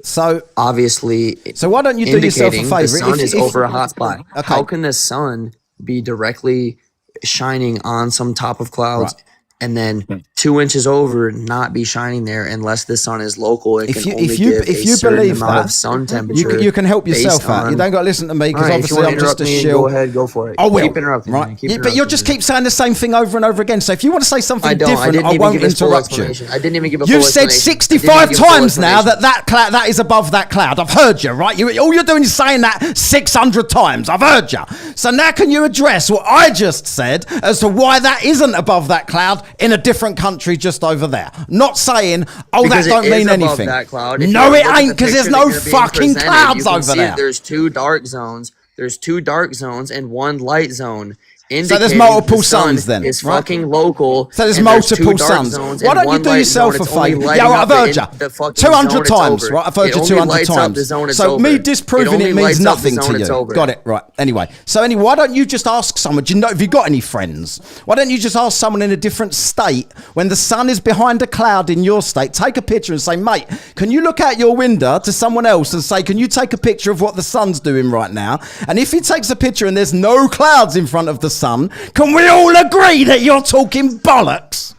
So
obviously,
so why don't you do yourself a
indicating
favor?
the sun is over a hot spot.
Okay.
How can the sun be directly shining on some top of clouds and then 2 inches over not be shining there unless the sun is local? It can only give a certain
believe
amount
that,
of sun temperature.
you can help yourself out. You don't got to listen to me because obviously I'm just a shill.
Go ahead, go for it.
I will.
Keep interrupting me.
But you'll just keep saying the same thing over and over again. So if you want to say something different, I
even
won't
give a full
interrupt you.
explanation. I didn't even give a full
You've said
explanation.
65 times now that is above that cloud. I've heard you, right? All you're doing is saying that 600 times. I've heard you. So now can you address what I just said as to why that isn't above that cloud in a different country just over there? Not saying,
Because
that don't
it is
mean
above
anything.
that cloud.
No, it ain't, because there's no fucking clouds over there.
There's 2 dark zones. There's 2 dark zones and 1 light zone.
So there's multiple
the sun
suns then,
It's
right?
fucking local.
So there's
and
multiple
2 dark
suns.
zones
Why
and
don't you
1
do
light
yourself
zone.
a
It's only
favour?
lighting
Yeah, right,
up
I've heard
the-
you.
the fucking
200
zone it's
times,
over.
right? I've heard
It
you
only
200
lights up
times.
the zone it's
So
over.
me
It
disproving
only
it means
lights up the
nothing
zone
to
it's
you.
over.
Got it, right. Anyway, why don't you just ask someone, do you know, have you got any friends? Why don't you just ask someone in a different state, when the sun is behind a cloud in your state, take a picture and say, mate, can you look out your window to someone else and say, can you take a picture of what the sun's doing right now? And if he takes a picture and there's no clouds in front of the sun, can we all agree that you're talking bollocks?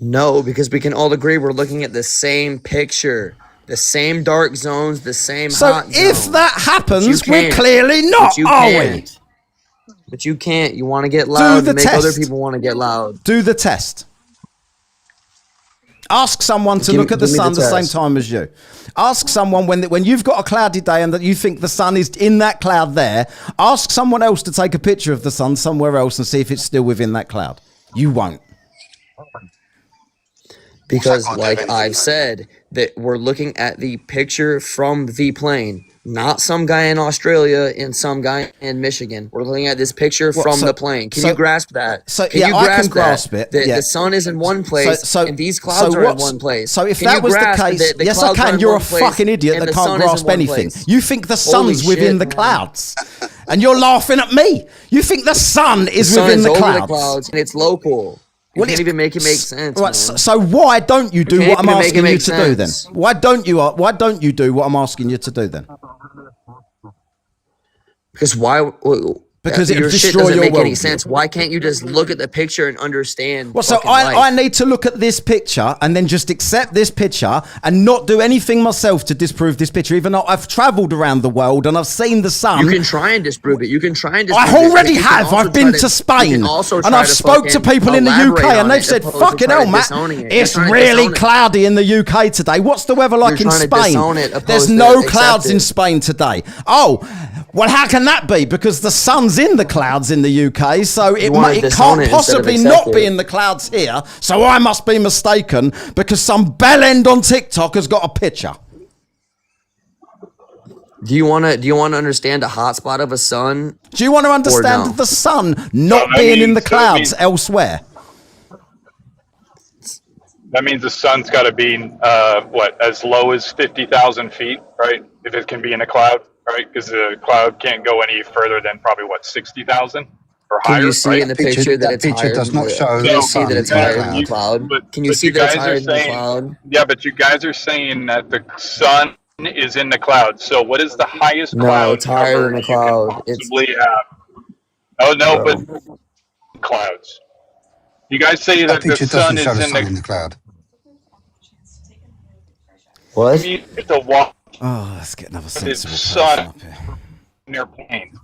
No, because we can all agree we're looking at the same picture. The same dark zones, the same hot zones.
So if that happens, we're clearly not, are we?
But you can't. You want to get loud and make other people want to get loud.
Do the test. Ask someone to look at the sun the same time as you. Ask someone when you've got a cloudy day and that you think the sun is in that cloud there, ask someone else to take a picture of the sun somewhere else and see if it's still within that cloud. You won't.
Because like I've said, that we're looking at the picture from the plane, not some guy in Australia and some guy in Michigan. We're looking at this picture from the plane. Can you grasp that?
So
can you
I can grasp it.
That the sun is in one place and these clouds are in one place.
So if that was the case, yes, I can. You're a fucking idiot that can't grasp anything. You think the sun's within the clouds, and you're laughing at me. You think the sun is within the clouds,
and it's local. You can't even make it make sense.
Right, so why don't you do what I'm asking you to do then? Why don't you do what I'm asking you to do then?
Because why?
Because
your shit
destroy
doesn't
your
make any
worldview.
sense. Why can't you just look at the picture and understand?
Well, so I need to look at this picture and then just accept this picture and not do anything myself to disprove this picture, even though I've travelled around the world and I've seen the sun.
You can try and disprove it. You can try and disprove
I already
it.
have. I've been to Spain and I've spoke to people in the UK and they've said, fucking hell, Matt, it's really cloudy in the UK today. What's the weather like in Spain? There's no clouds in Spain today. Oh, well, how can that be? Because the sun's in the clouds in the UK, so it can't possibly not be in the clouds here. So I must be mistaken because some bellend on TikTok has got a picture.
Do you want to understand a hotspot of a sun?
Do you want to understand the sun not being in the clouds elsewhere?
That means the sun's got to be as low as 50,000 feet, right? If it can be in a cloud, right? Because the cloud can't go any further than probably 60,000 or higher.
Can you see in the picture that it's higher?
Does not show
Can you see that it's higher than the cloud? Can you see that it's higher than the cloud?
Yeah, but you guys are saying that the sun is in the cloud. So what is the highest cloud?
No, it's higher than the cloud.
Possibly have? Oh no, but clouds. You guys say that the sun is in
the cloud.
What?
You have to walk.
Oh, let's get another sensible
sun
person up here.
in their plane.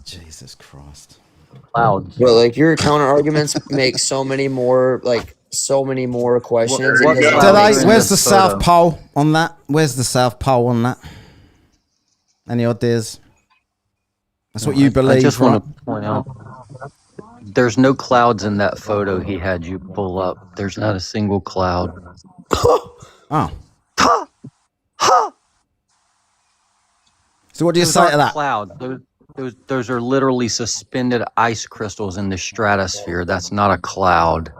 Jesus Christ.
Clouds. But like your counter arguments make so many more questions.
Where's the South Pole on that? Where's the South Pole on that? Any ideas? That's what you believe.
I just
right?
want to point out there's no clouds in that photo he had you pull up. There's not a single cloud.
Oh. So what do you say to that?
Clouds. Those are literally suspended ice crystals in the stratosphere. That's not a cloud.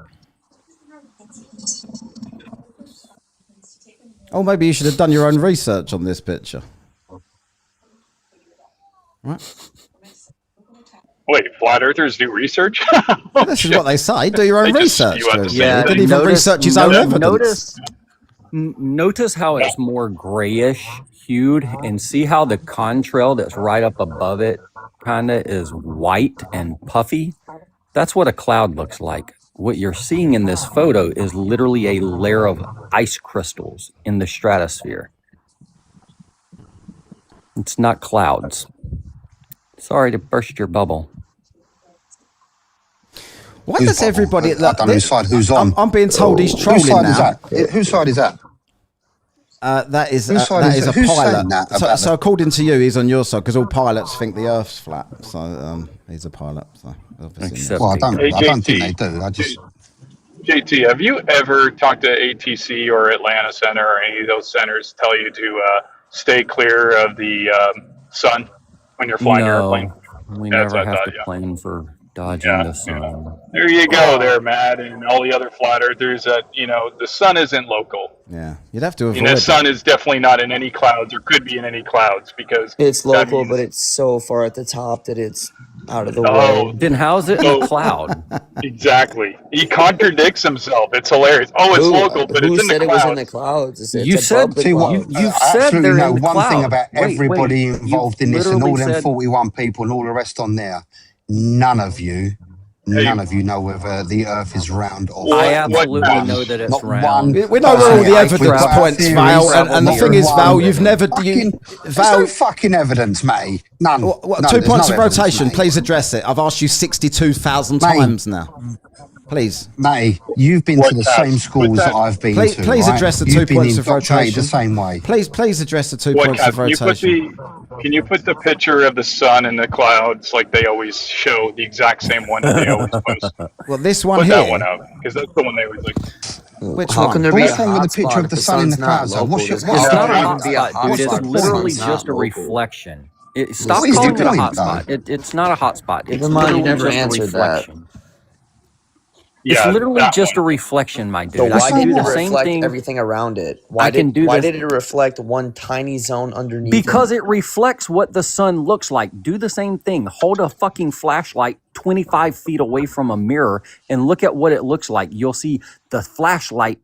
Oh, maybe you should have done your own research on this picture. Right?
Wait, flat earthers do research?
This is what they say. Do your own research.
Yeah,
he didn't even research his own evidence.
Notice how it's more grayish hued, and see how the contrail that's right up above it kind of is white and puffy. That's what a cloud looks like. What you're seeing in this photo is literally a layer of ice crystals in the stratosphere. It's not clouds. Sorry to burst your bubble.
Why does everybody?
I don't know whose side who's on.
I'm being told he's trolling
Whose side
now.
is that? Whose side is that?
That is
Whose side
that
is
is a
it? Who's
pilot.
saying that
So,
about
so according to you, he's on your side because all pilots think the Earth's flat. So he's a pilot. So obviously,
Well, I don't think they
JT,
do. I just
JT, have you ever talked to ATC or Atlanta Center or any of those centers tell you to stay clear of the sun when you're flying your airplane?
No, we
That's
never
what I
have
thought,
to
yeah.
plan for dodging the sun.
There you go, there, Matt, and all the other flat earthers. That the sun isn't local.
yeah, you'd have to
And
avoid
the sun
it.
is definitely not in any clouds, or could be in any clouds, because
It's
that
local,
means
but it's so far at the top that it's out of the
Oh,
way.
Then how's it in a cloud?
Exactly. He contradicts himself. It's hilarious. Oh, it's local, but
Who
it's in the
said it was in the
clouds.
clouds? It's
You
above
said
the
see what.
clouds.
you've
I
said
absolutely
they're
know
in the
one thing
clouds.
about everybody involved in this, and all them 41 people and all the rest on there. None of you know whether the Earth is round or
I
flat.
absolutely know that it's
Not
round.
one.
We know where all the
person.
evidence
We've got our
points,
theories,
Val, and the
not
thing is,
one
Val, you've never
There's no fucking evidence, mate. None.
Well,
No,
2
there's
points
no
of
evidence,
rotation.
mate.
Please address it. I've asked you 62,000
Mate.
times now. Please.
Mate, you've been to the same schools that I've been to.
Please
right?
address the
You've
2
been
points of
indoctrinated
rotation.
the same way.
Please address the 2
What,
points
Cap,
of rotation.
can you put the picture of the sun in the clouds like they always show, the exact same one that they always post?
Well, this one
Put
here.
that one out, because that's the one they always like.
Which
How
one?
can there be a
What's wrong with the picture
hotspot
of
if
the
the
sun in the
sun's not
clouds? Though?
local?
What's your,
It's
what's
It's
the
not a
point?
hotspot, dude.
What's
It's
the
literally
point?
just a reflection. Stop
What is the
calling it a
point, though?
hotspot. It's not a hotspot. It's
Keep in mind, you
literally
never
just a
answered that.
reflection. It's
Yeah,
literally
that
just
one.
a reflection, my
So
dude. I
why
can do
didn't
the
it
same
reflect
thing.
everything around it?
I can do
Why
this
did it reflect one tiny zone underneath
because
it?
it reflects what the sun looks like. Do the same thing. Hold a fucking flashlight 25 feet away from a mirror and look at what it looks like. You'll see the flashlight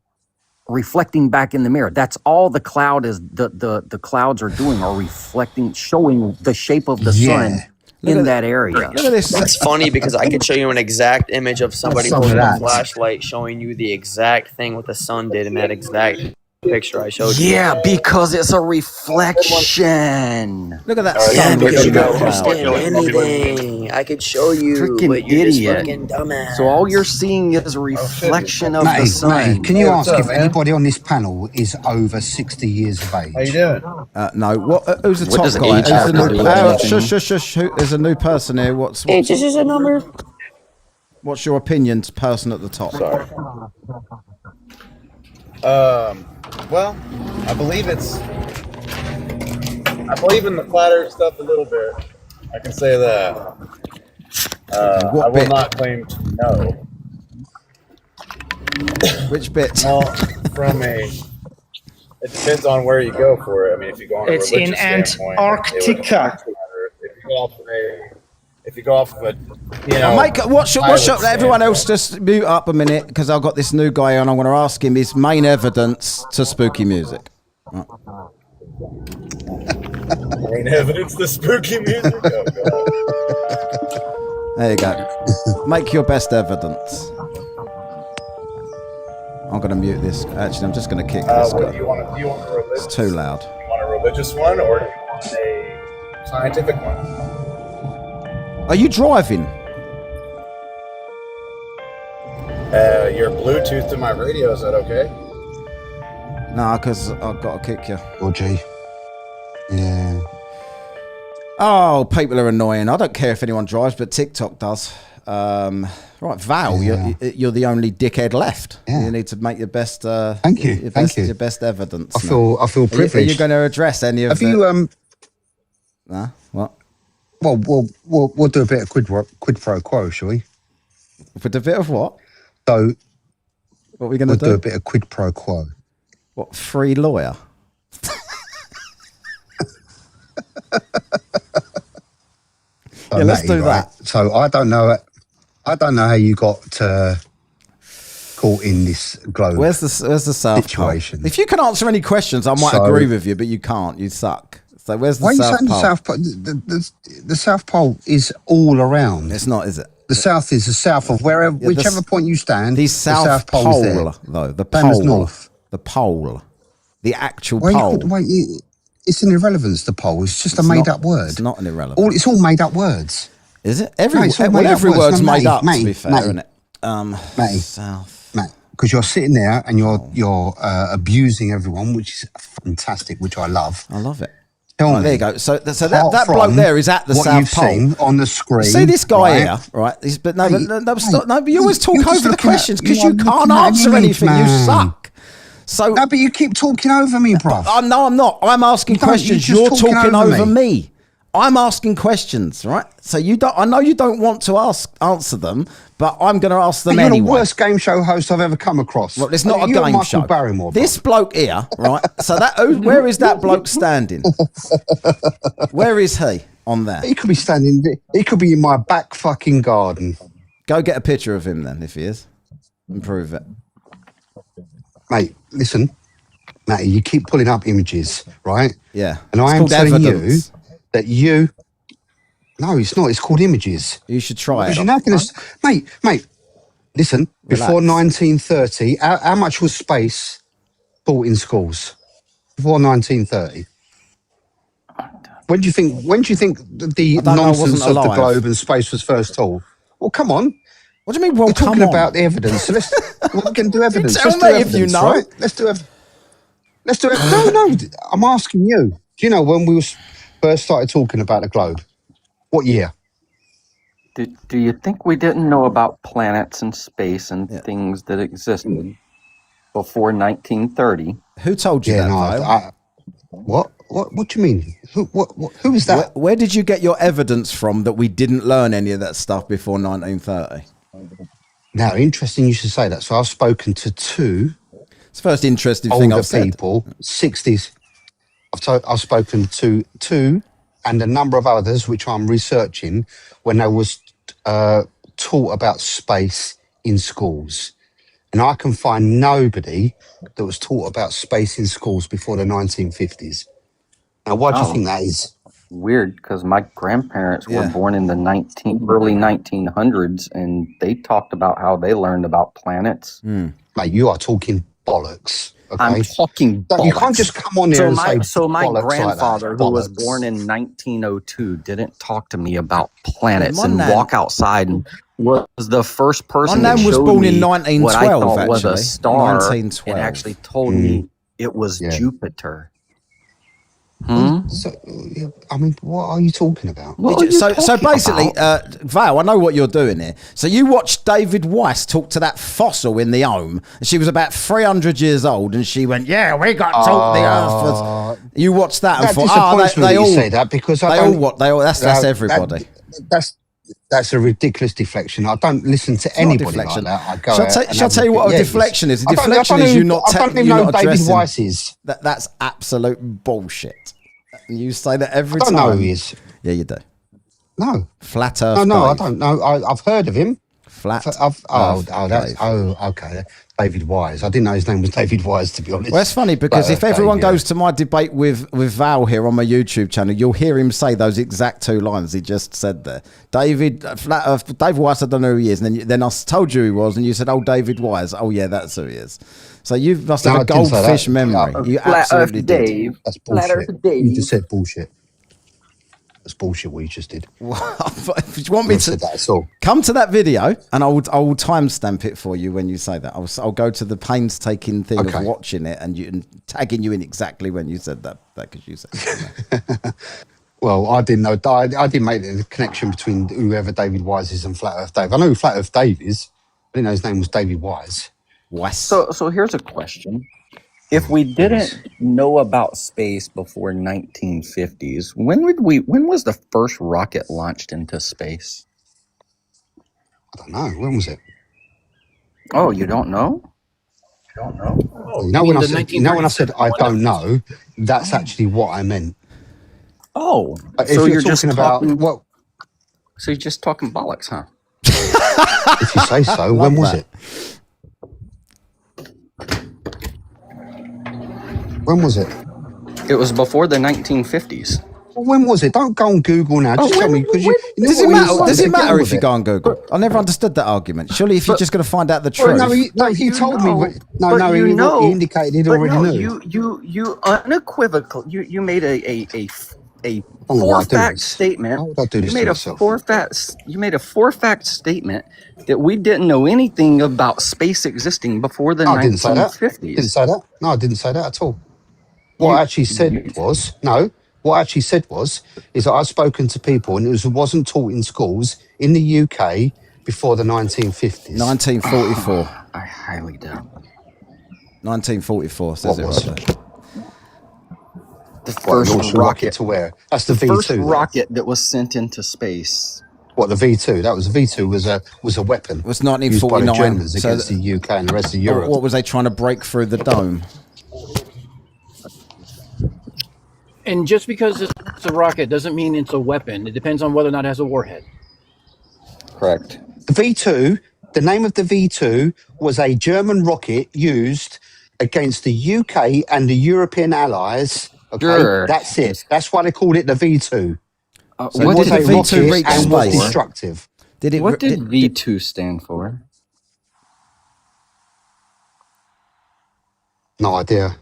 reflecting back in the mirror. That's all the cloud is. The clouds are doing are reflecting, showing the shape of the sun in that area.
Look at this.
That's funny because I could show you an exact image of somebody
Some of
holding a
that.
flashlight showing you the exact thing what the sun did in that exact picture I showed you.
Yeah, because it's a reflection.
Look at that
Yeah,
sun.
because you
looking
don't
at the cloud.
understand anything. I could show you,
Freaking
but you're just
idiot.
fucking dumbass.
So all you're seeing is a reflection of the
Matty,
sun.
can you ask if anybody on this panel is over 60 years of age?
How you doing?
No. Who's the
What
top
does
guy?
age have to do with anything?
Shush. There's a new person here. What's
Age is just a number.
what's your opinion, person at the top?
Sorry. Well, I believe in the flat Earth stuff a little bit. I can say that. I will
bit?
not claim to know.
Which bit?
Well, it depends on where you go for it. I mean, if you go on a
It's
religious
in
standpoint,
Antarctica.
If you go off of a,
Watch
pilot
up. Everyone
standpoint.
else, just mute up a minute because I've got this new guy and I'm going to ask him his main evidence to spooky music.
Main evidence, the spooky music. Oh, God.
There you go. Make your best evidence. I'm going to mute this. Actually, I'm just going to kick this
What
guy.
do you want? Do you want a religious?
It's too loud.
You want a religious one, or do you want a scientific one?
Are you driving?
Your Bluetooth to my radio. Is that okay?
No, because I've got to kick you.
Or G. Yeah.
Oh, people are annoying. I don't care if anyone drives, but TikTok does. Right, Val, you're the only dickhead left.
Yeah.
You need to make your best.
Thank you.
Your best evidence.
I feel privileged.
Are you going to address any of?
Have you
What?
Well, we'll do a bit of quid pro quo, shall we?
With a bit of what?
So,
what are we going to
do? We'll do a bit of quid pro quo.
What? Free lawyer?
So,
let's
Matty,
do that.
So I don't know how you got to caught in this globe.
Where's the South
situation?
Pole? If you can answer any questions, I might agree with you, but you can't. You suck. So where's the South Pole?
The South Pole? The South Pole is all around.
It's not, is it?
The South is the south of wherever, whichever point you stand.
The
South Pole is there.
Though the
Same as
pole,
north.
the pole, the actual
Wait,
pole.
It's an irrelevance. The pole. It's just a made-up word.
It's not an irrelevance.
It's all made-up words.
Is it?
Every
word's made up. To be fair, isn't it?
Matty,
South.
Matt, because you're sitting there and you're abusing everyone, which is fantastic, which I love.
I love it.
Tell me,
there you go. So that bloke there is at the South Pole.
Seen on the screen.
See this guy here, right? But you always talk over the questions because you can't answer anything. You suck. So
no, but you keep talking over me, bro.
No, I'm not. I'm asking questions. You're talking over me. I'm asking questions, right? So you don't. I know you don't want to answer them, but I'm going to ask them anyway.
You're the worst game show host I've ever come across.
Well, it's not a game show.
Barrymore,
this bloke here, right? So where is that bloke standing? Where is he on there?
He could be standing. He could be in my back fucking garden.
Go get a picture of him then, if he is, and prove it.
Mate, listen, Matty, you keep pulling up images, right?
Yeah.
And I am telling you that you... No, it's not. It's called images.
You should try it.
You're not gonna, mate, listen, before 1930, how much was space taught in schools? Before 1930? When do you think the nonsense of the globe and space was first taught? Well, come on.
What do you mean, well,
we're talking about the evidence. So we're going to do evidence.
Tell me if you know.
Right? Let's do it. No, I'm asking you. Do you know when we first started talking about the globe? What year?
Do you think we didn't know about planets and space and things that existed before 1930?
Who told you that?
What do you mean? Who was that?
Where did you get your evidence from that we didn't learn any of that stuff before 1930?
Now, interesting you should say that. So I've spoken to two.
It's the first interesting thing I've said.
People, 60s. I've spoken to two and a number of others, which I'm researching, when they was taught about space in schools. And I can find nobody that was taught about space in schools before the 1950s. Now, why do you think that is?
Weird, because my grandparents were born in the early 1900s, and they talked about how they learned about planets.
Mate, you are talking bollocks. Okay?
I'm talking bollocks.
You can't just come on there and say
So my
bollocks
grandfather,
like that.
who was born in 1902, didn't talk to me about planets and walk outside and was the first person
My nan was born in 1912,
what I thought was a
actually.
star
1912.
and actually told me it was Jupiter.
So, I mean, what are you talking about?
So basically, Val, I know what you're doing here. So you watched David Weiss talk to that fossil in the Ohm. She was about 300 years old, and she went, "Yeah, we got taught the Earth was." You watched that and thought,
they all say that because
that's everybody.
That's a ridiculous deflection. I don't listen to anybody like that.
Shall I tell you what a deflection is? A deflection is you not addressing.
David Weiss is.
That's absolute bullshit. You say that every
time.
I don't
know who he is.
Yeah, you do.
No.
Flat Earth.
No,
Dave.
I don't know. I've heard of him.
Flat.
Okay. David Wise. I didn't know his name was David Wise, to be honest.
Well, it's funny because if everyone goes to my debate with Val here on my YouTube channel, you'll hear him say those exact two lines he just said there. David Wise, I don't know who he is. And then I told you who he was, and you said, "Oh, David Wise." Oh, yeah, that's who he is. So you must have a goldfish memory. You absolutely did.
That's bullshit. You just said bullshit. That's bullshit what you just did.
If you want me to
that's all.
Come to that video, and I will timestamp it for you when you say that. I'll go to the painstaking thing of watching it and tagging you in exactly when you said that because you said that.
Well, I didn't know. I didn't make the connection between whoever David Wise is and Flat Earth Dave. I know who Flat Earth Dave is. I didn't know his name was David Wise.
So here's a question. If we didn't know about space before 1950s, when was the first rocket launched into space?
I don't know. When was it?
Oh, you don't know?
You know when I said I don't know, that's actually what I meant.
Oh,
so you're just talking about what?
So you're just talking bollocks, huh?
If you say so. When was it? When was it?
It was before the 1950s.
Well, when was it? Don't go on Google now. Just tell me because you know
Does it matter if you go
on
on Google? I never understood that argument. Surely, if you're just going to find out the truth.
He told me. He indicated he'd already knew.
You unequivocal. You made a
four
fact statement.
Why would I do this to myself?
You made a 4-fact statement that we didn't know anything about space existing before the 1950s.
Didn't say that. No, I didn't say that at all. What I actually said was is that I've spoken to people and it wasn't taught in schools in the UK before the 1950s.
1944.
I highly doubt.
1944 says it right there.
The first rocket
to where? That's the V2.
First rocket that was sent into space.
What, the V2? That was the V2 was a weapon.
It was 1949
used by the Germans against the UK and the rest of Europe.
What was they trying to break through the dome?
And just because it's a rocket doesn't mean it's a weapon. It depends on whether or not it has a warhead.
Correct.
The V2, the name of the V2 was a German rocket used against the UK and the European allies. Okay,
sure.
That's it. That's why they called it the V2.
So what did the V2 reach
and was
space?
destructive.
What did V2 stand for?
No idea.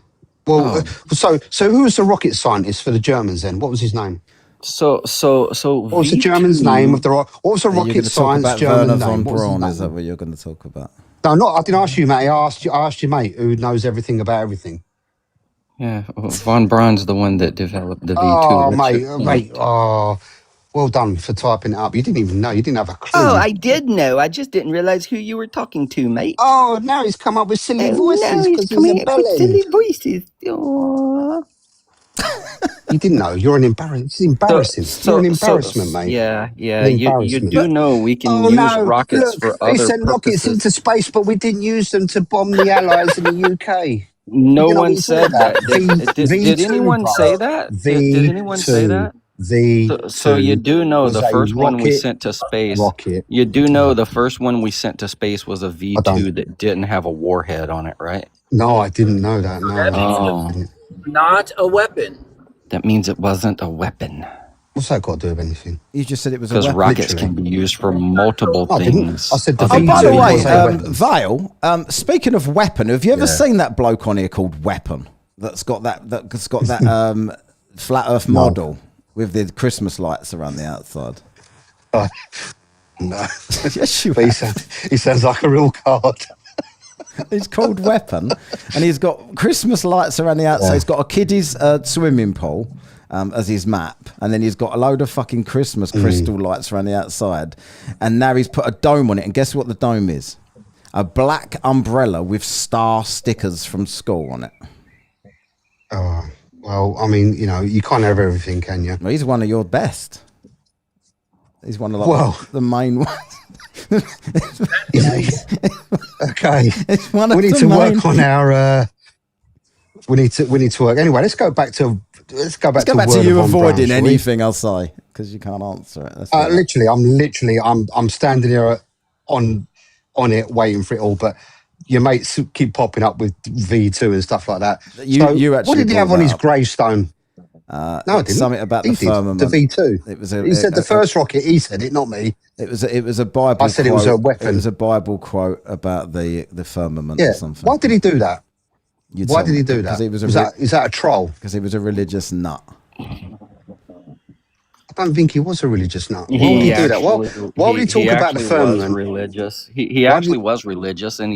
Well, so who was the rocket scientist for the Germans then? What was his name?
So
what was the German's name of the rocket? What was the rocket science German name?
Von Braun, is that what you're going to talk about?
No, I didn't ask you, mate. I asked you, mate, who knows everything about everything.
Yeah, Von Braun's the one that developed the V2.
Oh, mate. Oh, well done for typing it up. You didn't even know. You didn't have a clue.
Oh, I did know. I just didn't realize who you were talking to, mate.
Oh, now he's come up with silly voices because he's a bellend.
Silly voices. Aww.
You didn't know. You're an embarrassing. It's embarrassing. You're an embarrassment, mate.
Yeah. You do know we can use rockets for other
purposes. They sent rockets into space, but we didn't use them to bomb the Allies in the UK.
No one said that. Did anyone say that? Did anyone say that? So you do know the first one we sent to space. You do know the first one we sent to space was a V2 that didn't have a warhead on it, right?
No, I didn't know that.
No.
Not a weapon.
That means it wasn't a weapon.
What's that got to do with anything?
You just said it was a weapon.
Because rockets can be used for multiple things.
I said the
by the way, Vile, speaking of weapon, have you ever seen that bloke on here called Weapon? That's got that flat Earth model with the Christmas lights around the outside.
No.
Yes, you
he sounds like a real card.
He's called Weapon, and he's got Christmas lights around the outside. Yeah. He's got a kiddie's swimming pool as his map, and then he's got a load of fucking Christmas crystal lights around the outside. And now he's put a dome on it, and guess what the dome is? A black umbrella with star stickers from school on it.
Oh, well, I mean, you can't have everything, can you?
Well, he's one of your best. He's one of the main ones.
Okay, we need to work on our. We need to work anyway. Let's go back to
you avoiding anything I'll say because you can't answer it.
I'm standing here on it waiting for it all, but your mates keep popping up with V2 and stuff like that.
You actually.
What did he have on his gravestone?
No, I didn't. Something about the firmament.
The V2. He said the first rocket. He said it, not me.
It was a Bible.
I said
quote.
It was a weapon.
It was a Bible quote about the firmament or something.
Why did he do that? Why did he do that? Is that a troll?
Because he was a religious nut.
I don't think he was a religious nut. Why would he do that? Why would he talk about the firmament?
Religious. He actually was religious, and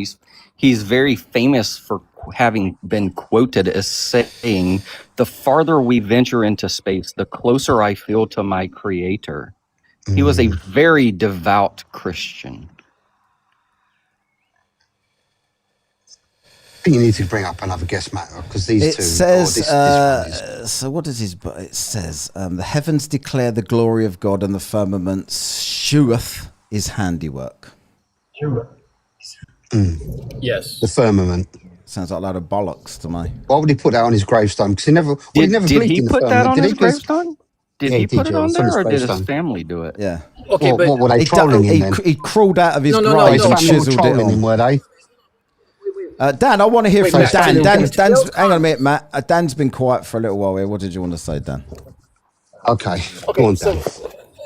he's very famous for having been quoted as saying, "The farther we venture into space, the closer I feel to my Creator." He was a very devout Christian.
I think you need to bring up another guest matter because these two.
It says. So what does it says? The heavens declare the glory of God, and the firmament sheweth his handiwork.
Yes.
The firmament.
Sounds like a load of bollocks to me.
Why would he put that on his gravestone? Because he never.
Did
believed
he
in the
put
firmament.
that on his gravestone? Did he put it on there, or did his
gravestone.
family do it?
Yeah.
Okay, but
what were they trolling him then?
He crawled out of his grave
No,
and chiseled it
trolling
on.
him, were they?
Dan, I want to hear
Wait,
from
Matt,
Dan.
so
Dan's,
Phil's
hang on a minute, Matt. Dan's been quiet for a little while here. What did you want to say, Dan?
Okay, go
Okay,
on, Dan.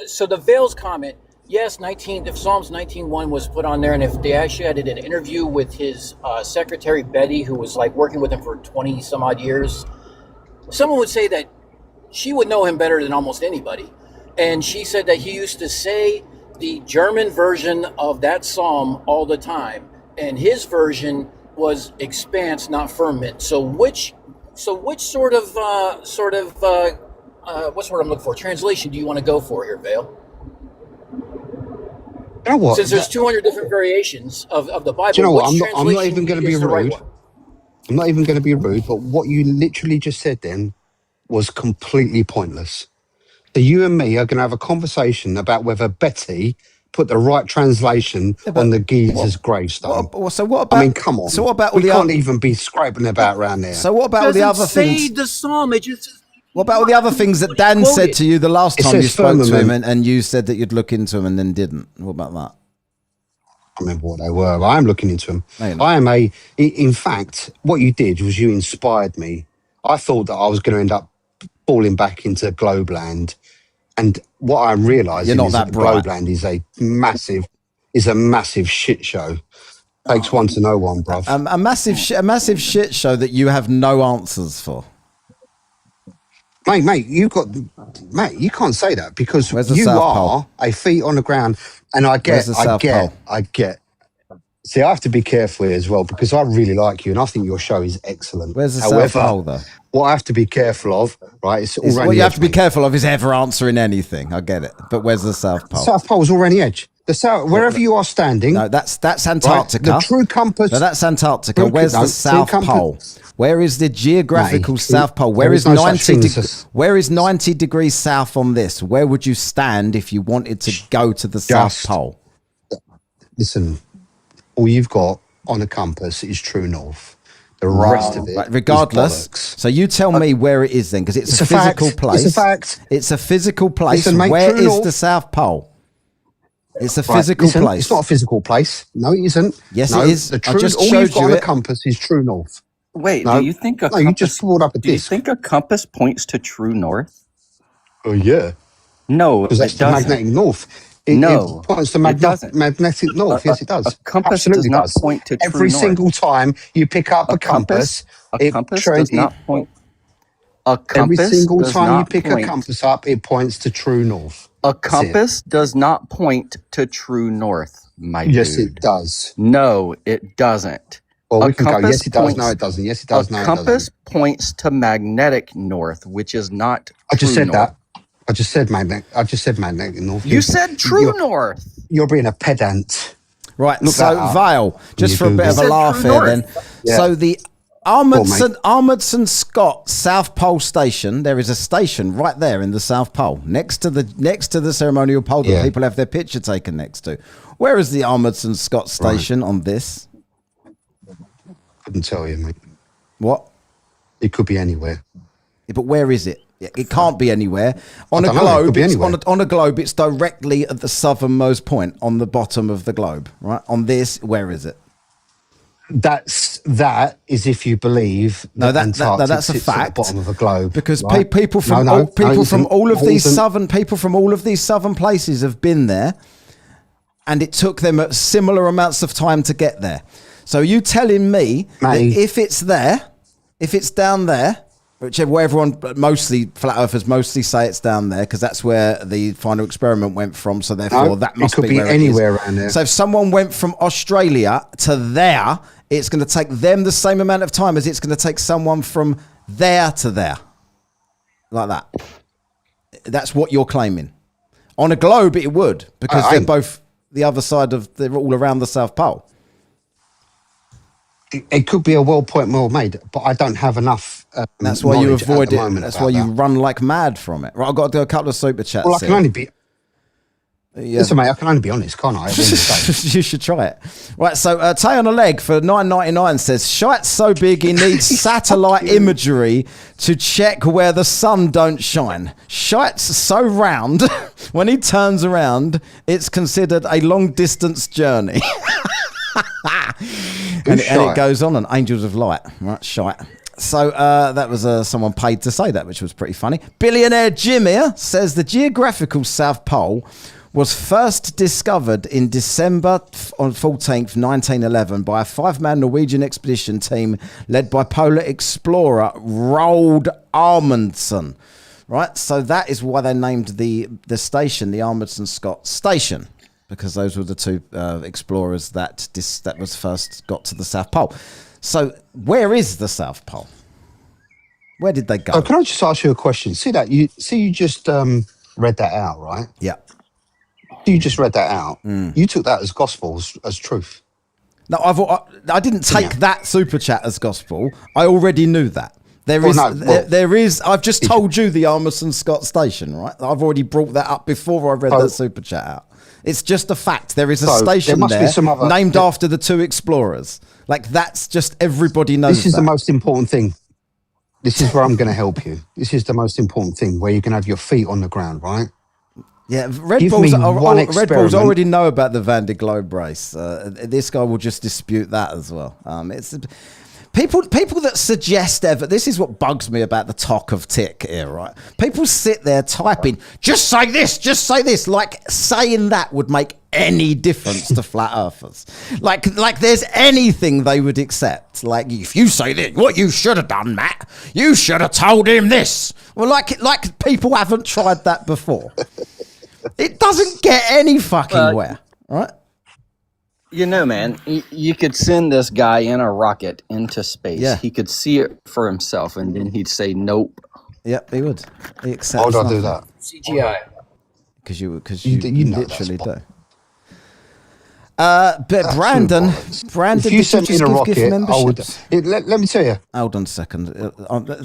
so the Vale's comment, yes, if Psalms 19:1 was put on there, and if they actually had an interview with his secretary Betty, who was like working with him for 20 some odd years, someone would say that she would know him better than almost anybody, and she said that he used to say the German version of that psalm all the time, and his version was expanse, not firmament. So which sort of what's the word I'm looking for? Translation do you want to go for here, Vale?
You know what?
Since there's 200 different variations of the Bible,
Do you know what?
which
I'm not even going to be
is the right
rude.
one?
I'm not even going to be rude, but what you literally just said then was completely pointless. So you and me are going to have a conversation about whether Betty put the right translation on the geezer's gravestone.
So what about?
I mean, come on.
So what about all
we
the
can't
other?
even be scraping about around there.
So what about all the other things?
The psalm, it just.
What about all the other things that Dan said to you the last
It
time you
says
spoke to him,
firmament.
and you said that you'd look into them and then didn't? What about that?
I remember what they were. But I am looking into them.
No, you're not.
I am in fact, what you did was you inspired me. I thought that I was going to end up falling back into Globeland. And what I'm realising
You're not
is
that
that
bright.
Globeland is a massive shit show. Takes one to know one, bruv.
A massive shit show that you have no answers for.
Mate, you can't say that because
Where's the
you
South
are
Pole?
a feet on the ground, and
Where's the South Pole?
I get. See, I have to be careful here as well because I really like you, and I think your show is excellent.
Where's the
However,
South Pole, though?
what I have to be careful of, right? It's all around
What
the
you have
edge,
to be
mate.
careful of is ever answering anything. I get it, but where's the South Pole?
South Pole's all around the edge. The south, wherever you are standing.
No, that's Antarctica.
Right, the true compass.
No, that's Antarctica. Where's the South Pole? Where is the geographical South Pole? Where is 90 degrees south on this? Where would you stand if you wanted to go to the South Pole?
Listen, all you've got on a compass is true north. The rest of it,
regardless.
is bollocks.
So you tell me where it is then, because it's a physical
fact.
place.
It's a fact.
It's a physical place.
Listen, mate,
where
true
is
north.
the South Pole? It's a
Right,
physical
listen,
place.
It's not a physical place. No, it isn't.
Yes,
no,
it is.
The
I
true,
just
all
showed
you've got
you
on
it.
a compass is true north.
Wait,
No,
do you think a
no, you
compass?
just pulled up a
Do you
disc.
think a compass points to true north?
Oh yeah,
No,
because that's
it
the
doesn't.
magnetic north. It points to
doesn't.
magnetic north. Yes, it does.
A compass
Absolutely
does not
does.
point to true
Every
north.
single time you pick up a compass,
A compass does not point. A
Every
compass
single
does
time you
not
pick
point.
a compass up, it points to true north.
A
That's it.
compass does not point to true north, my
Yes,
dude.
it does.
No, it doesn't.
Well,
A
we can go.
compass
Yes, it does. No,
points-
it doesn't. Yes, it does.
A
No, it
compass
doesn't.
points to magnetic north, which is not.
I just
true
said
north.
that. I just said magnetic north.
You said true north.
You're being a pedant.
Right,
Look
so
that up
Vale, just
when
for a
you
bit of a
Google.
laugh
True
here
north.
then.
Yeah.
So the
Go on,
Armandson Scott South Pole Station, there is a station right there in the South Pole, next to the ceremonial pole that
Yeah.
people have their picture taken next to. Where is the Armandson Scott station on this?
Couldn't tell you, mate.
What?
It could be anywhere.
Yeah, but where is it? It can't be anywhere. On
I
a
don't know, it could
globe,
be
it's
anywhere.
on a globe, it's directly at the southernmost point on the bottom of the globe, right? On this, where is it?
That is if you believe
No,
that Antarctic
that's a
sits at
fact.
the bottom of a globe.
Because
right?
people from
No,
all,
it
from
isn't.
all of
No, it
these
isn't.
southern places have been there, and it took them similar amounts of time to get there. So you telling me that
Matty.
if it's there, if it's down there, where everyone, mostly flat earthers, mostly say it's down there because that's where the final experiment went from. So therefore,
No,
that
it
must
could be
where
anywhere
it is.
around there.
So if someone went from Australia to there, it's going to take them the same amount of time as it's going to take someone from there to there, like that. That's what you're claiming. On a globe, it would, because they're both the other side of, they're all around the South Pole.
It could be a well point well made, but I don't have enough.
That's why you
knowledge at
avoid
the
it.
moment
That's
about
why you
that.
run like mad from it. Right, I've got to do a couple of super chats.
Well, I can
here.
only be.
Yeah.
Listen, mate, I can only be honest, can't I? At the end of the day.
You should try it. Right, so Tay on a Leg for $9.99 says, Shite's so big he needs satellite imagery to check where the sun don't shine. Shite's so round, when he turns around, it's considered a long distance journey. and it goes on, and Angels of Light, right? Shite. So that was someone paid to say that, which was pretty funny. Billionaire Jim here says the geographical South Pole was first discovered in December on 14th, 1911 by a 5-man Norwegian expedition team led by polar explorer Roald Amundsen. Right, so that is why they named the station the Amundsen Scott Station, because those were the two explorers that was first got to the South Pole. So where is the South Pole? Where did they go?
Oh, can I just ask you a question? See you just read that out, right?
Yeah.
You just read that out. You took that as gospel, as truth.
No, I didn't take that super chat as gospel. I already knew that. There is. I've just told you the Amundsen Scott Station, right? I've already brought that up before I read that super chat out. It's just a fact. There is a station there named after the two explorers. Like, that's just, everybody knows.
This is the most important thing. This is where I'm going to help you. This is the most important thing, where you can have your feet on the ground, right?
Yeah, Red Bulls already know about the Van der Globe race. This guy will just dispute that as well. It's people that suggest ever. This is what bugs me about the talk of tick here, right? People sit there typing, just say this, like saying that would make any difference to flat earthers. Like there's anything they would accept. Like, if you say this, what you should have done, Matt, you should have told him this. Well, like people haven't tried that before. It doesn't get any fucking where, right?
You know, man, you could send this guy in a rocket into space. Yeah. He could see it for himself, and then he'd say, nope.
Yep, he would. He accepts.
Why would I do that?
CGI.
Because you literally do. But Brandon,
if you sent me in a rocket, I would. Let me tell you.
Hold on a second.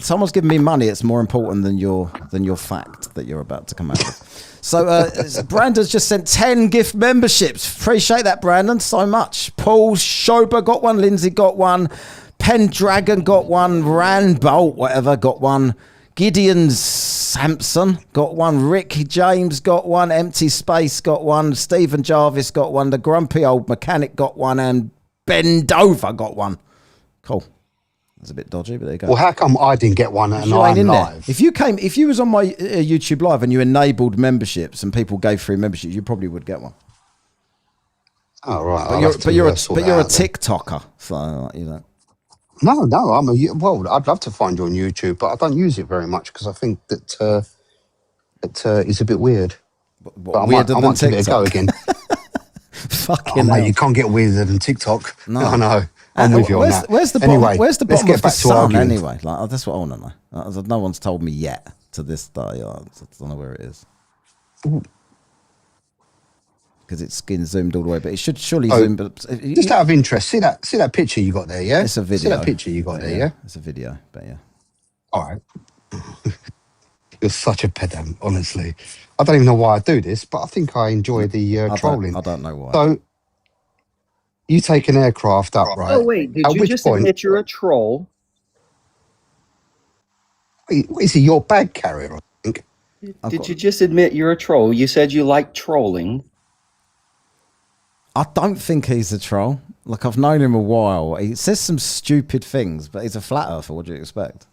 Someone's giving me money. It's more important than your fact that you're about to come out with. So Brandon's just sent 10 gift memberships. Appreciate that, Brandon, so much. Paul Schober got one. Lindsay got one. Pendragon got one. Rand Bolt, whatever, got one. Gideon Sampson got one. Rick James got one. Empty Space got one. Stephen Jarvis got one. The Grumpy Old Mechanic got one. And Ben Dover got one. Cool. That's a bit dodgy, but there you go.
Well, how come I didn't get one and I'm live?
If you was on my YouTube live and you enabled memberships and people gave free memberships, you probably would get one.
Oh, right.
But you're a TikToker, so you know.
No, well, I'd love to find you on YouTube, but I don't use it very much because I think that it's a bit weird. But I might give it a go again.
Fucking
mate, you can't get weirder than TikTok.
No.
I know. I'm with you on that.
Where's the
anyway,
bottom, where's the bottom of the sun
arguing.
anyway? Like, that's what I want to know. No one's told me yet to this day. I don't know where it is. Because it's skin zoomed all the way, but it should surely zoom. But
just out of interest, see that picture you got there, yeah?
It's a video.
See that picture you got there, yeah?
It's a video, but yeah.
All right. You're such a pedant, honestly. I don't even know why I do this, but I think I enjoy the trolling.
I don't know why.
So, you take an aircraft up, right?
Oh, wait, did you just admit you're a troll?
Wait, is he your bag carrier, I think?
Did you just admit you're a troll? You said you like trolling.
I don't think he's a troll. Like, I've known him a while. He says some stupid things, but he's a flat earther. What do you expect?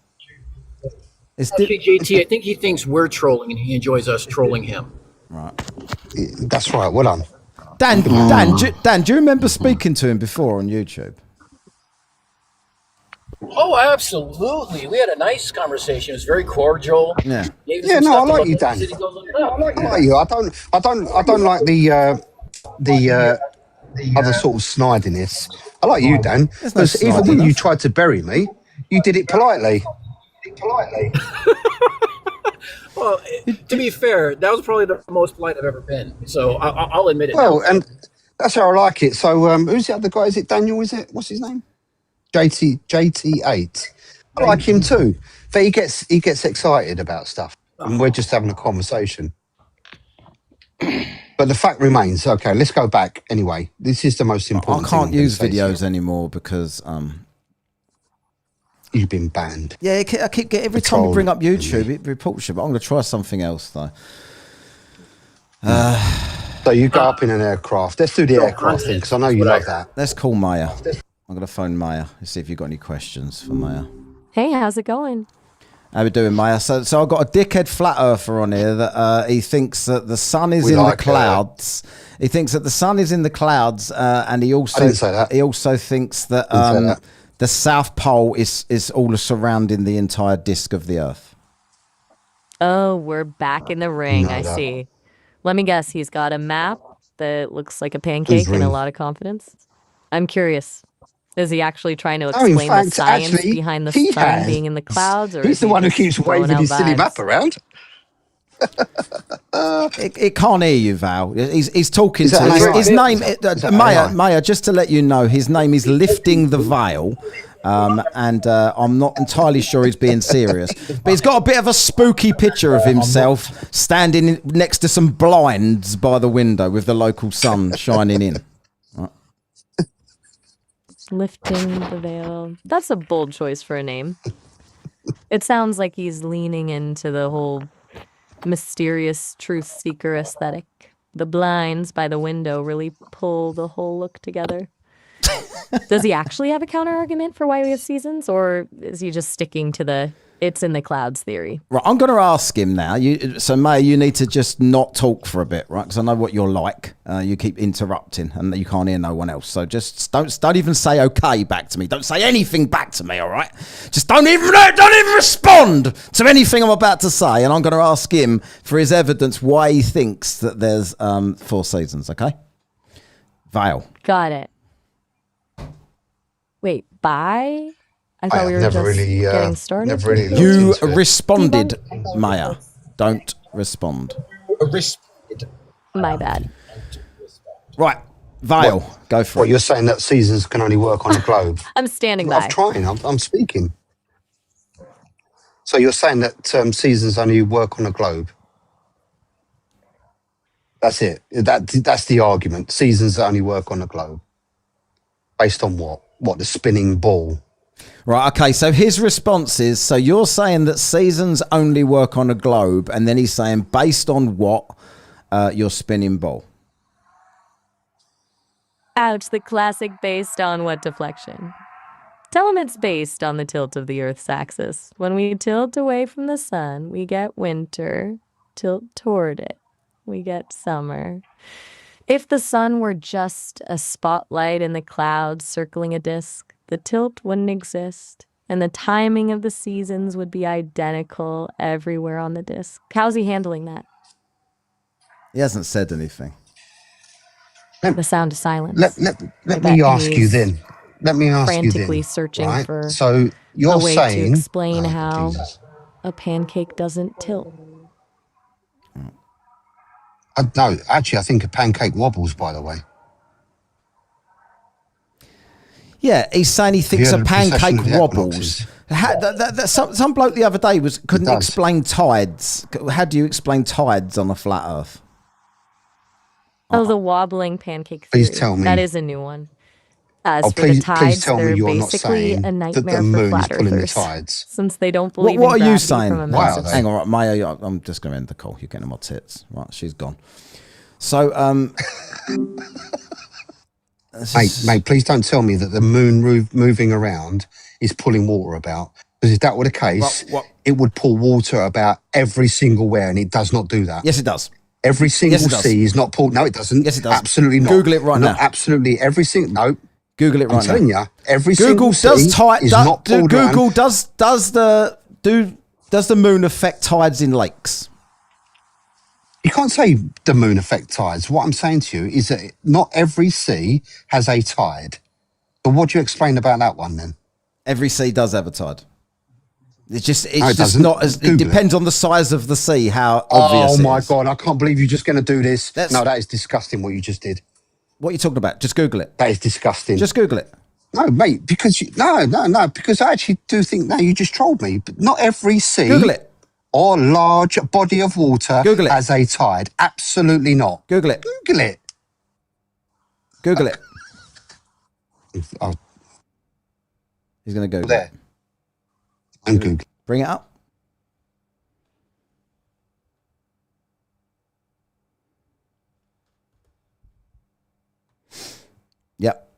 Actually, JT, I think he thinks we're trolling and he enjoys us trolling him.
Right.
That's right. Well done.
Dan, do you remember speaking to him before on YouTube?
Oh, absolutely. We had a nice conversation. It was very cordial.
Yeah.
No, I like you, Dan. I like you. I don't like the other sort of snidiness. I like you, Dan. Because even when you tried to bury me, you did it politely.
Well, to be fair, that was probably the most polite I've ever been. So I'll admit it.
Well, and that's how I like it. So who's the other guy? Is it Daniel? Is it? What's his name? JT8. I like him too. But he gets excited about stuff, and we're just having a conversation. But the fact remains. Okay, let's go back. Anyway, this is the most important.
I can't use videos anymore because
you've been banned.
Yeah, I keep getting every time we bring up YouTube, it reports you. But I'm going to try something else though.
So you go up in an aircraft. Let's do the aircraft thing, because I know you love that.
Let's call Maya. I'm going to phone Maya and see if you've got any questions for Maya.
Hey, how's it going?
How we doing, Maya? So I've got a dickhead flat earther on here that he thinks that the sun is in the clouds. He thinks that the sun is in the clouds, and he also
I didn't say that.
He also thinks that the South Pole is all surrounding the entire disk of the Earth.
Oh, we're back in the ring. I
that.
see. Let me guess. He's got a map that looks like a pancake and a lot of confidence. I'm curious. Is he actually trying to explain the science behind the sun being in the clouds, or
he's
is he
the one who
just
keeps
throwing
waving
out
his silly
vibes?
map around?
It can't hear you, Val. He's talking
Is that
to
an
his
AI?
name.
Is that
Maya,
AI?
Maya. Just to let you know, his name is Lifting the Veil. And I'm not entirely sure he's being serious, but he's got a bit of a spooky picture of himself standing next to some blinds by the window with the local sun shining in. Right.
Lifting the veil. That's a bold choice for a name. It sounds like he's leaning into the whole mysterious truth seeker aesthetic. The blinds by the window really pull the whole look together. Does he actually have a counter argument for why we have seasons, or is he just sticking to the it's in the clouds theory?
Right, I'm going to ask him now. So, May, you need to just not talk for a bit, right? Because I know what you're like. You keep interrupting, and you can't hear no one else. So just don't even say okay back to me. Don't say anything back to me, all right? Just don't even respond to anything I'm about to say. And I'm going to ask him for his evidence why he thinks that there's 4 seasons. Okay, Vale.
Got it. Wait, bye. I thought we were just getting started.
Never really
You responded, Maya. Don't respond.
My bad.
Right, Vale, go for it.
What, you're saying that seasons can only work on a globe?
I'm standing
I'm
by.
trying. I'm speaking. So you're saying that seasons only work on a globe? That's it. That's the argument. Seasons only work on a globe. Based on what? What, the spinning ball?
Right, okay, so his response is, so you're saying that seasons only work on a globe, and then he's saying, based on what, your spinning ball?
Ouch, the classic based on what deflection? Tell him it's based on the tilt of the Earth's axis. When we tilt away from the sun, we get winter. Tilt toward it, we get summer. If the sun were just a spotlight in the clouds circling a disk, the tilt wouldn't exist, and the timing of the seasons would be identical everywhere on the disk. How's he handling that?
He hasn't said anything.
The sound of silence.
Let me ask you then. Let me ask you then.
Frantically searching
right?
for
so you're
a way
saying,
to explain how
Jesus.
a pancake doesn't tilt.
No, actually, I think a pancake wobbles, by the way.
Yeah, he's saying he thinks
Have
a
you heard of the
pancake
precession of the
wobbles.
equinoxes?
Some bloke the other day couldn't
does.
explain tides. How do you explain tides on a flat Earth?
Oh, the wobbling pancake theory.
Please tell me.
That is a new one. As for
please
the tides,
tell me
they're
you're not
basically
saying
a
that
nightmare
the
for
moon is
flat
pulling the
earthers,
tides.
since they don't believe
What
in
are you
gravity
saying?
from a
Wow,
massive.
Hang on, right, Maya, I'm just going to end the call. You're getting on my tits. Right, she's gone. So,
Mate, please don't tell me that the moon moving around is pulling water about. Because if that were the case, it would pull water about every single where, and it does not do that.
Yes, it does.
Every single
Yes, it does.
sea is not pulled. No, it doesn't.
Yes, it does.
Absolutely not.
Google it right
Not
now.
absolutely every single. No.
Google it right now.
I'm telling you, every
Google
single sea is not pulled
Google
around.
does the moon affect tides in lakes?
You can't say the moon affect tides. What I'm saying to you is that not every sea has a tide. But what do you explain about that one then?
Every sea does have a tide. It's just
doesn't.
not as. It
Google
depends on the size of the sea. How obvious.
Oh my
it is.
God! I can't believe you're just going to do this. No, that is disgusting. What you just did.
What are you talking about? Just Google it.
That is disgusting.
Just Google it.
No, mate, because no, because I actually do think you just trolled me. But not every sea
Google it.
or large body of water
Google it.
has a tide. Absolutely not.
Google it.
Google it.
Google it.
Oh,
He's going to Google
there.
it.
I'm Google.
Bring it up. Yep.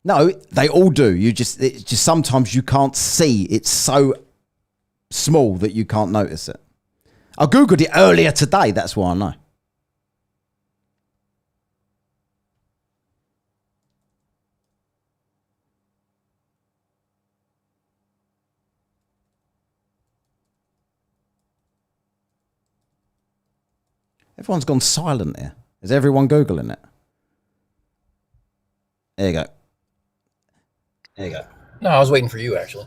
No, they all do. It's just sometimes you can't see. It's so small that you can't notice it. I Googled it earlier today. That's why I know. Everyone's gone silent here. Is everyone Googling it? There you go. There you go.
No, I was waiting for you, actually.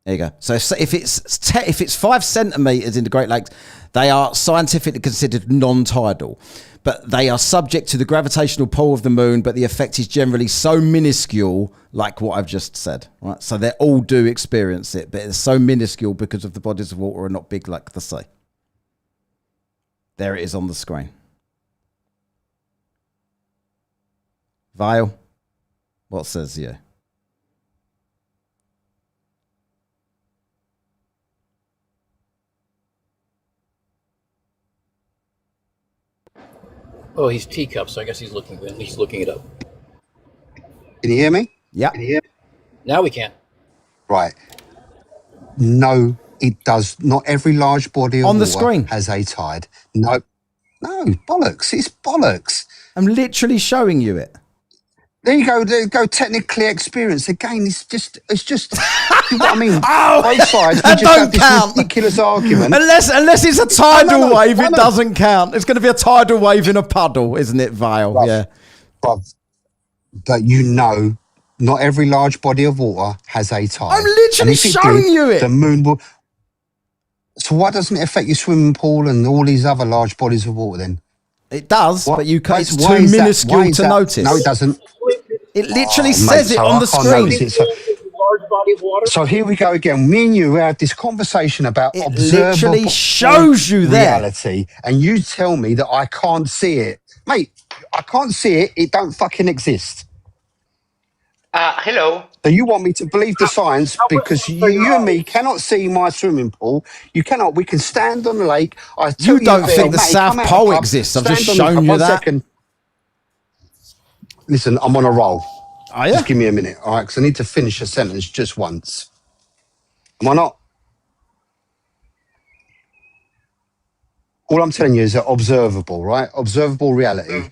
There you go. So if it's 5 centimeters in the Great Lakes, they are scientifically considered non-tidal, but they are subject to the gravitational pull of the moon. But the effect is generally so minuscule, like what I've just said. Right. So they all do experience it, but it's so minuscule because of the bodies of water are not big like the sea. There it is on the screen. Vile, what says you?
Oh, he's teacup, so I guess he's looking it up.
Can you hear me?
Yeah.
Now we can.
Right. No, it does. Not every large body of
on the
water
screen
has a tide. No, bollocks. It's bollocks.
I'm literally showing you it.
There you go. There you go. Technically experienced. Again, it's just. You know what I mean? Both sides. We
That
just
don't
have this
count.
ridiculous argument.
Unless it's a tidal
No,
wave, it doesn't count. It's going to be a tidal wave in a puddle, isn't it, Vile?
Bruv,
Yeah.
But not every large body of water has a tide.
I'm literally
And if it
showing
did,
you it.
The moon will. So why doesn't it affect your swimming pool and all these other large bodies of water then?
It does, but you can't. It's
why
too
is that-
minuscule
why is
to
that-
notice.
No, it doesn't.
It literally
Oh,
says
mate,
it
so
on
I
the
can't
screen.
notice it. So here we go again. Me and you had this conversation about observable
literally shows you there.
reality, and you tell me that I can't see it, mate. I can't see it. It don't fucking exist.
Hello.
So you want me to believe the science because you and me cannot see my swimming pool. You cannot. We can stand on the lake. I tell
You don't
I
think
say,
the
"Mate,
South
come out
Pole
the pub,
exists. I've
stand
just
on the
shown
pub."
you
One
that.
second. Listen, I'm on a roll.
Are you?
Just give me a minute, all right? Because I need to finish a sentence just once. Am I not? All I'm telling you is that observable, right? Observable reality.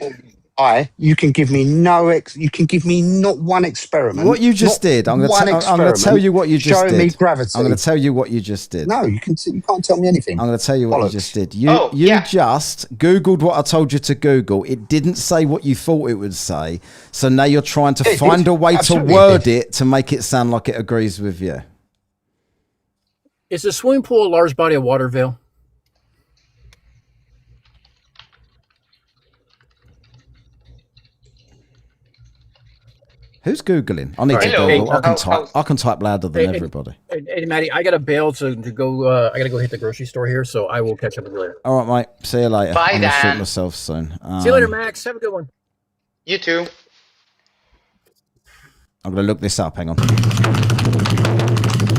You can give me you can give me not one experiment.
What you just did, I'm going to tell you what you just
showing
did.
me gravity.
I'm going to tell you what you just did.
No, you can't tell me anything.
I'm going to tell you what
Bollocks.
you just did. You just Googled what I told you to Google. It didn't say what you thought it would say. So now you're trying to find a way to
Absolutely
word it to make it sound like it agrees with you.
Is the swimming pool a large body of water, Vale?
Who's Googling? I need to Google. I can type louder than everybody.
Hey, Maddie, I got to bail to go. I got to go hit the grocery store here, so I will catch up with you later.
All right, mate. See you later.
Bye,
I'm going to shoot
Dan.
myself soon.
See you later, Max. Have a good one.
You too.
I'm going to look this up. Hang on.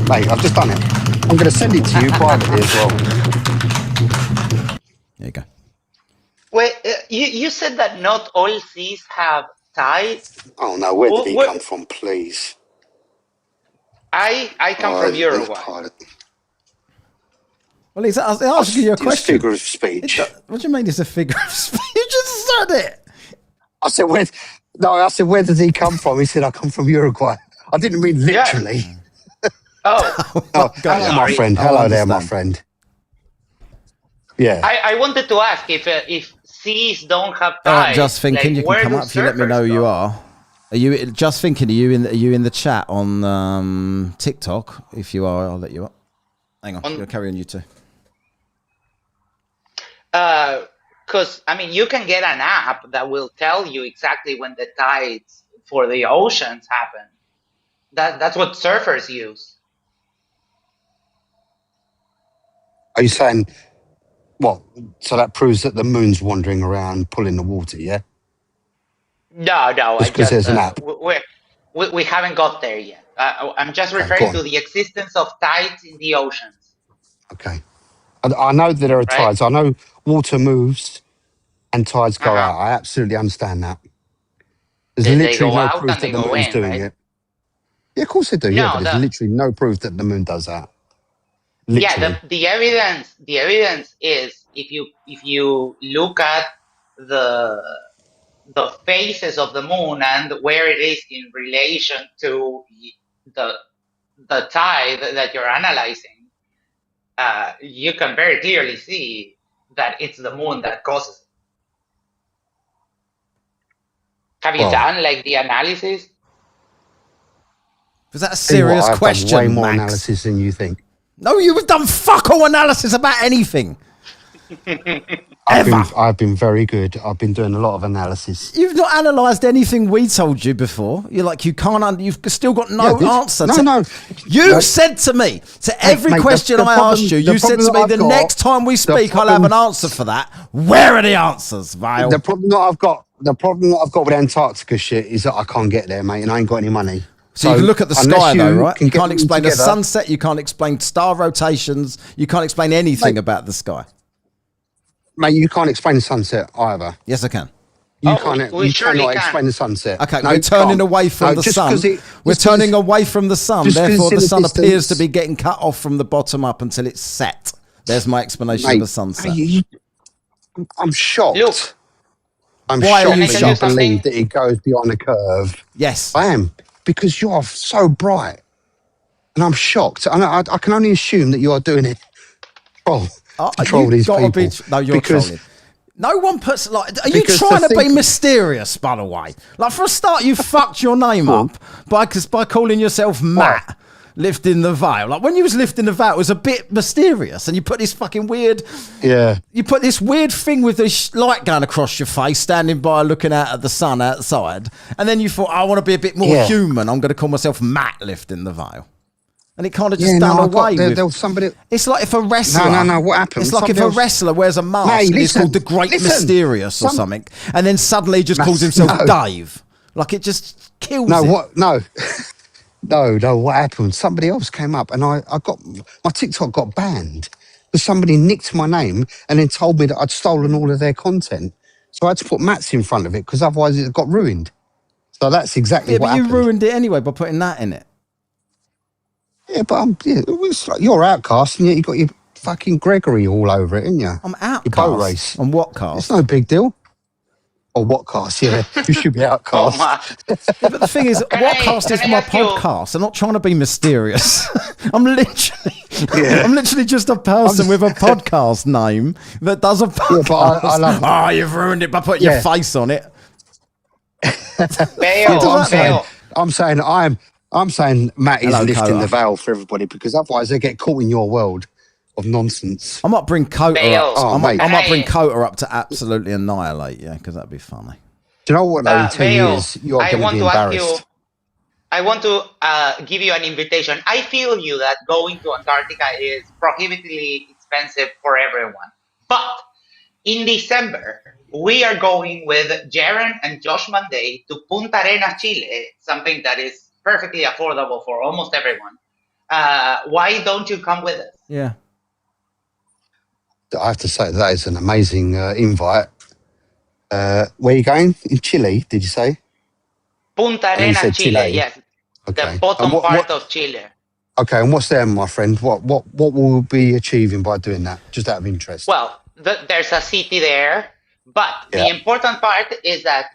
Mate, I've just done it. I'm going to send it to you privately as well.
There you go.
Wait, you said that not all seas have tides?
Oh no, where did he come from, please?
I come from Uruguay.
Well, he's asking you a question.
Figure of speech.
What do you mean it's a figure of speech? You just said it.
I said, where did he come from? He said, I come from Uruguay. I didn't mean literally.
Oh,
my friend. Hello there, my friend. Yeah.
I wanted to ask if seas don't have tides.
All right, just thinking.
like,
You can come up if you let me know who you are. Are you just thinking? Are you in the chat on TikTok? If you are, I'll let you up. Hang on, you'll carry on, you two.
Because I mean, you can get an app that will tell you exactly when the tides for the oceans happen. That's what surfers use.
Are you saying what? So that proves that the moon's wandering around pulling the water, yeah?
No.
Just because there's an app.
We haven't got there yet. I'm just referring to the existence of tides in the oceans.
Okay. I know that there are
right?
tides. I know water moves and tides go
Uh-huh.
out. I absolutely understand that. There's
They
literally
go
no
out
proof
and
that
they
the
go
moon's
in,
doing
right?
it. Yeah, of course they do. Yeah,
No,
but there's literally no proof that the moon does that. Literally.
the evidence is if you look at the phases of the moon and where it is in relation to the tide that you're analyzing, you can very clearly see that it's the moon that causes it. Have you
Well,
done like the analysis?
Was that a
tell you what,
serious
I've done way
question,
more
Max?
analysis than you think.
No, you've done fuck all analysis about anything.
I've been very good. I've been doing a lot of analysis.
You've not analysed anything we told you before. You're like, you can't, you've still got no
Yeah, I did.
answer.
No.
You said to me, every question I asked you, you said to me, the next time we speak, I'll have an answer for that. Where are the answers, Vale?
The problem that I've got with Antarctica shit is that I can't get there, mate, and I ain't got any money.
So you can look at the sky, though, right? You can't explain the
together,
sunset. You can't explain star rotations. You can't explain anything about the sky.
Mate, you can't explain the sunset either.
Yes, I can.
You
we surely
cannot
can.
explain the sunset.
Okay,
No,
we're
you
turning
can't.
away from
No,
the
just
sun.
'cause it-
We're
just 'cause
turning
it's-
away from the sun.
just 'cause
Therefore,
it's
the
in the
sun appears to
distance.
be getting cut off from the bottom up until it's set. There's my explanation of
Mate,
the sunset.
I'm shocked.
Look,
I'm
Why are
shocked
you
that
shocked?
you believe that it goes beyond a curve.
Yes.
I am. Because you are so bright. And I'm shocked. And I can only assume that you are doing it to troll these
gotta
people.
No, you're trolling. No one puts are you
because
trying
the
to be
thing-
mysterious? By the way, like for a start, you fucked your name up by calling yourself Matt, lifting the veil. Like when you was lifting the veil, it was a bit mysterious, and you put this fucking weird.
Yeah.
You put this weird thing with this light going across your face, standing by, looking out at the sun outside, and then you thought, I want to be a bit more human. I'm going to call myself Matt, lifting the veil. And it kind of just done away with.
There was somebody.
It's like if a wrestler.
No. What happened?
It's like if a wrestler wears a mask and he's called the Great Mysterious or something, and then suddenly he just calls himself Dave. Like it just kills him.
No. What happened? Somebody else came up, and I got my TikTok got banned because somebody nicked my name and then told me that I'd stolen all of their content. So I had to put Matt's in front of it because otherwise it got ruined. So that's exactly what happened.
But you ruined it anyway by putting that in it.
Yeah, but it's like you're Outcast, and yet you got your fucking Gregory all over it, ain't you?
I'm Outcast.
Your boat race.
On what cast?
It's no big deal. Or what cast? Yeah, you should be Outcast.
Yeah, but the thing is, what cast is my podcast? I'm not trying to be mysterious. I'm literally just a person with a podcast name that does a podcast.
Yeah, but I love
you've ruined it by putting your face on it.
I'm saying Matt is lifting
Kota.
the veil for everybody because otherwise they get caught in your world of nonsense.
I might bring Kota up.
Oh,
I
mate.
might bring Kota up to absolutely annihilate you because that'd be funny.
Do you know what? Though, in 10
Vale,
years, you're
I
going to
want
be
to ask you.
embarrassed.
I want to give you an invitation. I feel you that going to Antarctica is prohibitively expensive for everyone. But in December, we are going with Jaren and Josh Monday to Punta Arenas, Chile, something that is perfectly affordable for almost everyone. Why don't you come with us?
Yeah.
I have to say that is an amazing invite. Where are you going? In Chile, did you say?
Punta
And you
Arenas,
said
Chile,
Chile.
yes.
Okay.
The bottom
And
part of Chile.
Okay, and what's there, my friend? What will we be achieving by doing that? Just out of interest.
Well, there's a city there, but the important part is that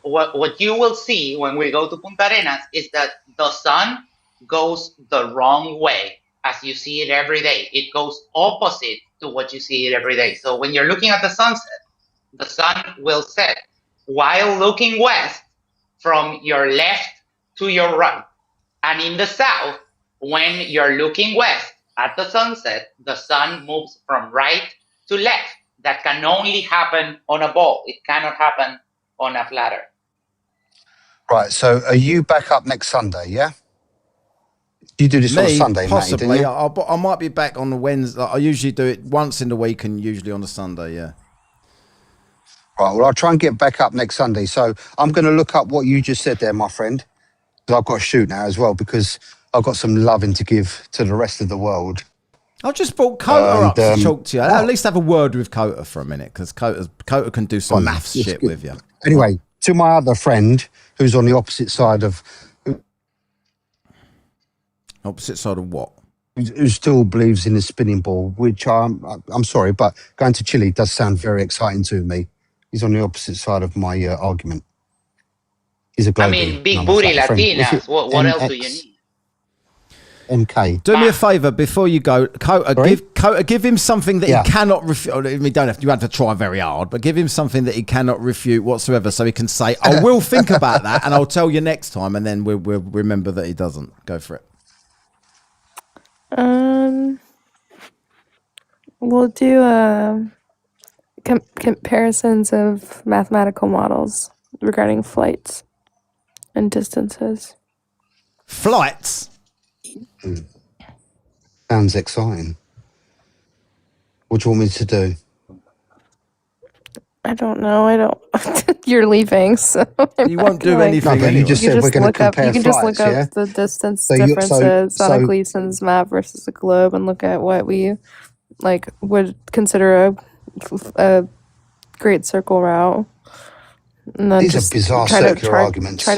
what you will see when we go to Punta Arenas is that the sun goes the wrong way as you see it every day. It goes opposite to what you see it every day. So when you're looking at the sunset, the sun will set while looking west from your left to your right. And in the south, when you're looking west at the sunset, the sun moves from right to left. That can only happen on a ball. It cannot happen on a flat earth.
Right, so are you back up next Sunday, yeah? You do this on a Sunday,
possibly.
Matty, don't you?
I might be back on the Wednesday. I usually do it once in the week and usually on a Sunday, yeah.
Right, well, I'll try and get back up next Sunday. So I'm going to look up what you just said there, my friend. Because I've got to shoot now as well because I've got some loving to give to the rest of the world.
I just brought Cota up to talk to you.
What?
At least have a word with Cota for a minute, because Cota can do some maths shit with you.
Anyway, to my other friend who's on the opposite side of...
Opposite side of what?
Who still believes in the spinning ball, which I'm sorry, but going to Chile does sound very exciting to me. He's on the opposite side of my argument. He's a globie.
I mean, big booty Latinas. What else do you need?
MK.
Do me a favour before you go, Cota, give him something that he cannot refute. I mean, you have to try very hard, but give him something that he cannot refute whatsoever, so he can say, "I will think about that, and I'll tell you next time," and then we'll remember that he doesn't. Go for it.
We'll do comparisons of mathematical models regarding flights and distances.
Flights?
Sounds exciting. What do you want me to do?
I don't know. You're leaving, so
you won't do anything.
No, but you just said we're going to compare
You can
flights,
just look up the distance differences on a Gleason's map versus a globe, and look at what we would consider a great circle route. And then
these are bizarre circular arguments.
Try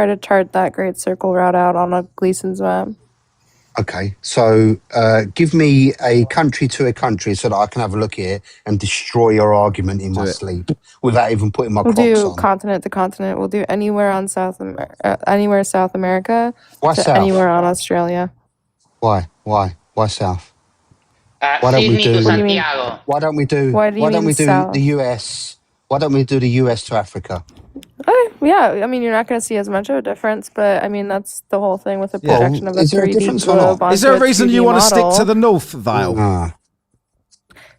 to chart that great circle route out on a Gleason's map.
Okay, so give me a country to a country so that I can have a look at it and destroy your argument in my sleep without even putting my Crocs on.
We'll do continent to continent. We'll do anywhere on South America
Why
to
South?
anywhere on Australia.
Why South?
Sydney to Santiago.
Why don't we do
South?
the US? Why don't we do the US to Africa?
Yeah, I mean, you're not going to see as much of a difference, but I mean, that's the whole thing with the projection of a 3D globe.
Is there a reason you want to stick to the North, Vale?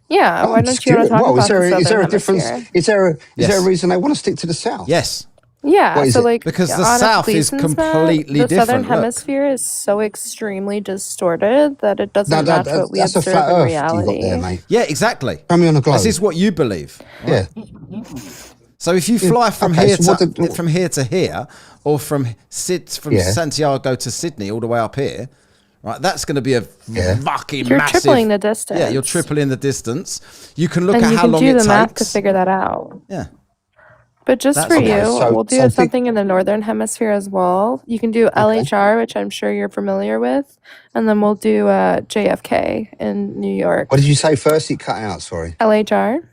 Yeah, why don't you want to talk about the Southern Hemisphere?
Is there a reason they want to stick to the South?
Yes.
Yeah, so
because the South is completely different.
The Southern Hemisphere is so extremely distorted that it doesn't match what we observe in reality.
There, mate.
Yeah, exactly.
Come on the globe.
This is what you believe.
Right?
Yeah. So if you fly from here to here, or from Santiago to Sydney all the way up here, right? That's going to be a fucking
You're
massive.
tripling the distance.
Yeah, you're tripling the distance. You can look at
you
how
can
long
do
it
the math
takes
to figure that out.
Yeah.
But just for you, we'll do something in the Northern Hemisphere as well. You can do LHR, which I'm sure you're familiar with, and then we'll do JFK in New York.
What did you say first? It cut out. Sorry.
LHR.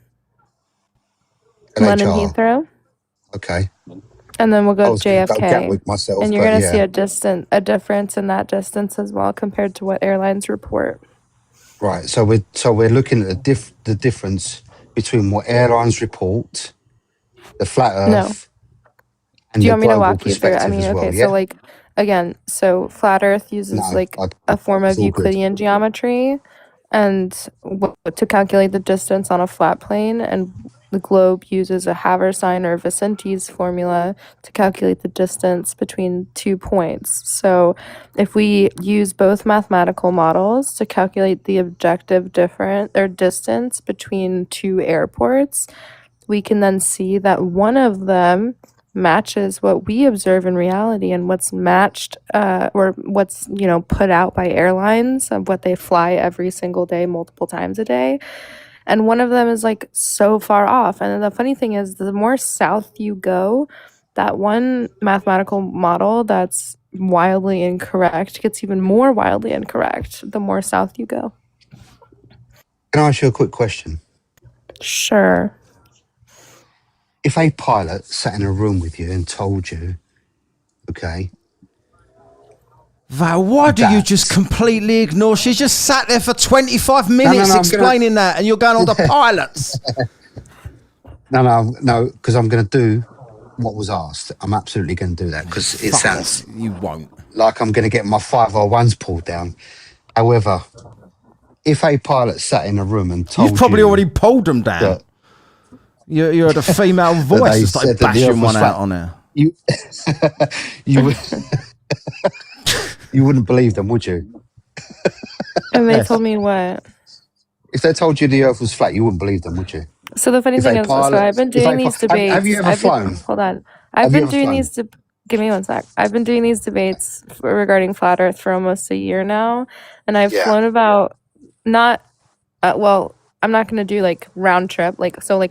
London Heathrow.
Okay.
And then we'll go JFK.
Gatwick myself,
and you're going to see a difference in that distance as well compared to what airlines report.
Right. So we're looking at the difference between what airlines report, the flat Earth. And
do you want me to walk you through? I mean, okay, so flat Earth uses a form of Euclidean geometry, and to calculate the distance on a flat plane, and the globe uses a Haversine or Vicente's formula to calculate the distance between 2 points. So if we use both mathematical models to calculate the objective distance between two airports, we can then see that one of them matches what we observe in reality and what's matched or what's put out by airlines of what they fly every single day, multiple times a day. And one of them is so far off. And the funny thing is, the more south you go, that one mathematical model that's wildly incorrect gets even more wildly incorrect the more south you go.
Can I ask you a quick question?
Sure.
If a pilot sat in a room with you and told you, okay,
Val, why do you just completely ignore? She just sat there for 25 minutes explaining that, and you're going on the pilots.
No, because I'm going to do what was asked. I'm absolutely going to do that because it sounds
you won't
like I'm going to get my 501s pulled down. However, if a pilot sat in a room and told
you've probably already pulled them down. You had a female voice and started bashing one out on her.
You you wouldn't believe them, would you?
And they told me what?
If they told you the Earth was flat, you wouldn't believe them, would you?
So the funny thing is, I've been doing these debates.
Have you ever flown?
Hold on. I've been doing these. Give me one sec. I've been doing these debates regarding flat Earth for almost a year now, and I've flown about not. Well, I'm not gonna do like round trip.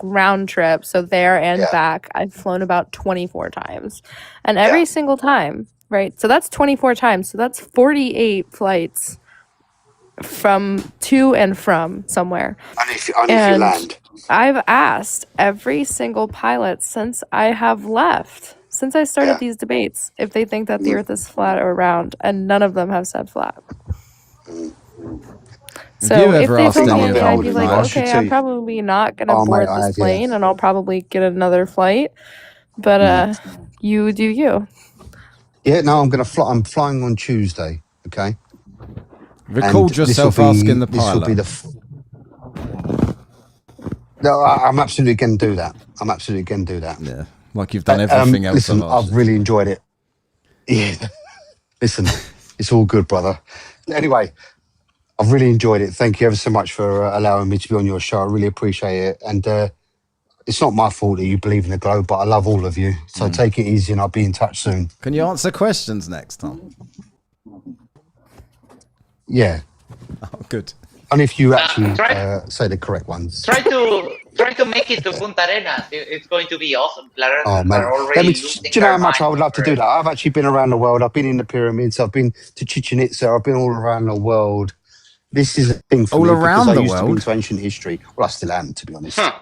Round trip. So there and back, I've flown about 24 times, and every single time, right? So that's 24 times. So that's 48 flights from to and from somewhere.
And if you land.
I've asked every single pilot since I have left, since I started these debates, if they think that the Earth is flat or round, and none of them have said flat. So if they told me anything, I'd be like, okay, I'm probably not going to board this plane, and I'll probably get another flight. But you do you.
Yeah, no, I'm going to fly. I'm flying on Tuesday, okay?
Record yourself asking the pilot.
This will be No, I'm absolutely going to do that. I'm absolutely going to do that.
Yeah, like you've done everything else.
Listen, I've really enjoyed it. Yeah. Listen, it's all good, brother. Anyway, I've really enjoyed it. Thank you ever so much for allowing me to be on your show. I really appreciate it. And it's not my fault that you believe in the globe, but I love all of you. So take it easy and I'll be in touch soon.
Can you answer questions next time?
Yeah.
Oh, good.
And if you actually say the correct ones.
Try to make it to Punta Arenas. It's going to be awesome.
Oh, man.
Do
Do you know how much I would love to do that? I've actually been around the world. I've been in the pyramids. I've been to Chichen Itza. I've been all around the world. This is a thing for me because I used to be into ancient history. Well, I still am, to be honest.
Huh.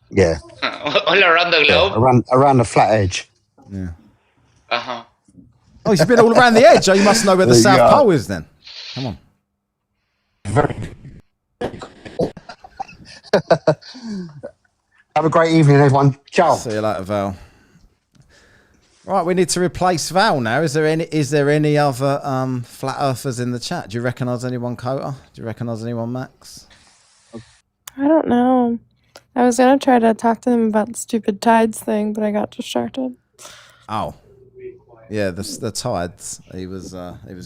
Yeah.
All around the globe?
Around the flat edge.
Yeah.
Uh-huh.
Oh, you've been all around the edge. Oh, you must know where the South Pole is then. Come on.
Have a great evening, everyone. Ciao.
See you later, Val. Right, we need to replace Val now. Is there any other flat earthers in the chat? Do you recognise anyone, Kota? Do you recognise anyone, Max?
I don't know. I was gonna try to talk to him about the stupid tides thing, but I got distracted.
Oh. Yeah, the tides. He was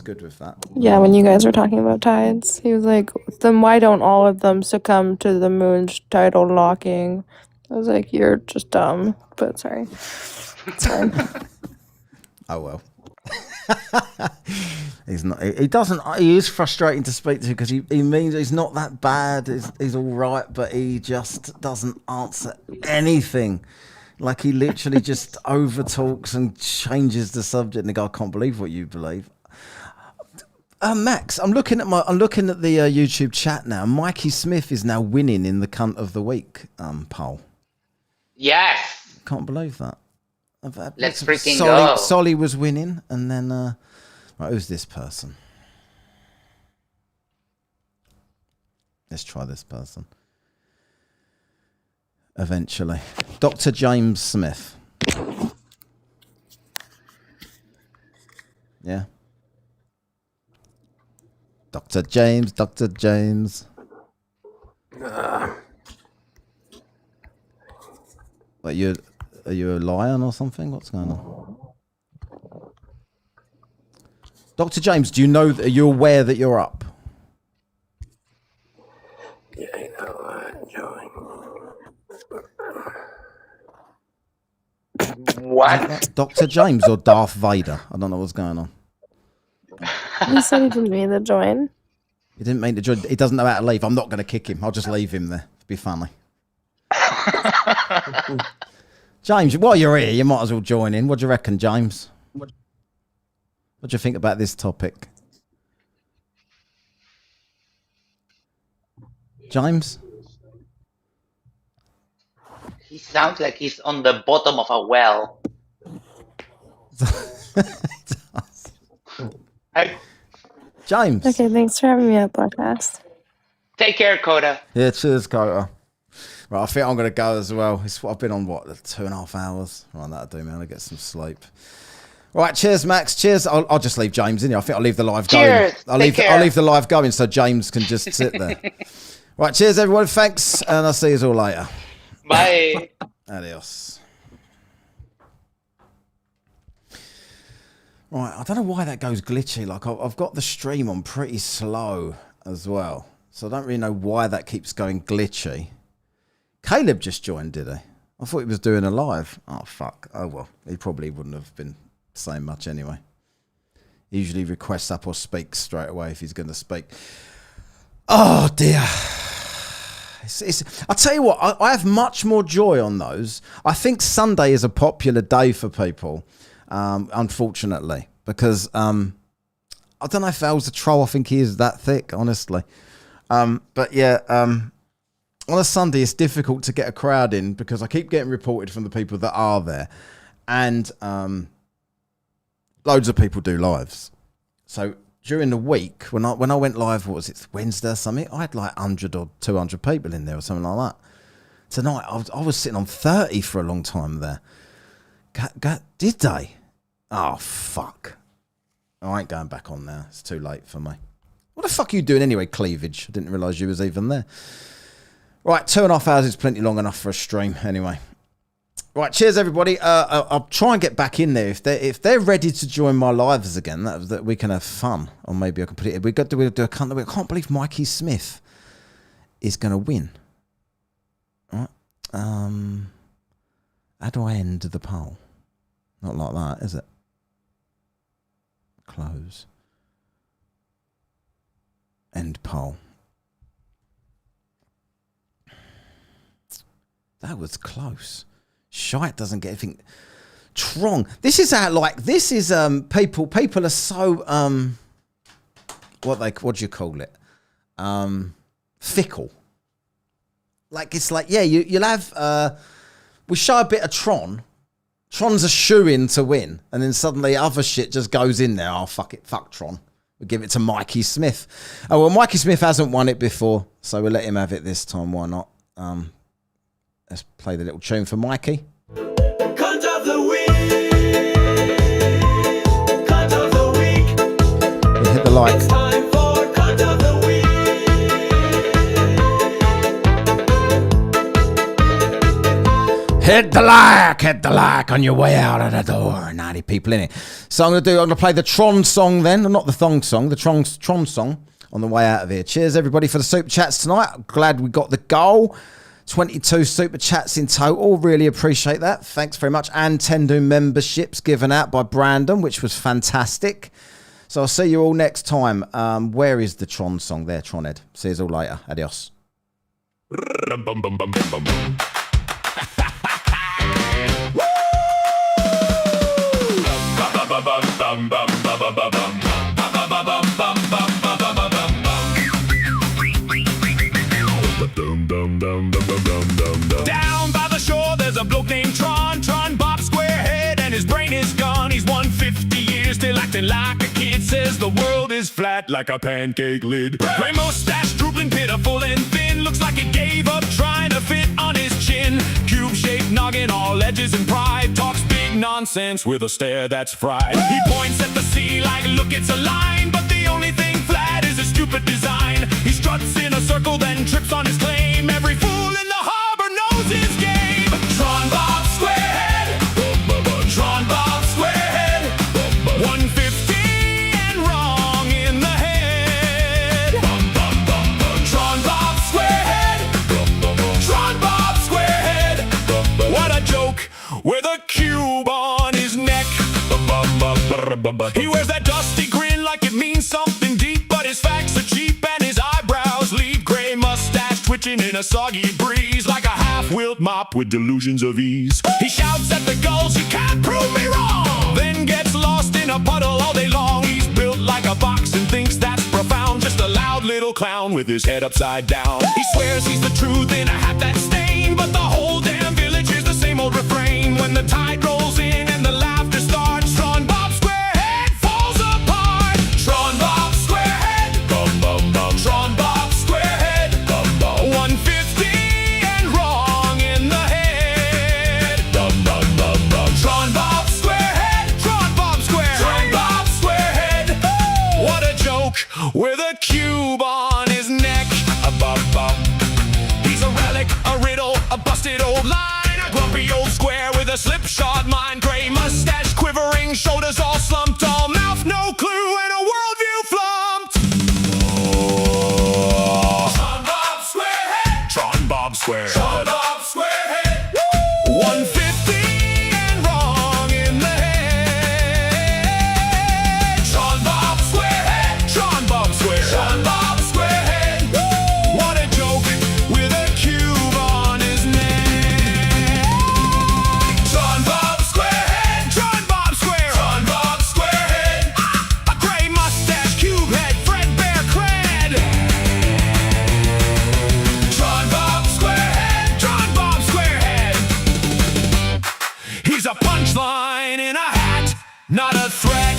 good with that.
Yeah, when you guys were talking about tides, he was like, then why don't all of them succumb to the moon's tidal locking? I was like, you're just dumb, but sorry. It's fine.
Oh, well. He's not. He doesn't. He is frustrating to speak to because he means he's not that bad. He's all right, but he just doesn't answer anything. Like he literally just over talks and changes the subject. And the guy, I can't believe what you believe. Max, I'm looking at the YouTube chat now. Mikey Smith is now winning in the Cunt of the Week poll.
Yes.
Can't believe that.
Let's freaking go.
Solly was winning, and then right, who's this person? Let's try this person. Eventually, Dr. James Smith. Yeah. Dr. James. What, are you a lion or something? What's going on? Dr. James, do you know, are you aware that you're up?
Yeah, I know, Joey.
What?
Dr. James or Darth Vader? I don't know what's going on.
He said he didn't mean to join.
He didn't mean to join. He doesn't know how to leave. I'm not going to kick him. I'll just leave him there. It'd be funny. James, while you're here, you might as well join in. What do you reckon, James? What do you think about this topic? James?
He sounds like he's on the bottom of a well. Hey.
James.
Okay, thanks for having me up, podcast.
Take care, Kota.
Yeah, cheers, Kota. Right, I think I'm going to go as well. I've been on, 2.5 hours? Right, that'll do me. I'm going to get some sleep. Right, cheers, Max. Cheers. I'll just leave James in here. I think I'll leave the live going. I'll leave the live going so James can just sit there. Right, cheers, everyone. Thanks, and I'll see you all later.
Bye.
Adios. Right, I don't know why that goes glitchy. Like, I've got the stream on pretty slow as well. So I don't really know why that keeps going glitchy. Caleb just joined, did he? I thought he was doing a live. Oh, fuck. Oh, well. He probably wouldn't have been saying much anyway. He usually requests up or speaks straight away if he's going to speak. Oh dear. I'll tell you what, I have much more joy on those. I think Sunday is a popular day for people, unfortunately, because I don't know if Al's a troll. I think he is that thick, honestly. But yeah, on a Sunday, it's difficult to get a crowd in because I keep getting reported from the people that are there, and loads of people do lives. So during the week, when I went live, what was it, Wednesday or something, I had like 100 or 200 people in there or something like that. Tonight, I was sitting on 30 for a long time there. Did they? Oh, fuck. I ain't going back on now. It's too late for me. What the fuck are you doing anyway, Cleavage? I didn't realise you was even there. Right, 2.5 hours is plenty long enough for a stream anyway. Right, cheers everybody. I'll try and get back in there if they're ready to join my lives again. That we can have fun, or maybe I can put it. We'll do a countdown. I can't believe Mikey Smith is going to win. Right. How do I end the poll? Not like that, is it? Close. End poll. That was close. Shite doesn't get anything. Tron. This is how, like, this is people are so what do you call it? Fickle. Like, it's like, yeah, you'll have we show a bit of Tron. Tron's a shoe-in to win, and then suddenly other shit just goes in there. Oh, fuck it, fuck Tron. We'll give it to Mikey Smith. Oh, well, Mikey Smith hasn't won it before, so we'll let him have it this time. Why not? Let's play the little tune for Mikey.
Cunt of the week. Cunt of the week.
We hit the like.
It's time for cunt of the week.
Hit the like on your way out of the door. 90 people in it. So I'm going to play the Tron song then. Not the thong song, the Tron song on the way out of here. Cheers everybody for the super chats tonight. I'm glad we got the goal. 22 super chats in total. Really appreciate that. Thanks very much. And 10 new memberships given out by Brandon, which was fantastic. So I'll see you all next time. Where is the Tron song? There, Tronhead. See you all later. Adios.
Down by the shore, there's a bloke named Tron. Tron Bob Squarehead, and his brain is gone. He's 150 years, still acting like a kid. Says the world is flat like a pancake lid. Gray mustache, drooping, pitiful and thin. Looks like he gave up trying to fit on his chin. Cube-shaped noggin, all edges and pride. Talks big nonsense with a stare that's fried. He points at the sea like, look, it's a line. But the only thing flat is a stupid design. He struts in a circle, then trips on his claim. Every fool in the harbor knows his game. Tron Bob Squarehead. Tron Bob Squarehead. 150 and wrong in the head. Tron Bob Squarehead. Tron Bob Squarehead. What a joke with a cube on his neck. He wears that dusty grin like it means something deep, but his facts are cheap and his eyebrows leap. Gray mustache twitching in a soggy breeze like a half-wilt mop with delusions of ease. He shouts at the gulls, you can't prove me wrong, then gets lost in a puddle all day long. He's built like a box and thinks that's profound, just a loud little clown with his head upside down. He swears he's the truth in a hat that's stained, but the whole damn village is the same old refrain. When the tide rolls in and the laughter starts, Tron Bob Squarehead falls apart. Tron Bob Squarehead. Tron Bob Squarehead. 150 and wrong in the head. Tron Bob Squarehead. Tron Bob Squarehead. Tron Bob Squarehead. What a joke with a cube on his neck. He's a relic, a riddle, a busted old line, a grumpy old square with a slipshod mind. Gray mustache quivering, shoulders all slumped, all mouth no clue, and a worldview flumped. Tron Bob Squarehead. Tron Bob Squarehead. Tron Bob Squarehead. 150 and wrong in the head. Tron Bob Squarehead. Tron Bob Squarehead. Tron Bob Squarehead. a punchline in a hat, not a threat.